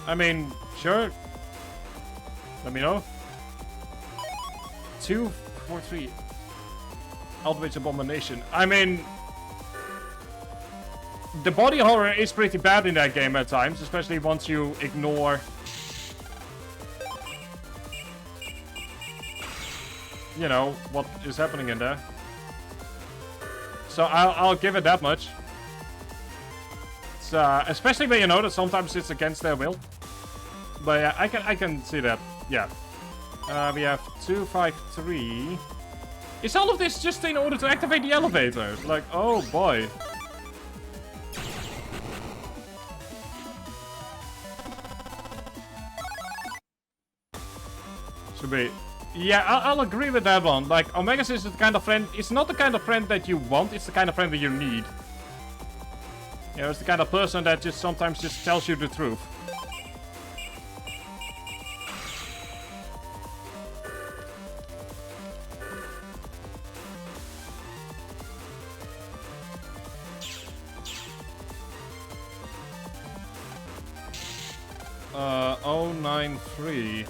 I mean, sure. Let me know. 2, 4, 3. Eldritch Abomination. I mean, the body horror is pretty bad in that game at times, especially once you ignore... You know, what is happening in there. So I'll give it that much. It's, especially when you know that sometimes it's against their will. But yeah, I can see that. Yeah. We have 2, 5, 3. Is all of this just in order to activate the elevator? Like, oh boy. Should be. Yeah, I'll agree with that one. Like, Omegas is the kind of friend... It's not the kind of friend that you want, it's the kind of friend that you need. You know, it's the kind of person that just sometimes just tells you the truth. Uh, 093.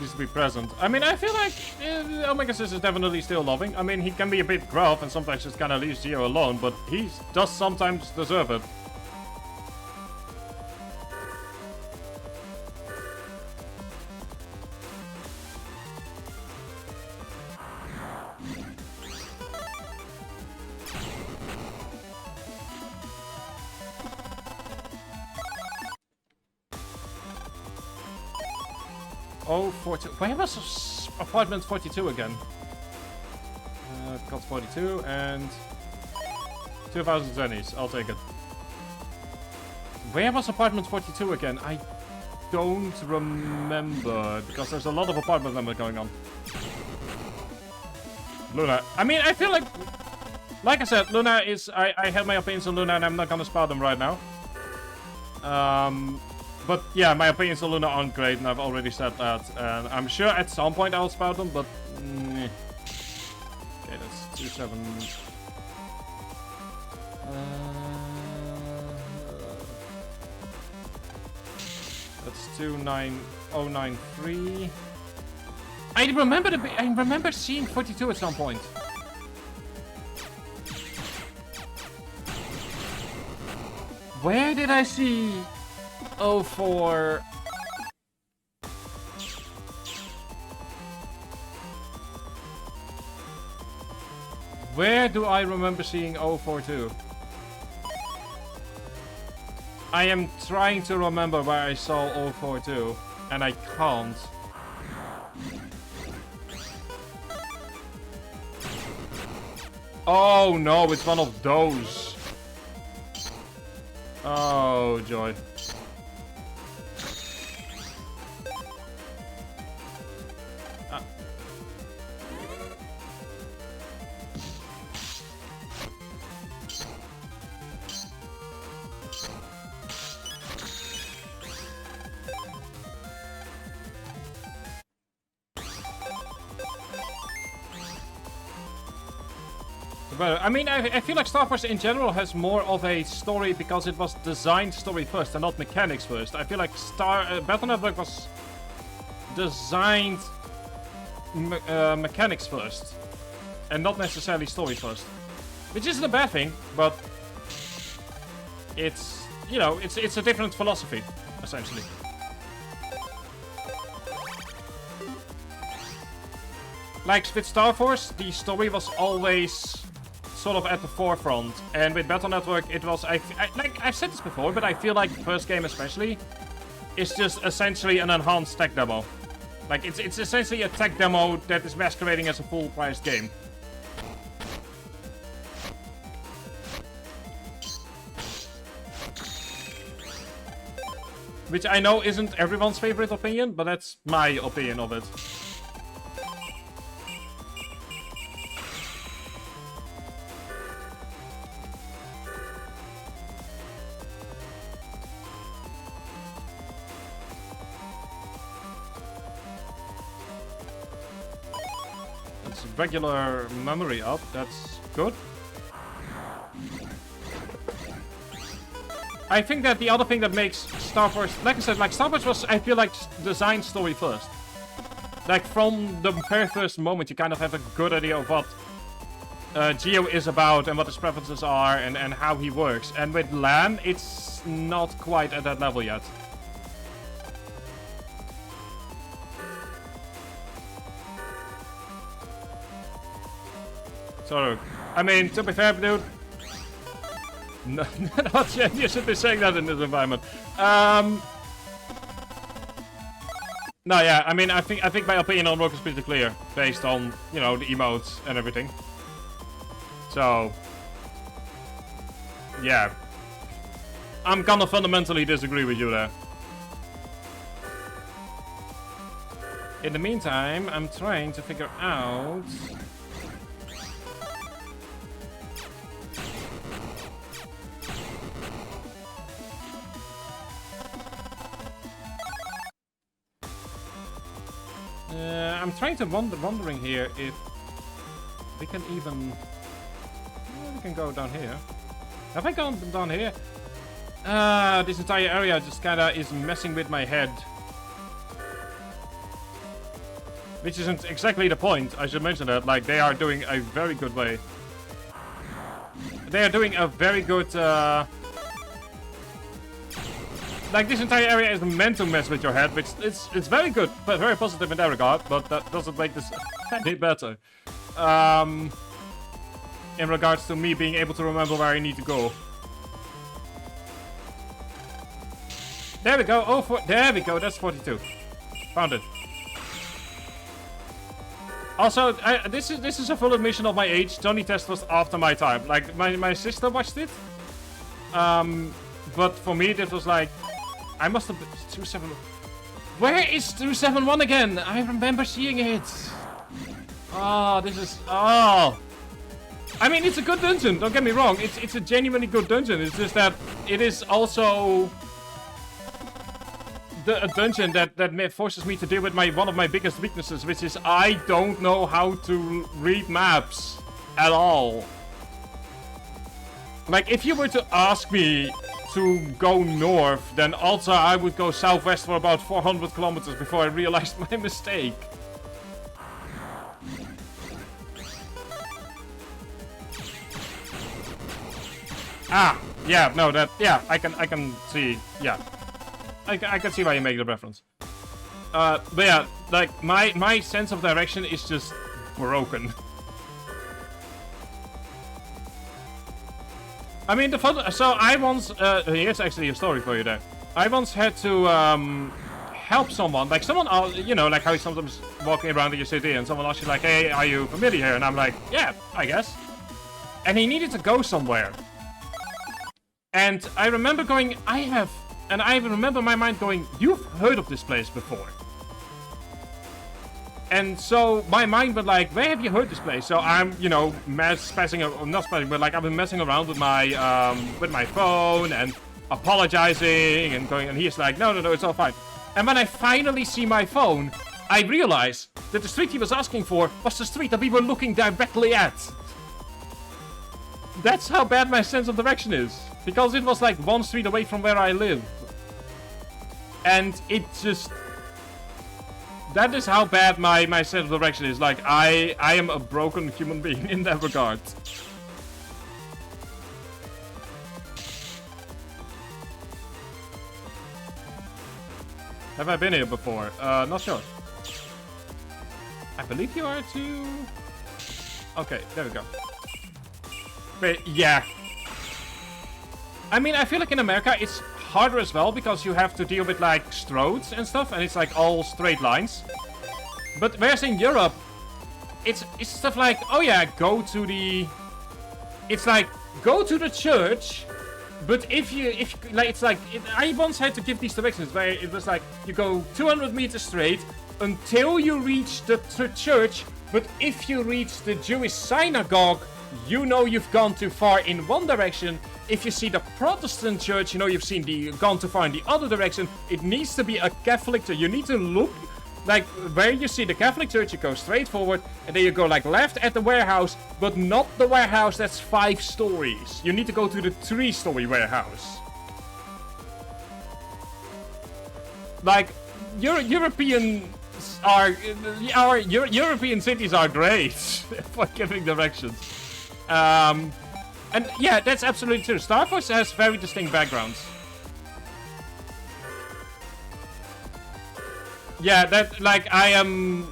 To be present. I mean, I feel like Omega Sis is definitely still loving. I mean, he can be a bit gruff and sometimes just kind of leaves Geo alone, but he does sometimes deserve it. 042. Where was apartment 42 again? Got 42 and 2020s. I'll take it. Where was apartment 42 again? I don't remember because there's a lot of apartment numbers going on. Luna. I mean, I feel like I said, Luna is. I have my opinions on Luna, and I'm not gonna spout them right now. But yeah, my opinions on Luna aren't great, and I've already said that. And I'm sure at some point I'll spout them, but. Okay, that's 27. That's 29093. I remember seeing 42 at some point. Where did I see 04? Where do I remember seeing 042? I am trying to remember where I saw 042, and I can't. Oh no, it's one of those. Oh joy. But I mean, I feel like Star Wars in general has more of a story because it was designed story first and not mechanics first. I feel like Battle Network was designed mechanics first and not necessarily story first, which isn't a bad thing, but it's, you know, it's a different philosophy essentially. Like with Star Wars, the story was always sort of at the forefront, and with Battle Network it was, like I've said this before, but I feel like the first game especially is just essentially an enhanced tech demo. Like it's essentially a tech demo that is masquerading as a full-priced game. Which I know isn't everyone's favorite opinion, but that's my opinion of it. Regular memory up, that's good. I think that the other thing that makes Star Wars, like I said, like Star Wars was, I feel like, designed story first. Like from the very first moment you kind of have a good idea of what Geo is about and what his preferences are and how he works. And with Lan, it's not quite at that level yet. So, I mean, to be fair, dude, no, not yet. You should be saying that in this environment. No, yeah, I mean, I think my opinion on Rook is pretty clear, based on, you know, the emotes and everything. So, yeah, I'm gonna fundamentally disagree with you there. In the meantime, I'm trying to figure out. I'm trying to wondering here if we can even. We can go down here. Have I gone down here? This entire area just kinda is messing with my head. Which isn't exactly the point, I should mention that. Like, they are doing a very good way. They are doing a very good. Like, this entire area is meant to mess with your head, which it's very good, but very positive in that regard, but that doesn't make this any better. In regards to me being able to remember where I need to go. There we go, there we go, that's 42. Found it. Also, this is a full admission of my age. Johnny Test was after my time. Like, my sister watched it. But for me, this was like... I must have been... 271... Where is 271 again? I remember seeing it. Oh, this is... Oh... I mean, it's a good dungeon, don't get me wrong. It's a genuinely good dungeon. It's just that it is also... a dungeon that forces me to deal with one of my biggest weaknesses, which is I don't know how to read maps at all. Like, if you were to ask me to go north, then also I would go southwest for about 400 kilometers before I realized my mistake. Ah, yeah, no, I can see, yeah. I can see why you make the reference. But yeah, like, my sense of direction is just broken. I mean, so I once, here's actually a story for you there. I once had to, help someone, like someone, you know, like how you sometimes walking around in your city and someone asks you like, hey, are you familiar here? And I'm like, yeah, I guess. And he needed to go somewhere. And I remember going, and I remember my mind going, you've heard of this place before. And so my mind went like, where have you heard this place? So I'm, you know, not spazzing, but like I've been messing around with my phone and apologizing and going, and he's like, no, it's all fine. And when I finally see my phone, I realize that the street he was asking for was the street that we were looking directly at. That's how bad my sense of direction is. Because it was like one street away from where I live. And it just... That is how bad my sense of direction is. Like, I am a broken human being in that regard. Have I been here before? Not sure. I believe you are too... Okay, there we go. But, yeah. I mean, I feel like in America it's harder as well because you have to deal with like roads and stuff, and it's like all straight lines. But whereas in Europe, it's stuff like, oh yeah, go to the church. But if like, it's like, I once had to give these directions where it was like, you go 200 meters straight until you reach the church. But if you reach the Jewish synagogue, you know you've gone too far in one direction. If you see the Protestant church, you know you've gone too far in the other direction. It needs to be a Catholic church. You need to look, like, where you see the Catholic church, you go straight forward, and then you go, like, left at the warehouse, but not the warehouse that's 5 stories. You need to go to the 3-story warehouse. Like, European cities are great for giving directions. And yeah, that's absolutely true. Star Fox has very distinct backgrounds. Yeah, that, like, I'll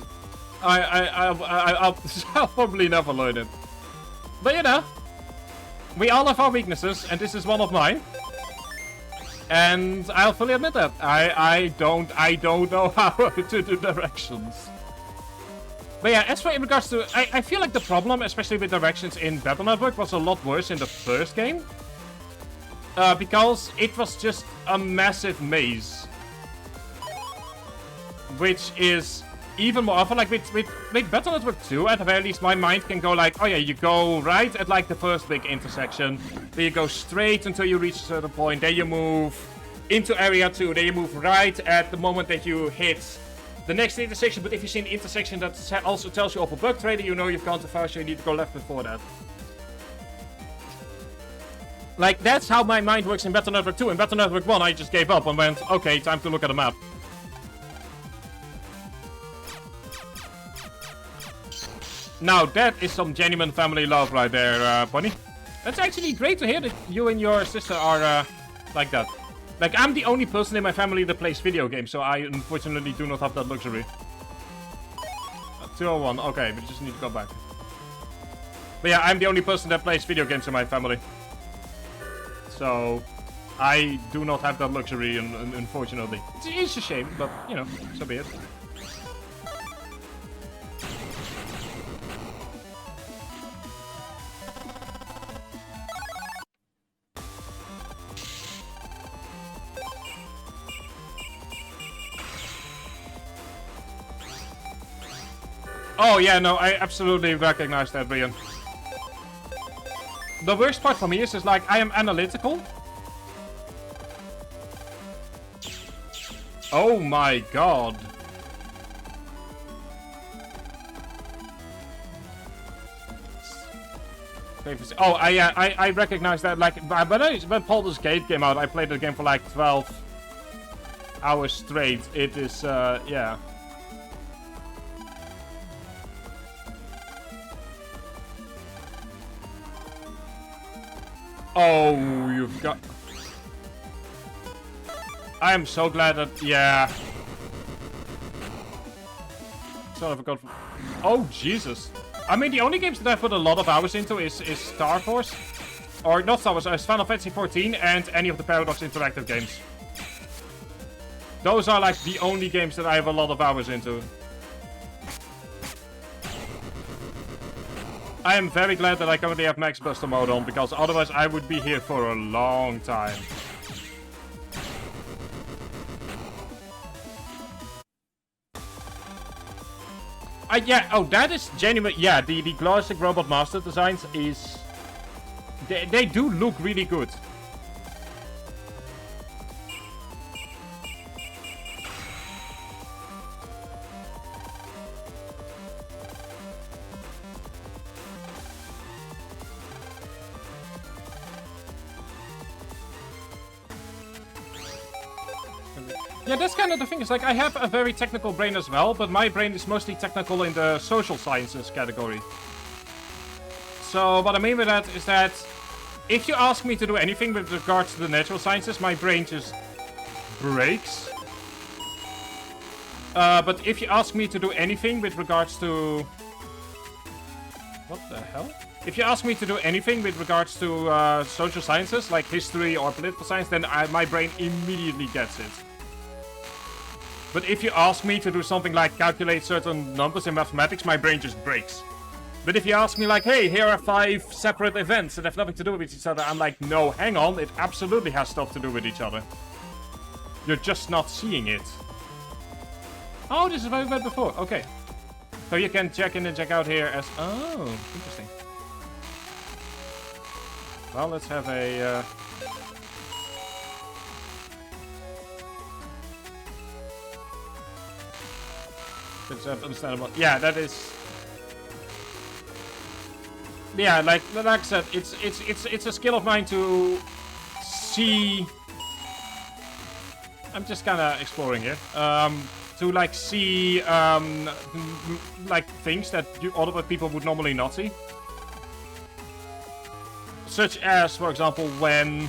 probably never learn it. But you know, we all have our weaknesses, and this is one of mine. And I'll fully admit that. I don't know how to do directions. But yeah, as for in regards to... I feel like the problem, especially with directions in Battle Network, was a lot worse in the first game. Because it was just a massive maze. Which is even more often, like with Battle Network 2, at the very least, my mind can go like, oh yeah, you go right at like the first big intersection. Then you go straight until you reach a certain point. Then you move into area 2. Then you move right at the moment that you hit the next intersection. But if you see an intersection that also tells you of a bug trader, you know you've gone too far, so you need to go left before that. Like, that's how my mind works in Battle Network 2. In Battle Network 1, I just gave up and went, okay, time to look at a map. Now, that is some genuine family love right there, Bunny. That's actually great to hear that you and your sister are like that. Like, I'm the only person in my family that plays video games, so I unfortunately do not have that luxury. 201, okay, we just need to go back. But yeah, I'm the only person that plays video games in my family. So, I do not have that luxury, unfortunately. It's a shame, but, you know, so be it. Oh yeah, no, I absolutely recognize that, Brian. The worst part for me is like, I am analytical. Oh my god. Oh, I recognize that. Like, when Baldur's Gate came out, I played the game for like 12 hours straight. It is, yeah. Oh, you've got... I am so glad that... Yeah. Son of a god... Oh, Jesus. I mean, the only games that I put a lot of hours into is Star Wars. Or not Star Wars, Final Fantasy XIV and any of the Paradox Interactive games. Those are like the only games that I have a lot of hours into. I am very glad that I currently have Max Buster mode on, because otherwise I would be here for a long time. Yeah, oh, that is genuine. Yeah, the classic Robot Master designs is... They do look really good. Yeah, that's kind of the thing. It's like, I have a very technical brain as well, but my brain is mostly technical in the social sciences category. So, what I mean by that is that if you ask me to do anything with regards to the natural sciences, my brain just breaks. But if you ask me to do anything with regards to... What the hell? If you ask me to do anything with regards to social sciences, like history or political science, then my brain immediately gets it. But if you ask me to do something like calculate certain numbers in mathematics, my brain just breaks. But if you ask me like, hey, here are 5 separate events that have nothing to do with each other, I'm like, no, hang on, it absolutely has stuff to do with each other. You're just not seeing it. Oh, this is what we read before. Okay. So you can check in and check out here as... Oh, interesting. Well, let's have a... It's understandable. Yeah, that is... Yeah, like I said, it's a skill of mine to see... I'm just kind of exploring here. To like see like things that other people would normally not see. Such as, for example, when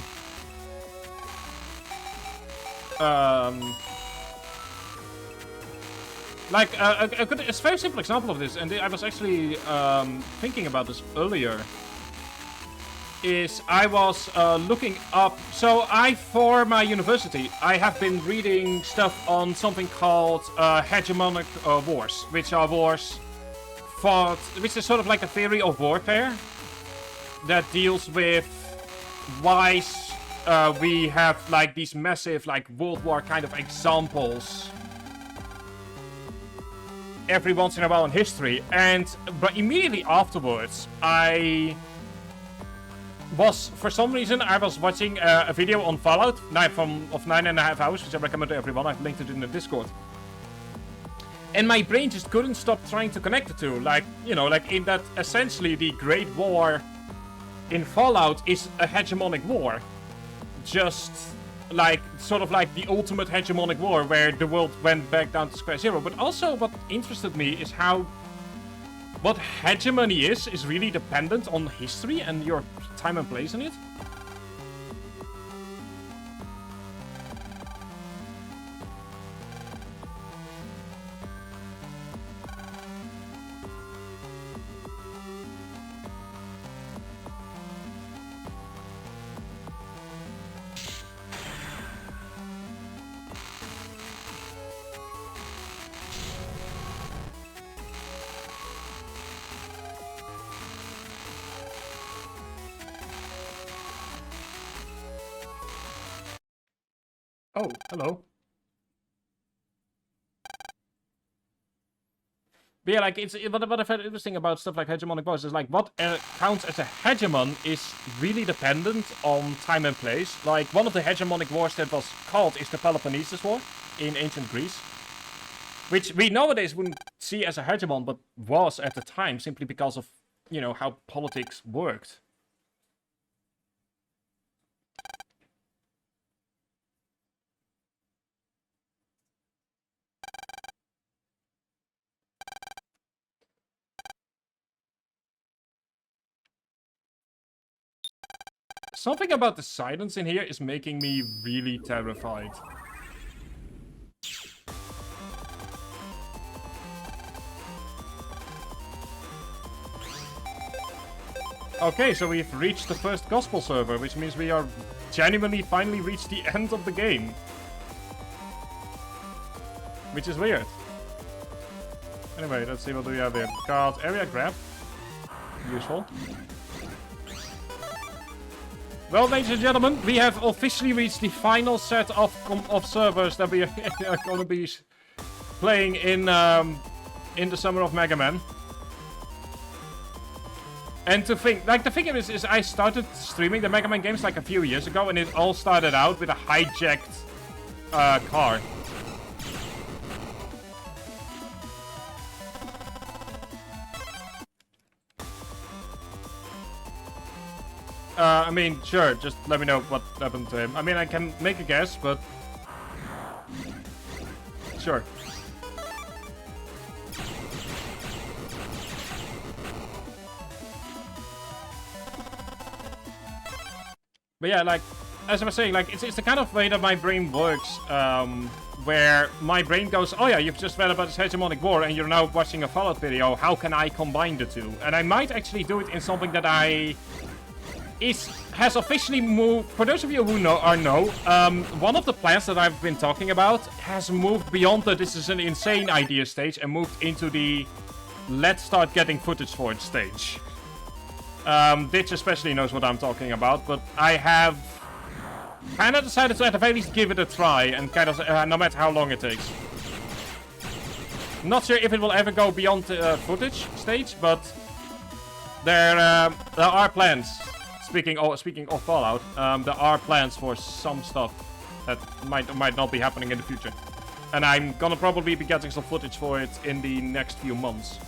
like a very simple example of this, and I was actually thinking about this earlier. Is I was looking up. So for my university, I have been reading stuff on something called hegemonic wars, which are wars fought, which is sort of like a theory of warfare that deals with why we have like these massive like World War kind of examples every once in a while in history. But immediately afterwards, for some reason, I was watching a video on Fallout of 9.5 hours, which I recommend to everyone. I've linked it in the Discord. And my brain just couldn't stop trying to connect the two. Like, you know, like in that essentially the Great War in Fallout is a hegemonic war. Just like, sort of like the ultimate hegemonic war where the world went back down to square zero. But also what interested me is how what hegemony is really dependent on history and your time and place in it. Oh, hello. But yeah, like, what I find interesting about stuff like hegemonic wars is, like, what counts as a hegemon is really dependent on time and place. Like, one of the hegemonic wars that was called is the Peloponnesus War in ancient Greece. Which we nowadays wouldn't see as a hegemon, but was at the time, simply because of, you know, how politics worked. Something about the silence in here is making me really terrified. Okay, so we've reached the first gospel server, which means we are genuinely finally reached the end of the game. Which is weird. Anyway, let's see what we have here. Got area grab. Useful. Well, ladies and gentlemen, we have officially reached the final set of servers that we are going to be playing in the summer of Mega Man. And to think, like, the thing is I started streaming the Mega Man games like a few years ago, and it all started out with a hijacked car. I mean, sure, just let me know what happened to him. I mean, I can make a guess, but... Sure. But yeah, like, as I was saying, like, it's the kind of way that my brain works, where my brain goes, oh yeah, you've just read about this hegemonic war, and you're now watching a Fallout video, how can I combine the two? And I might actually do it in something that has officially moved. For those of you who know, one of the plans that I've been talking about has moved beyond the this is an insane idea stage and moved into the let's start getting footage for it stage. Ditch especially knows what I'm talking about, but I have kind of decided to at the very least give it a try, and kind of no matter how long it takes. Not sure if it will ever go beyond the footage stage, but there are plans. Speaking of Fallout, there are plans for some stuff that might not be happening in the future. And I'm gonna probably be getting some footage for it in the next few months.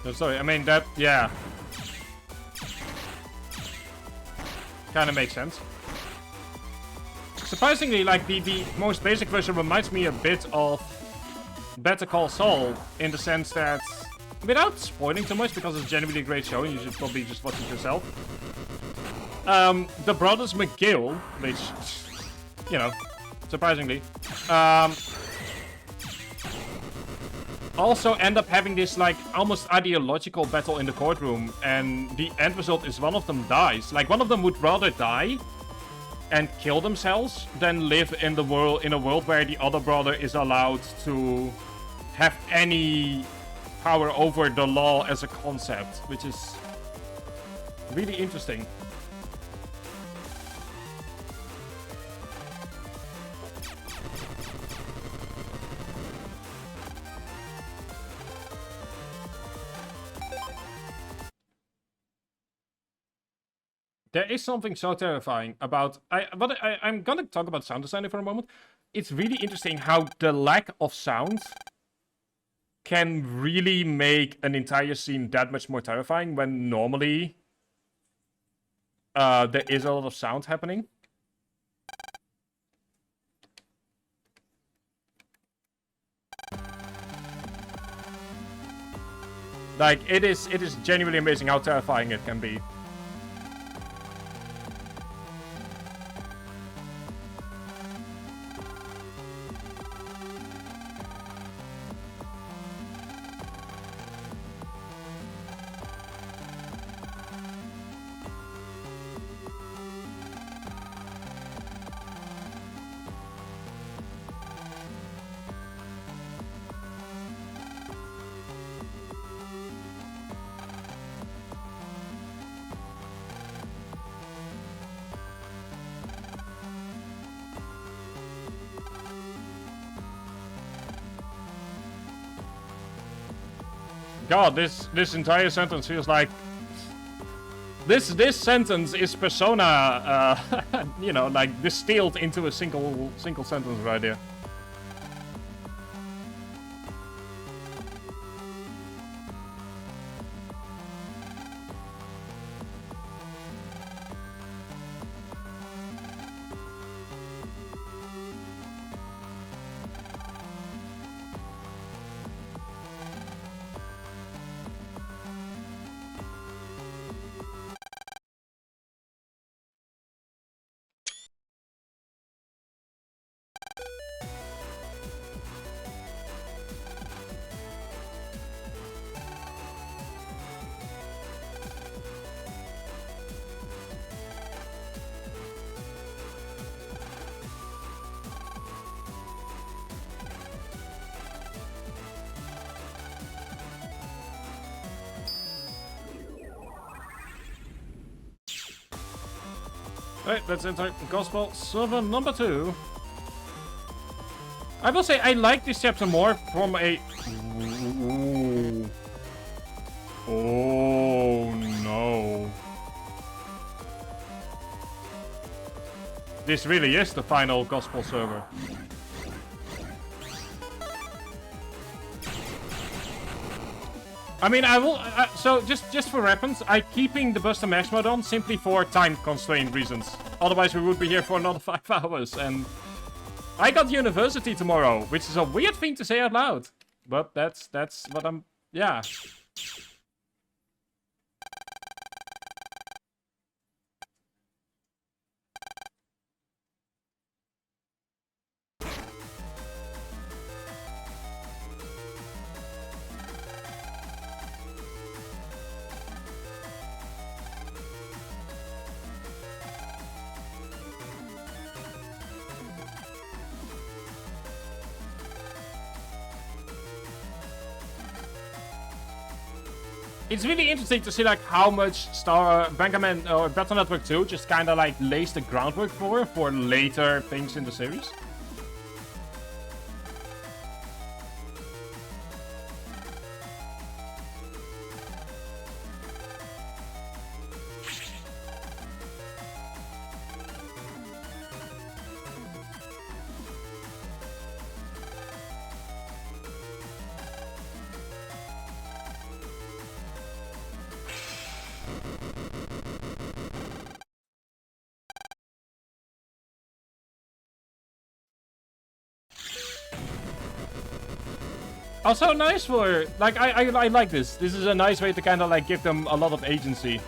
No, sorry, I mean that, yeah. Kinda makes sense. Surprisingly, like, the most basic version reminds me a bit of Better Call Saul, in the sense that, without spoiling too much, because it's genuinely a great show, and you should probably just watch it yourself. The brothers McGill, which, you know, surprisingly, also end up having this, like, almost ideological battle in the courtroom, and the end result is one of them dies. Like, one of them would rather die and kill themselves than live in a world where the other brother is allowed to have any power over the law as a concept, which is really interesting. There is something so terrifying about... I'm gonna talk about sound design for a moment. It's really interesting how the lack of sound can really make an entire scene that much more terrifying when normally there is a lot of sound happening. Like, it is genuinely amazing how terrifying it can be. God, this entire sentence feels like this sentence is Persona, you know, like distilled into a single sentence right here. Right, let's enter Gospel server number 2. I will say I like this chapter more from a... Ooh. Oh no. This really is the final Gospel server. I mean, I will. So just for reference, I'm keeping the Buster Mash mode on simply for time constraint reasons. Otherwise, we would be here for another 5 hours. And I got university tomorrow, which is a weird thing to say out loud. But that's what I'm. Yeah. It's really interesting to see like how much Bangaman or Battle Network 2 just kind of like lays the groundwork for later things in the series. Also nice for, like, I like this. This is a nice way to kind of like give them a lot of agency.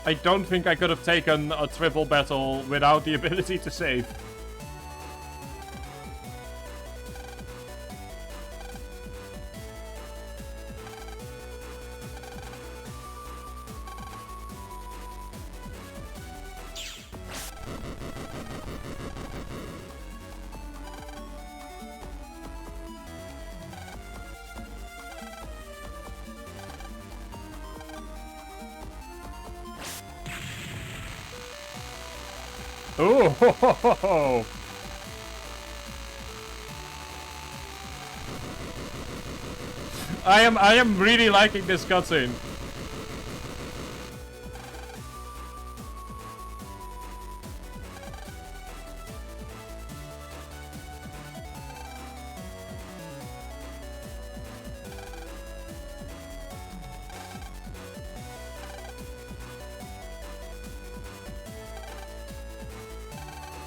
I don't think I could have taken a triple battle without the ability to save. Ooh, ho, ho, ho, ho. I am really liking this cutscene.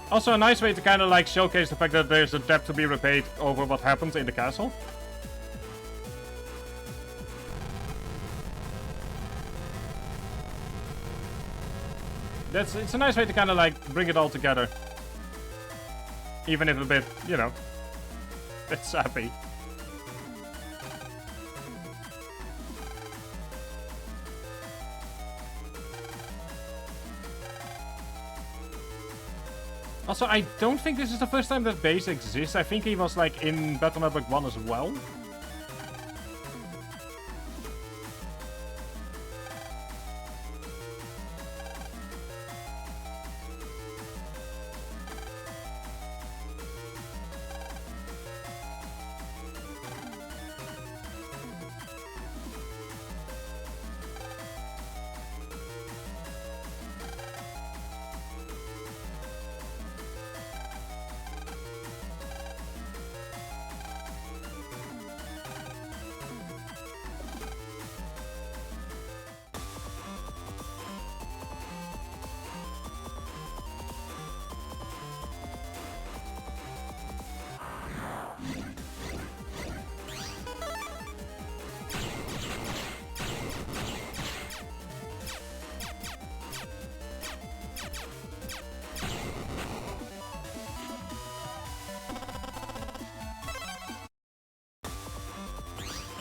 Also a nice way to kind of like showcase the fact that there's a debt to be repaid over what happened in the castle. It's a nice way to kind of like bring it all together. Even if a bit, you know, a bit sappy. Also, I don't think this is the first time that base exists. I think he was like in Battle Network 1 as well.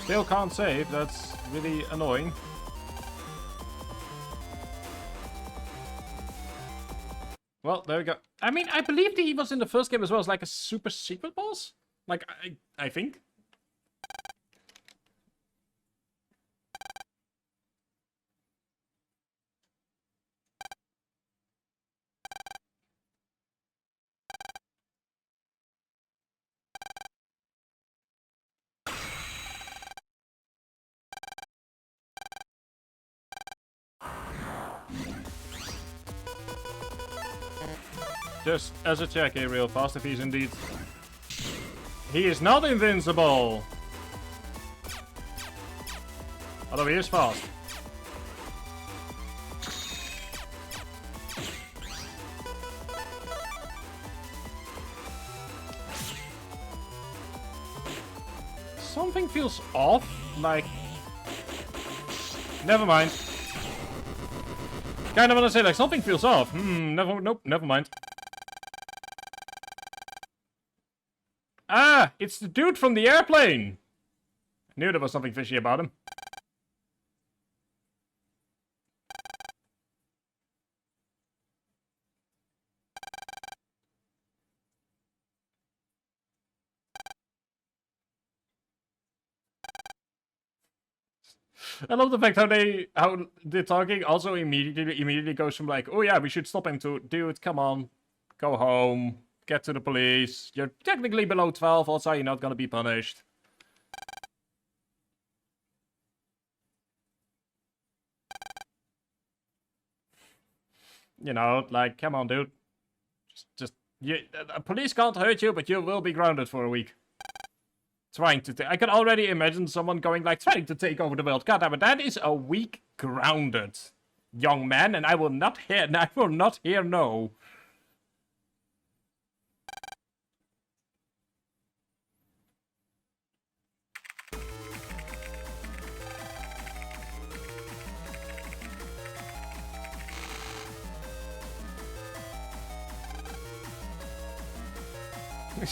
Still can't save, that's really annoying. Well, there we go. I mean, I believe that he was in the first game as well as like a super secret boss. Like, I think. Just as a check here real fast, if he's indeed... He is not invincible! Although he is fast. Something feels off, like... Never mind. Kinda wanna say, like, something feels off. Nope, never mind. Ah, it's the dude from the airplane! I knew there was something fishy about him. I love the fact how the talking also immediately goes from like, oh yeah, we should stop him to, dude, come on, go home, get to the police. You're technically below 12, also you're not gonna be punished. You know, like, come on, dude. Police can't hurt you, but you will be grounded for a week. Trying to I can already imagine someone going like, trying to take over the world. God damn it, that is a week grounded, young man, and I will not hear no.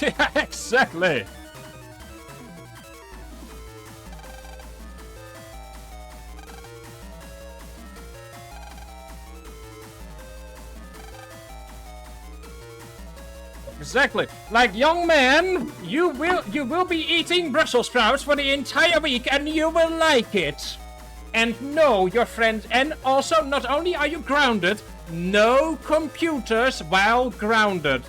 Yeah, exactly. Exactly. Like, young man, you will be eating Brussels sprouts for the entire week and you will like it. And no, your friend, and also not only are you grounded, no computers while grounded.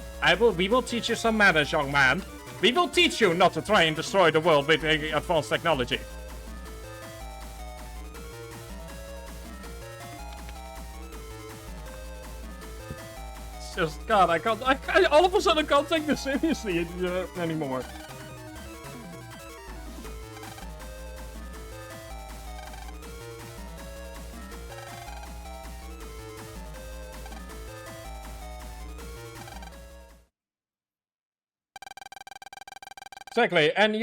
We will teach you some manners, young man. We will teach you not to try and destroy the world with advanced technology. It's just, God, I all of a sudden can't take this seriously anymore. Exactly, and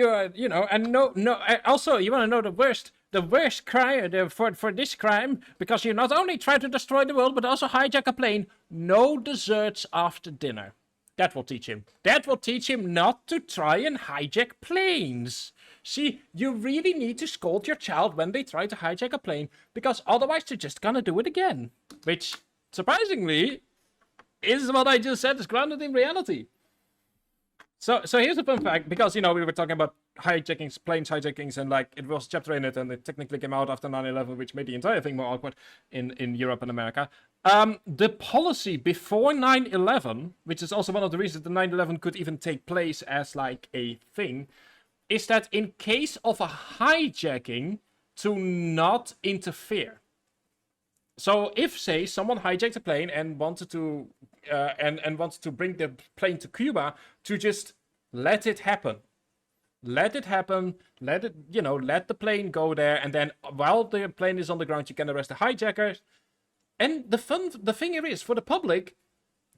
also you want to know the worst crime for this crime, because you not only try to destroy the world but also hijack a plane. No desserts after dinner. That will teach him. That will teach him not to try and hijack planes. See, you really need to scold your child when they try to hijack a plane, because otherwise they're just gonna do it again. Which, surprisingly, is what I just said is grounded in reality. So here's a fun fact, because, you know, we were talking about hijackings, planes hijackings, and, like, it was chapter in it, and it technically came out after 9/11, which made the entire thing more awkward in Europe and America. The policy before 9/11, which is also one of the reasons that 9/11 could even take place as, like, a thing, is that in case of a hijacking, to not interfere. So if, say, someone hijacked a plane and wanted to wanted to bring the plane to Cuba, to just let it happen. Let it happen, let it, you know, let the plane go there, and then while the plane is on the ground, you can arrest the hijackers. And the thing here is, for the public,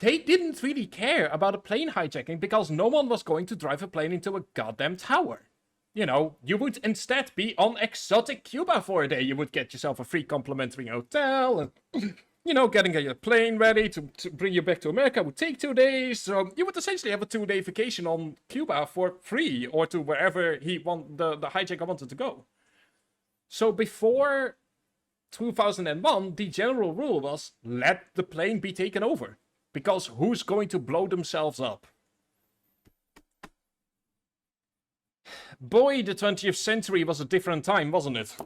they didn't really care about a plane hijacking because no one was going to drive a plane into a goddamn tower. You know, you would instead be on exotic Cuba for a day. You would get yourself a free complimentary hotel, and, you know, getting your plane ready to bring you back to America would take 2 days. So you would essentially have a 2-day vacation on Cuba for free, or to wherever the hijacker wanted to go. So before 2001, the general rule was, let the plane be taken over. Because who's going to blow themselves up? Boy, the 20th century was a different time, wasn't it?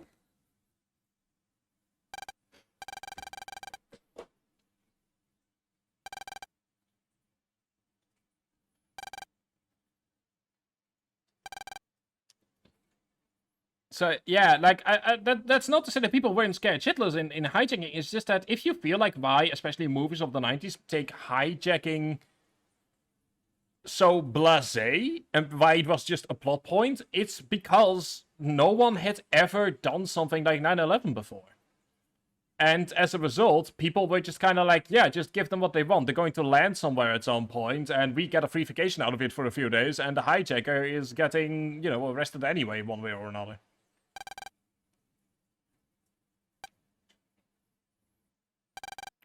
So, yeah, like, that's not to say that people weren't scared shitless in hijacking. It's just that if you feel like why, especially movies of the 90s, take hijacking so blasé, and why it was just a plot point, it's because no one had ever done something like 9/11 before. And as a result, people were just kind of like, yeah, just give them what they want. They're going to land somewhere at some point, and we get a free vacation out of it for a few days, and the hijacker is getting, you know, arrested anyway, one way or another.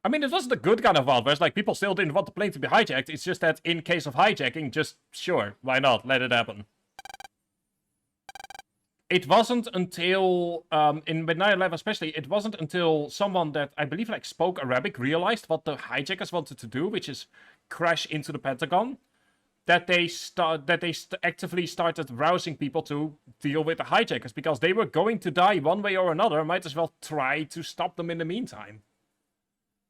I mean, it wasn't a good kind of Wild West. Like, people still didn't want the plane to be hijacked. It's just that in case of hijacking, just, sure, why not? Let it happen. It wasn't until, with 9/11 especially, it wasn't until someone that, I believe, like, spoke Arabic realized what the hijackers wanted to do, which is crash into the Pentagon, that they actively started rousing people to deal with the hijackers, because they were going to die one way or another. Might as well try to stop them in the meantime.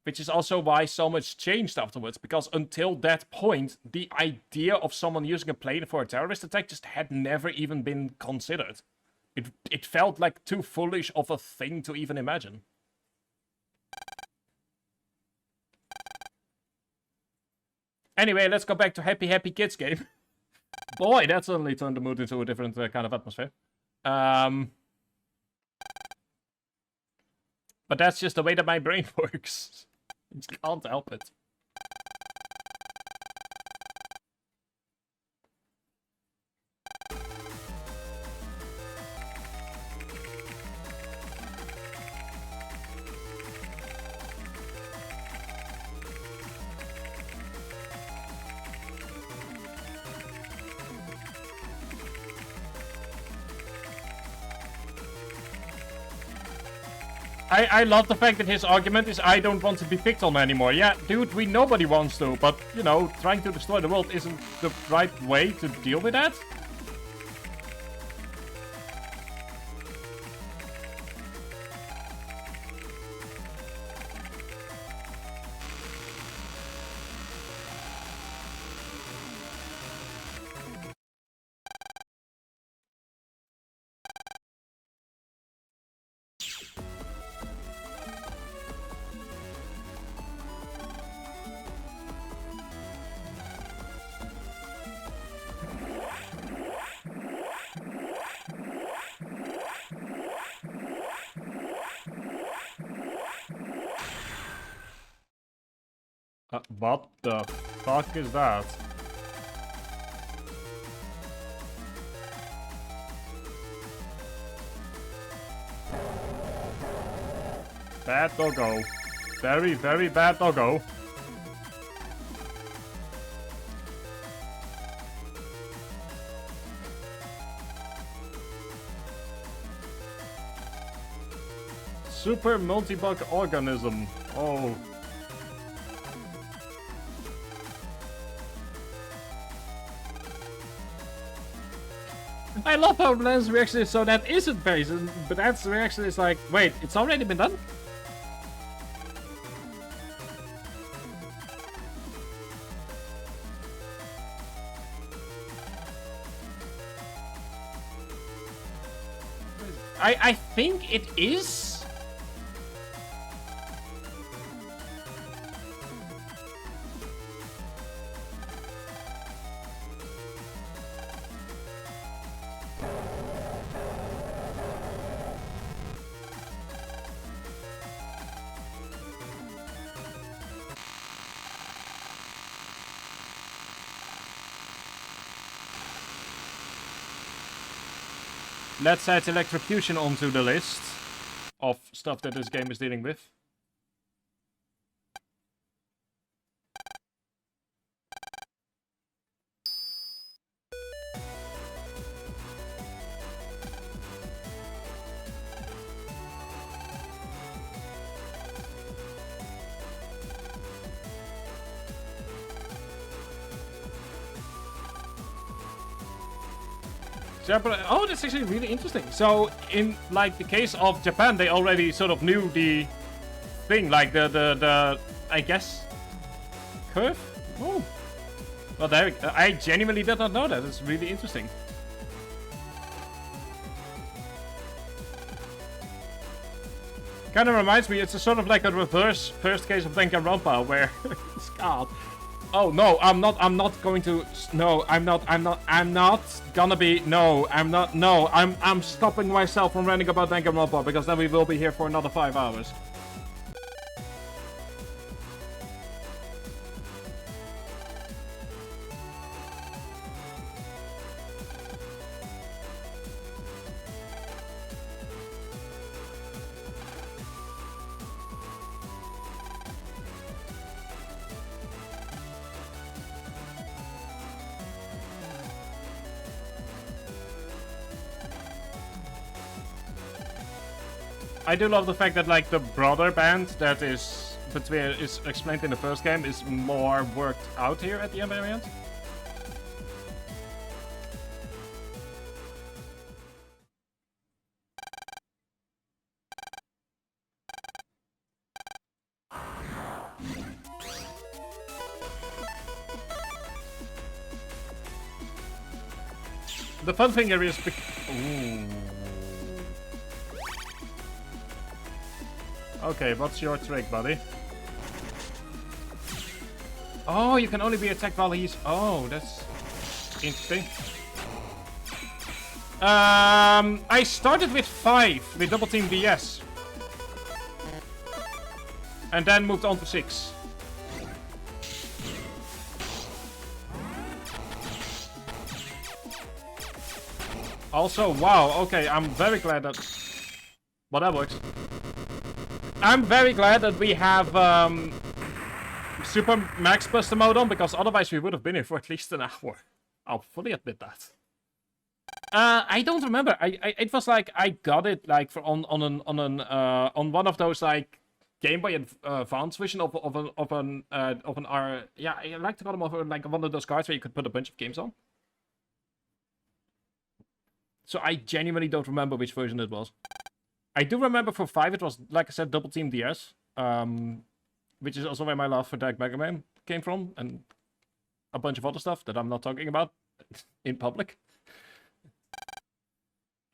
Which is also why so much changed afterwards, because until that point, the idea of someone using a plane for a terrorist attack just had never even been considered. It felt like too foolish of a thing to even imagine. Anyway, let's go back to Happy Happy Kids game. Boy, that suddenly turned the mood into a different kind of atmosphere. But that's just the way that my brain works. I can't help it. I love the fact that his argument is, I don't want to be picked on anymore. Yeah, dude, nobody wants to, but, you know, trying to destroy the world isn't the right way to deal with that. What the fuck is that? Bad doggo. Very, very bad doggo. Super multi-bug organism. Oh. I love how Len's reaction is so that isn't based, but that's reaction is like, wait, it's already been done? I think it is. Let's add electrocution onto the list of stuff that this game is dealing with. Oh, that's actually really interesting. So, in like the case of Japan, they already sort of knew the thing, like the I guess curve. Oh, well, there. I genuinely did not know that. It's really interesting. Kind of reminds me. It's a sort of like a reverse first case of Danganronpa, where it's God. Oh no, I'm not going to. No, I'm not gonna be. No, I'm not. No, I'm stopping myself from ranting about Danganronpa because then we will be here for another 5 hours. I do love the fact that like the brother band that is explained in the first game is more worked out here at the end variant. The fun thing here is ooh. Okay, what's your trick, buddy? Oh, you can only be attacked while he's... Oh, that's interesting. I started with 5 with Double Team DS. And then moved on to 6. Also, wow, okay, I'm very glad that... Well, that works. I'm very glad that we have Super Max Buster mode on, because otherwise we would have been here for at least an hour. I'll fully admit that. I don't remember. It was like I got it like for on one of those like Game Boy Advance version of an yeah, I like to call them over like one of those cards where you could put a bunch of games on. So I genuinely don't remember which version it was. I do remember for 5 it was, like I said, Double Team DS. Which is also where my love for Dark Mega Man came from. And a bunch of other stuff that I'm not talking about in public.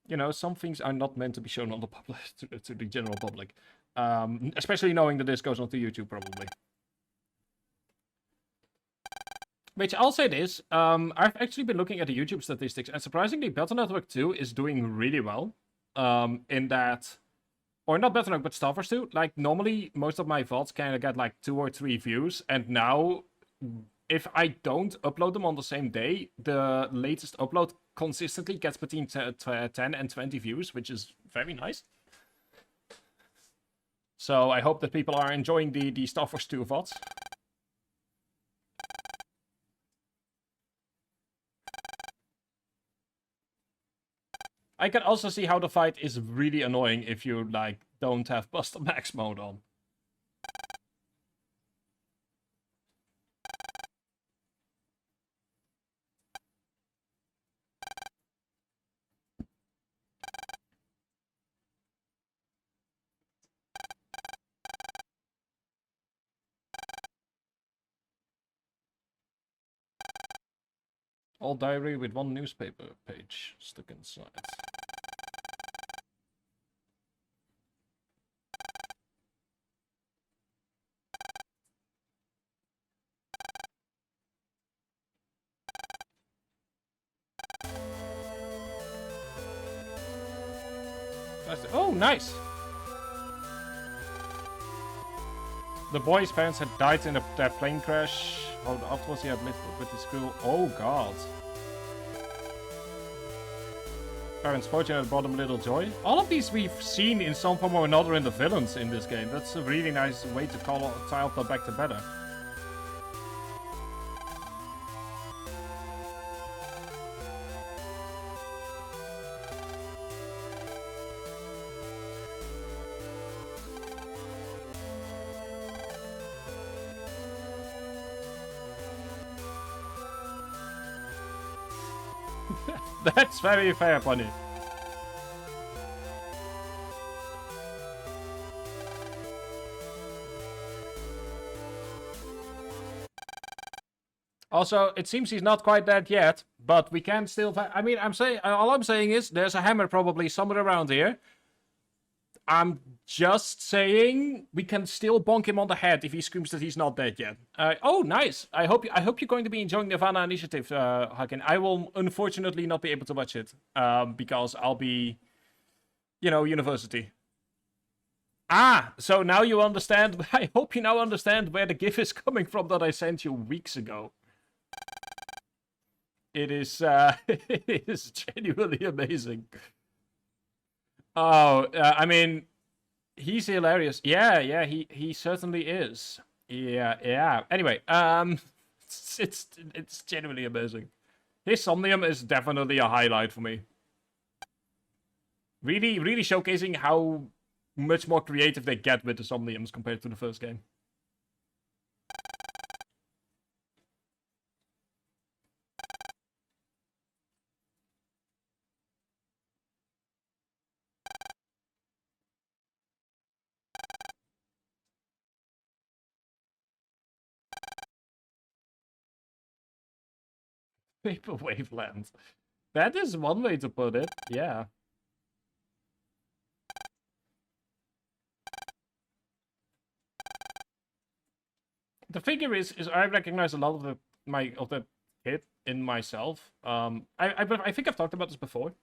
You know, some things are not meant to be shown on the public to the general public. Especially knowing that this goes onto YouTube, probably. Which I'll say this, I've actually been looking at the YouTube statistics, and surprisingly, Battle Network 2 is doing really well. In that, or not Battle Network, but Star Wars 2. Like, normally, most of my VODs kind of get like 2 or 3 views, and now, if I don't upload them on the same day, the latest upload consistently gets between 10 and 20 views, which is very nice. So I hope that people are enjoying the Star Wars 2 VODs. I can also see how the fight is really annoying if you, like, don't have Buster Max mode on. All diary with one newspaper page stuck inside. Oh, nice! The boy's parents had died in their plane crash. Afterwards, he had lived with his crew. Oh, God. Parents' fortune had brought him little joy. All of these we've seen in some form or another in the villains in this game. That's a really nice way to tie all that back to better. That's very fair, Bunny. Also, it seems he's not quite dead yet, but we can still... I mean, all I'm saying is there's a hammer probably somewhere around here. I'm just saying we can still bonk him on the head if he screams that he's not dead yet. Oh, nice. I hope you're going to be enjoying the Havana Initiative, Haken. I will unfortunately not be able to watch it because I'll be, university. Ah, so now you understand. I hope you now understand where the GIF is coming from that I sent you weeks ago. It is, it is genuinely amazing. Oh, I mean, he's hilarious. Yeah, he certainly is. Yeah. Anyway, it's genuinely amazing. His Somnium is definitely a highlight for me. Really showcasing how much more creative they get with the Somniums compared to the first game. Vaporwave land. That is one way to put it, yeah. The figure is I recognize a lot of the hit in myself. I think I've talked about this before.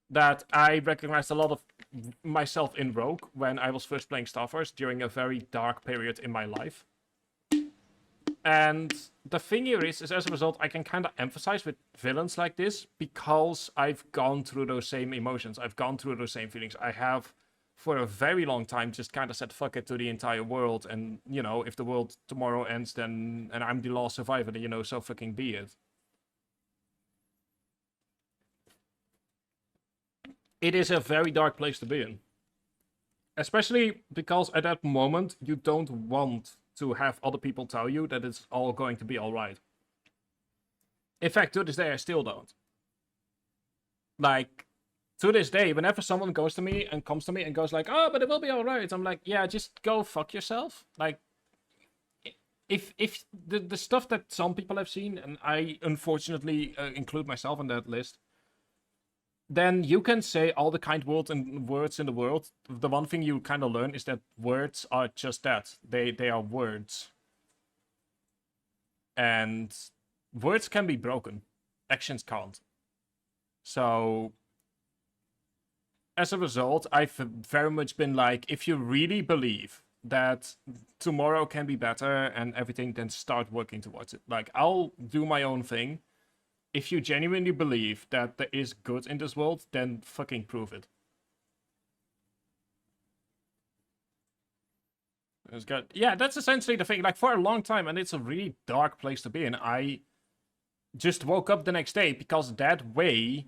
That I recognized a lot of myself in Rogue when I was first playing Star Wars during a very dark period in my life. And the thing here is as a result, I can kind of emphasize with villains like this because I've gone through those same emotions. I've gone through those same feelings. I have, for a very long time, just kind of said fuck it to the entire world. And, if the world tomorrow ends, then, and I'm the last survivor, then, so fucking be it. It is a very dark place to be in. Especially because at that moment, you don't want to have other people tell you that it's all going to be alright. In fact, to this day, I still don't. Like, to this day, whenever someone comes to me and goes like, oh, but it will be alright, I'm like, yeah, just go fuck yourself. Like, if the stuff that some people have seen, and I unfortunately include myself in that list, then you can say all the kind words in the world. The one thing you kind of learn is that words are just that. They are words. And words can be broken. Actions can't. So, as a result, I've very much been like, if you really believe that tomorrow can be better and everything, then start working towards it. Like, I'll do my own thing. If you genuinely believe that there is good in this world, then fucking prove it. Yeah, that's essentially the thing. Like, for a long time, and it's a really dark place to be in, I just woke up the next day because that way,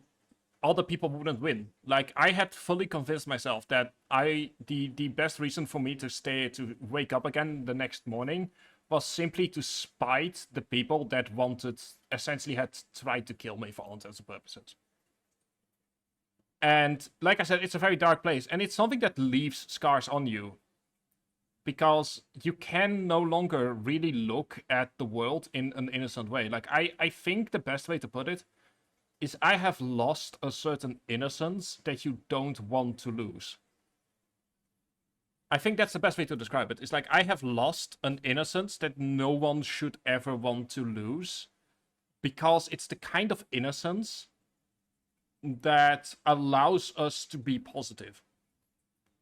other people wouldn't win. Like, I had fully convinced myself that the best reason for me to wake up again the next morning was simply to spite the people that essentially had tried to kill me for all intents and purposes. And like I said, it's a very dark place, and it's something that leaves scars on you. because you can no longer really look at the world in an innocent way. Like, I think the best way to put it is I have lost a certain innocence that you don't want to lose. I think that's the best way to describe it. It's like I have lost an innocence that no one should ever want to lose, because it's the kind of innocence that allows us to be positive.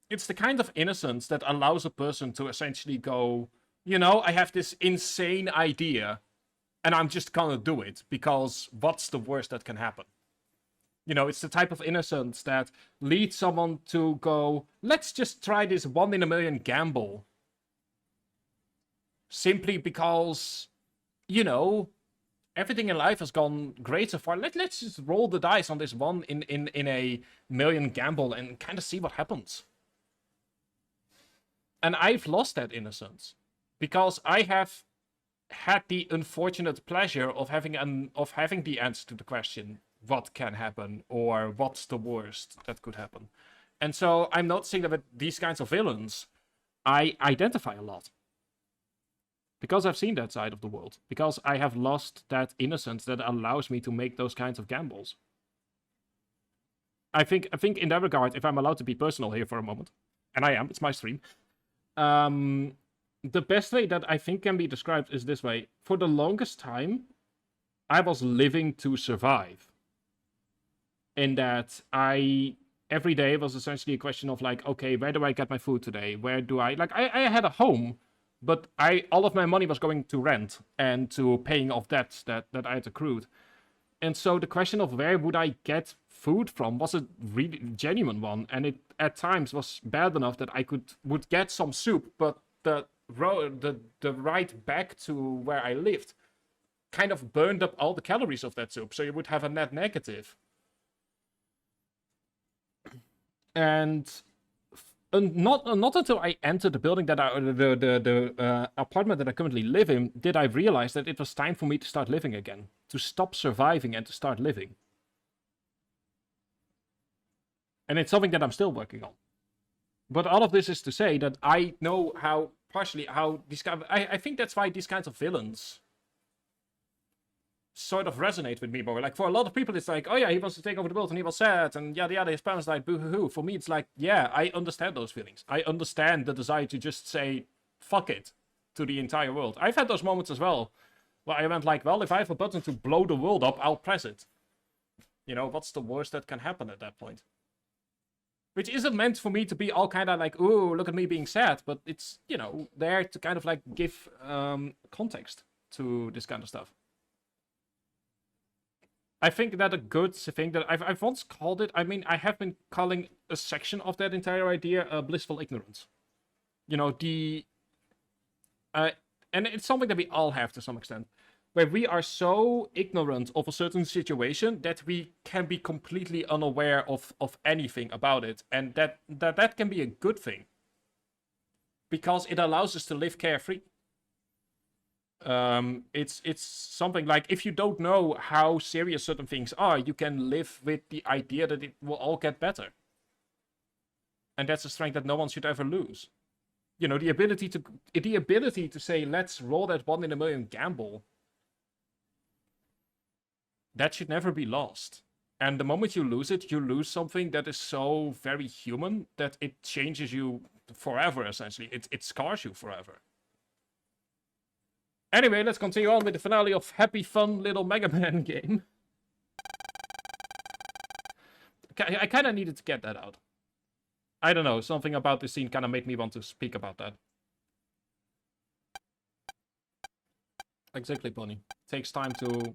It's the kind of innocence that allows a person to essentially go, you know, I have this insane idea and I'm just gonna do it because what's the worst that can happen? You know, it's the type of innocence that leads someone to go, let's just try this 1 in a million gamble. Simply because, you know, everything in life has gone great so far. Let's just roll the dice on this 1 in a million gamble and kind of see what happens. And I've lost that innocence because I have had the unfortunate pleasure of having the answer to the question, what can happen, or what's the worst that could happen. And so I'm not saying that with these kinds of villains, I identify a lot. Because I've seen that side of the world. Because I have lost that innocence that allows me to make those kinds of gambles. I think in that regard, if I'm allowed to be personal here for a moment, and I am, it's my stream, the best way that I think can be described is this way. For the longest time, I was living to survive. In that every day was essentially a question of like, okay, where do I get my food today? Where do I had a home, but all of my money was going to rent and to paying off debts that I had accrued. And so the question of where would I get food from was a really genuine one, and it at times was bad enough that I would get some soup, but the ride back to where I lived kind of burned up all the calories of that soup, so you would have a net negative. And not until I entered the building the apartment that I currently live in, did I realize that it was time for me to start living again, to stop surviving and to start living. And it's something that I'm still working on. But all of this is to say that I know how these kind of, I think that's why these kinds of villains sort of resonate with me more. Like, for a lot of people, it's like, oh yeah, he wants to take over the world and he was sad and yada yada, his parents died, boo hoo hoo. For me, it's like, yeah, I understand those feelings. I understand the desire to just say, fuck it, to the entire world. I've had those moments as well, where I went like, well, if I have a button to blow the world up, I'll press it. You know, what's the worst that can happen at that point? Which isn't meant for me to be all kind of like, ooh, look at me being sad, but it's, you know, there to kind of like give context to this kind of stuff. I think that a good thing that I've once called it, I mean, I have been calling a section of that entire idea blissful ignorance. You know, and it's something that we all have to some extent, where we are so ignorant of a certain situation that we can be completely unaware of anything about it, and that can be a good thing, because it allows us to live carefree. It's something like, if you don't know how serious certain things are, you can live with the idea that it will all get better. And that's a strength that no one should ever lose. You know, the ability to say, let's roll that 1 in a million gamble, that should never be lost. And the moment you lose it, you lose something that is so very human that it changes you forever, essentially. It scars you forever. Anyway, let's continue on with the finale of happy, fun little Mega Man game. I kind of needed to get that out. I don't know, something about this scene kind of made me want to speak about that. Exactly, Bunny. Takes time to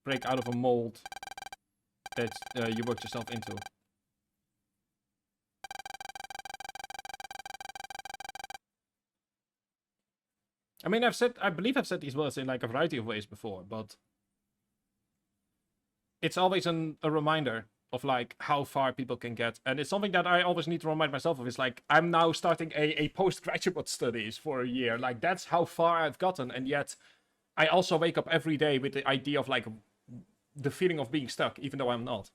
break out of a mold that you worked yourself into. I mean, I believe I've said these words in like a variety of ways before, but it's always a reminder of like how far people can get. And it's something that I always need to remind myself of. It's like, I'm now starting a postgraduate studies for a year. Like, that's how far I've gotten. And yet I also wake up every day with the idea of like the feeling of being stuck, even though I'm not.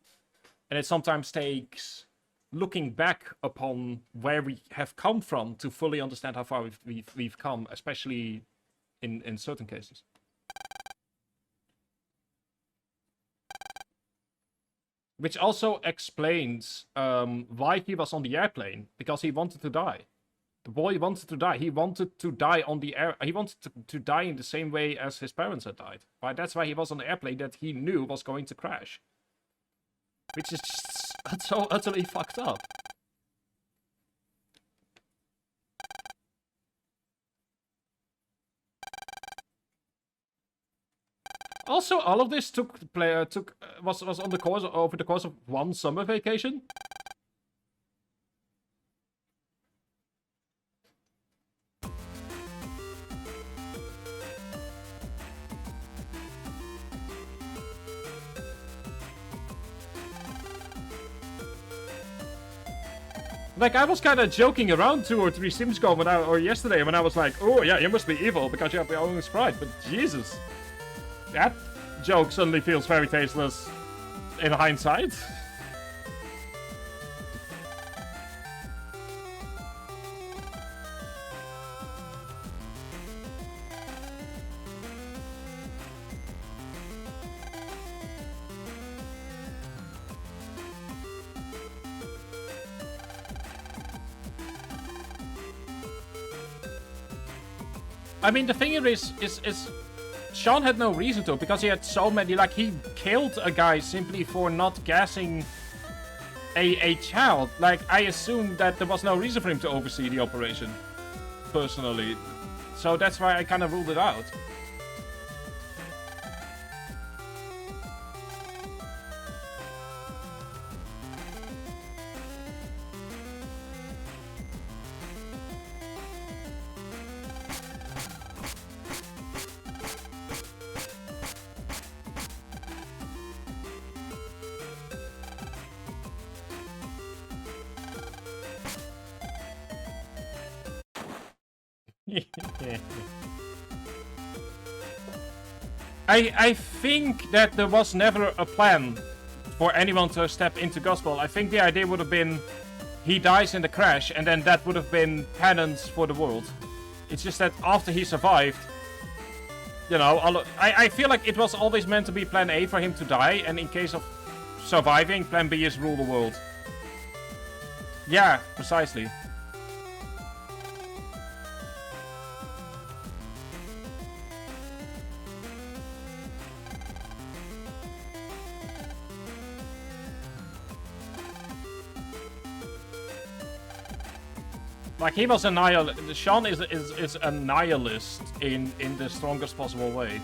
And it sometimes takes looking back upon where we have come from to fully understand how far we've come, especially in certain cases. Which also explains why he was on the airplane, because he wanted to die. The boy wanted to die. He wanted to die on the air. He wanted to die in the same way as his parents had died. Right? That's why he was on the airplane that he knew was going to crash. Which is just so utterly fucked up. Also, all of this was on the course over the course of one summer vacation. Like, I was kind of joking around 2 or 3 streams ago or yesterday when I was like, oh yeah, you must be evil because you have your own sprite, but Jesus. That joke suddenly feels very tasteless in hindsight. I mean, the thing here is Sean had no reason to, because he had so many, like, he killed a guy simply for not gassing a child. Like, I assumed that there was no reason for him to oversee the operation, personally. So that's why I kind of ruled it out. I think that there was never a plan for anyone to step into gospel. I think the idea would have been he dies in the crash, and then that would have been penance for the world. It's just that after he survived, you know, I feel like it was always meant to be plan A for him to die, and in case of surviving, plan B is rule the world. Yeah, precisely. Like, he was a nihilist. Sean is a nihilist in the strongest possible way.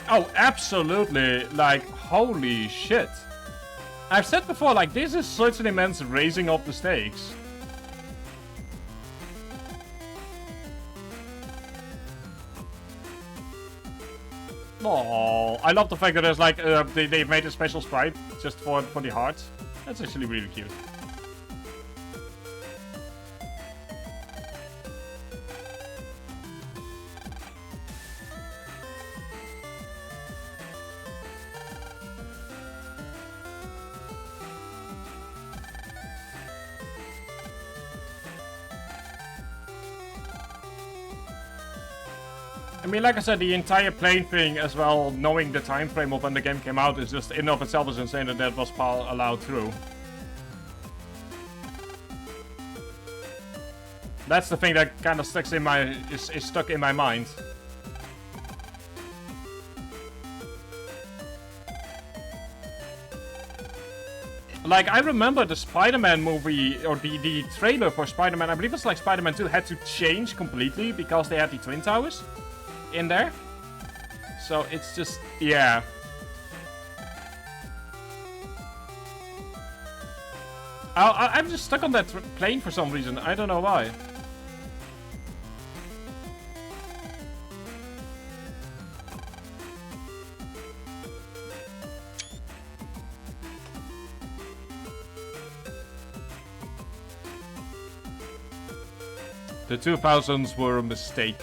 Oh, absolutely. Like, holy shit. I've said before, like, this is such an immense raising of the stakes. Oh, I love the fact that there's like they've made a special sprite just for the hearts. That's actually really cute. I mean, like I said, the entire plane thing as well, knowing the time frame of when the game came out, is just in and of itself is insane that that was allowed through. That's the thing that kind of sticks in my is stuck in my mind. Like, I remember the Spider-Man movie, or the trailer for Spider-Man, I believe it's like Spider-Man 2, had to change completely because they had the Twin Towers in there. So it's just, yeah. I'm just stuck on that plane for some reason. I don't know why. The 2000s were a mistake.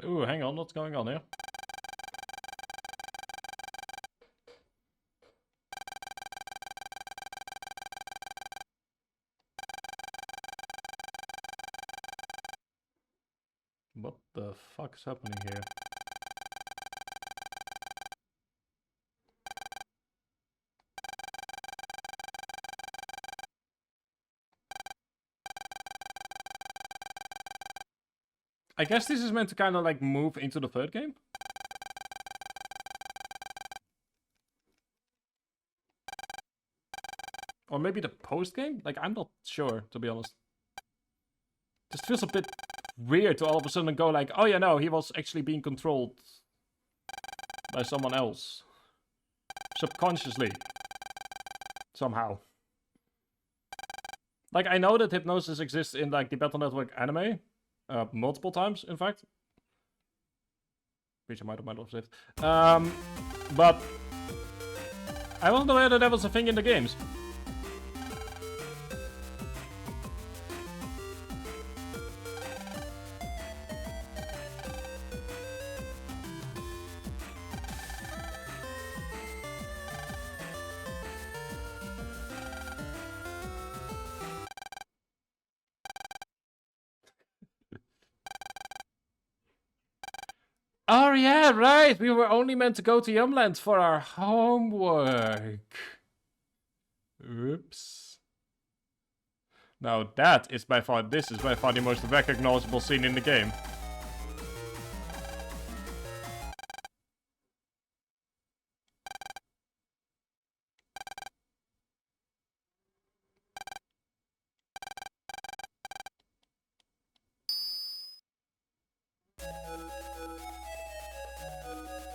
Ooh, hang on, what's going on here? What the fuck is happening here? I guess this is meant to kind of like move into the third game? Or maybe the post game? Like, I'm not sure, to be honest. Just feels a bit weird to all of a sudden go like, oh yeah, no, he was actually being controlled by someone else. Subconsciously. Somehow. Like, I know that hypnosis exists in like the Battle Network anime. Multiple times, in fact. Which I might have saved. But I wasn't aware that that was a thing in the games. Oh yeah, right! We were only meant to go to Yumland for our homework. Oops. Now that is by far, this is by far the most recognizable scene in the game.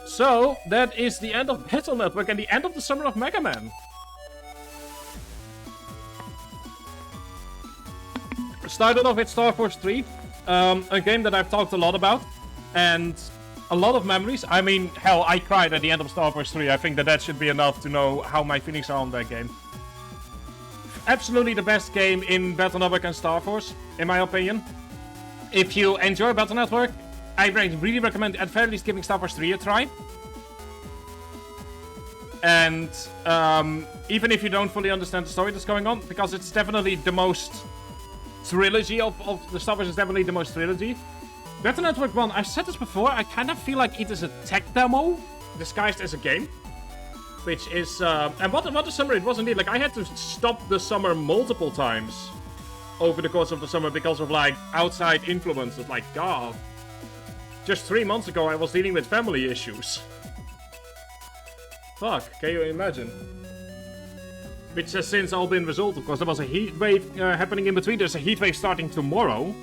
So, that is the end of Battle Network and the end of the Summer of Mega Man. Started off with Star Force 3, a game that I've talked a lot about, and a lot of memories. I mean, hell, I cried at the end of Star Force 3. I think that that should be enough to know how my feelings are on that game. Absolutely the best game in Battle Network and Star Force, in my opinion. If you enjoy Battle Network, I really recommend at very least giving Star Force 3 a try. And even if you don't fully understand the story that's going on, because it's definitely the most trilogy of the Star Wars is definitely the most trilogy. Battle Network 1, I've said this before, I kind of feel like it is a tech demo disguised as a game. Which is, and what a summer it was indeed. Like, I had to stop the summer multiple times over the course of the summer because of, like, outside influences. Like, God. Just 3 months ago, I was dealing with family issues. Fuck, can you imagine? Which has since all been resolved, of course. There was a heat wave happening in between. There's a heat wave starting tomorrow.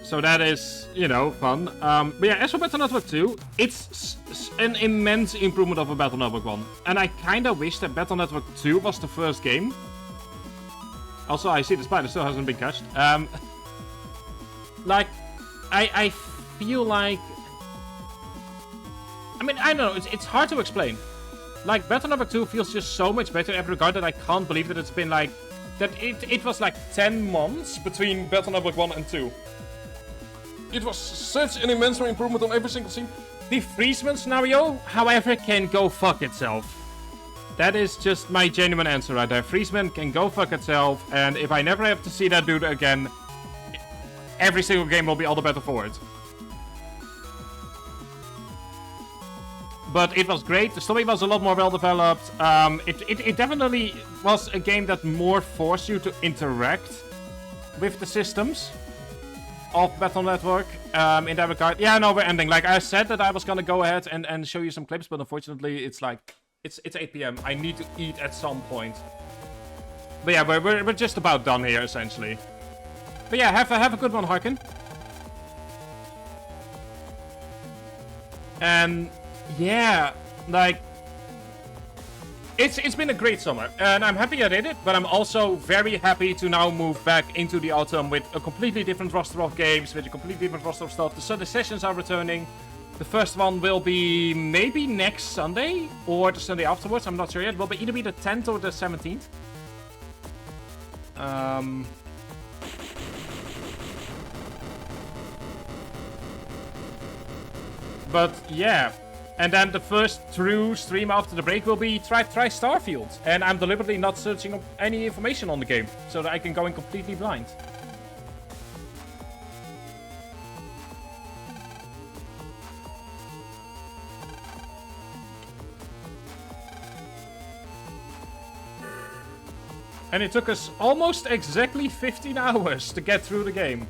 So that is, you know, fun. But yeah, as for Battle Network 2, it's an immense improvement over Battle Network 1. And I kinda wish that Battle Network 2 was the first game. Also, I see the spider still hasn't been catched. Like, I feel like... I mean, I don't know, it's hard to explain. Like, Battle Network 2 feels just so much better in every regard that I can't believe that it's been like... That it was like 10 months between Battle Network 1 and 2. It was such an immense improvement on every single scene. The Friesman scenario, however, can go fuck itself. That is just my genuine answer right there. Friesman can go fuck itself, and if I never have to see that dude again, every single game will be all the better for it. But it was great. The story was a lot more well developed. It definitely was a game that more forced you to interact with the systems of Battle Network in that regard. Yeah, no, we're ending. Like I said that I was gonna go ahead and show you some clips, but unfortunately it's like it's 8 PM. I need to eat at some point. But yeah, we're just about done here essentially. But yeah, have a good one, Harkin. And yeah, like it's been a great summer, and I'm happy I did it, but I'm also very happy to now move back into the autumn with a completely different roster of games, with a completely different roster of stuff. The sessions are returning. The first one will be maybe next Sunday, or the Sunday afterwards, I'm not sure yet. It will be either be the 10th or the 17th. But yeah. And then the first true stream after the break will be try Starfield. And I'm deliberately not searching up any information on the game, so that I can go in completely blind. And it took us almost exactly 15 hours to get through the game.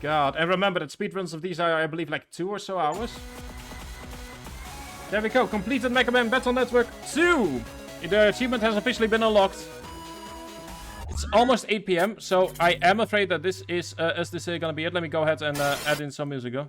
God, and remember that speedruns of these are, I believe, like 2 or so hours. There we go, completed Mega Man Battle Network 2! The achievement has officially been unlocked. It's almost 8 PM, so I am afraid that this is gonna be it. Let me go ahead and add in some music, go.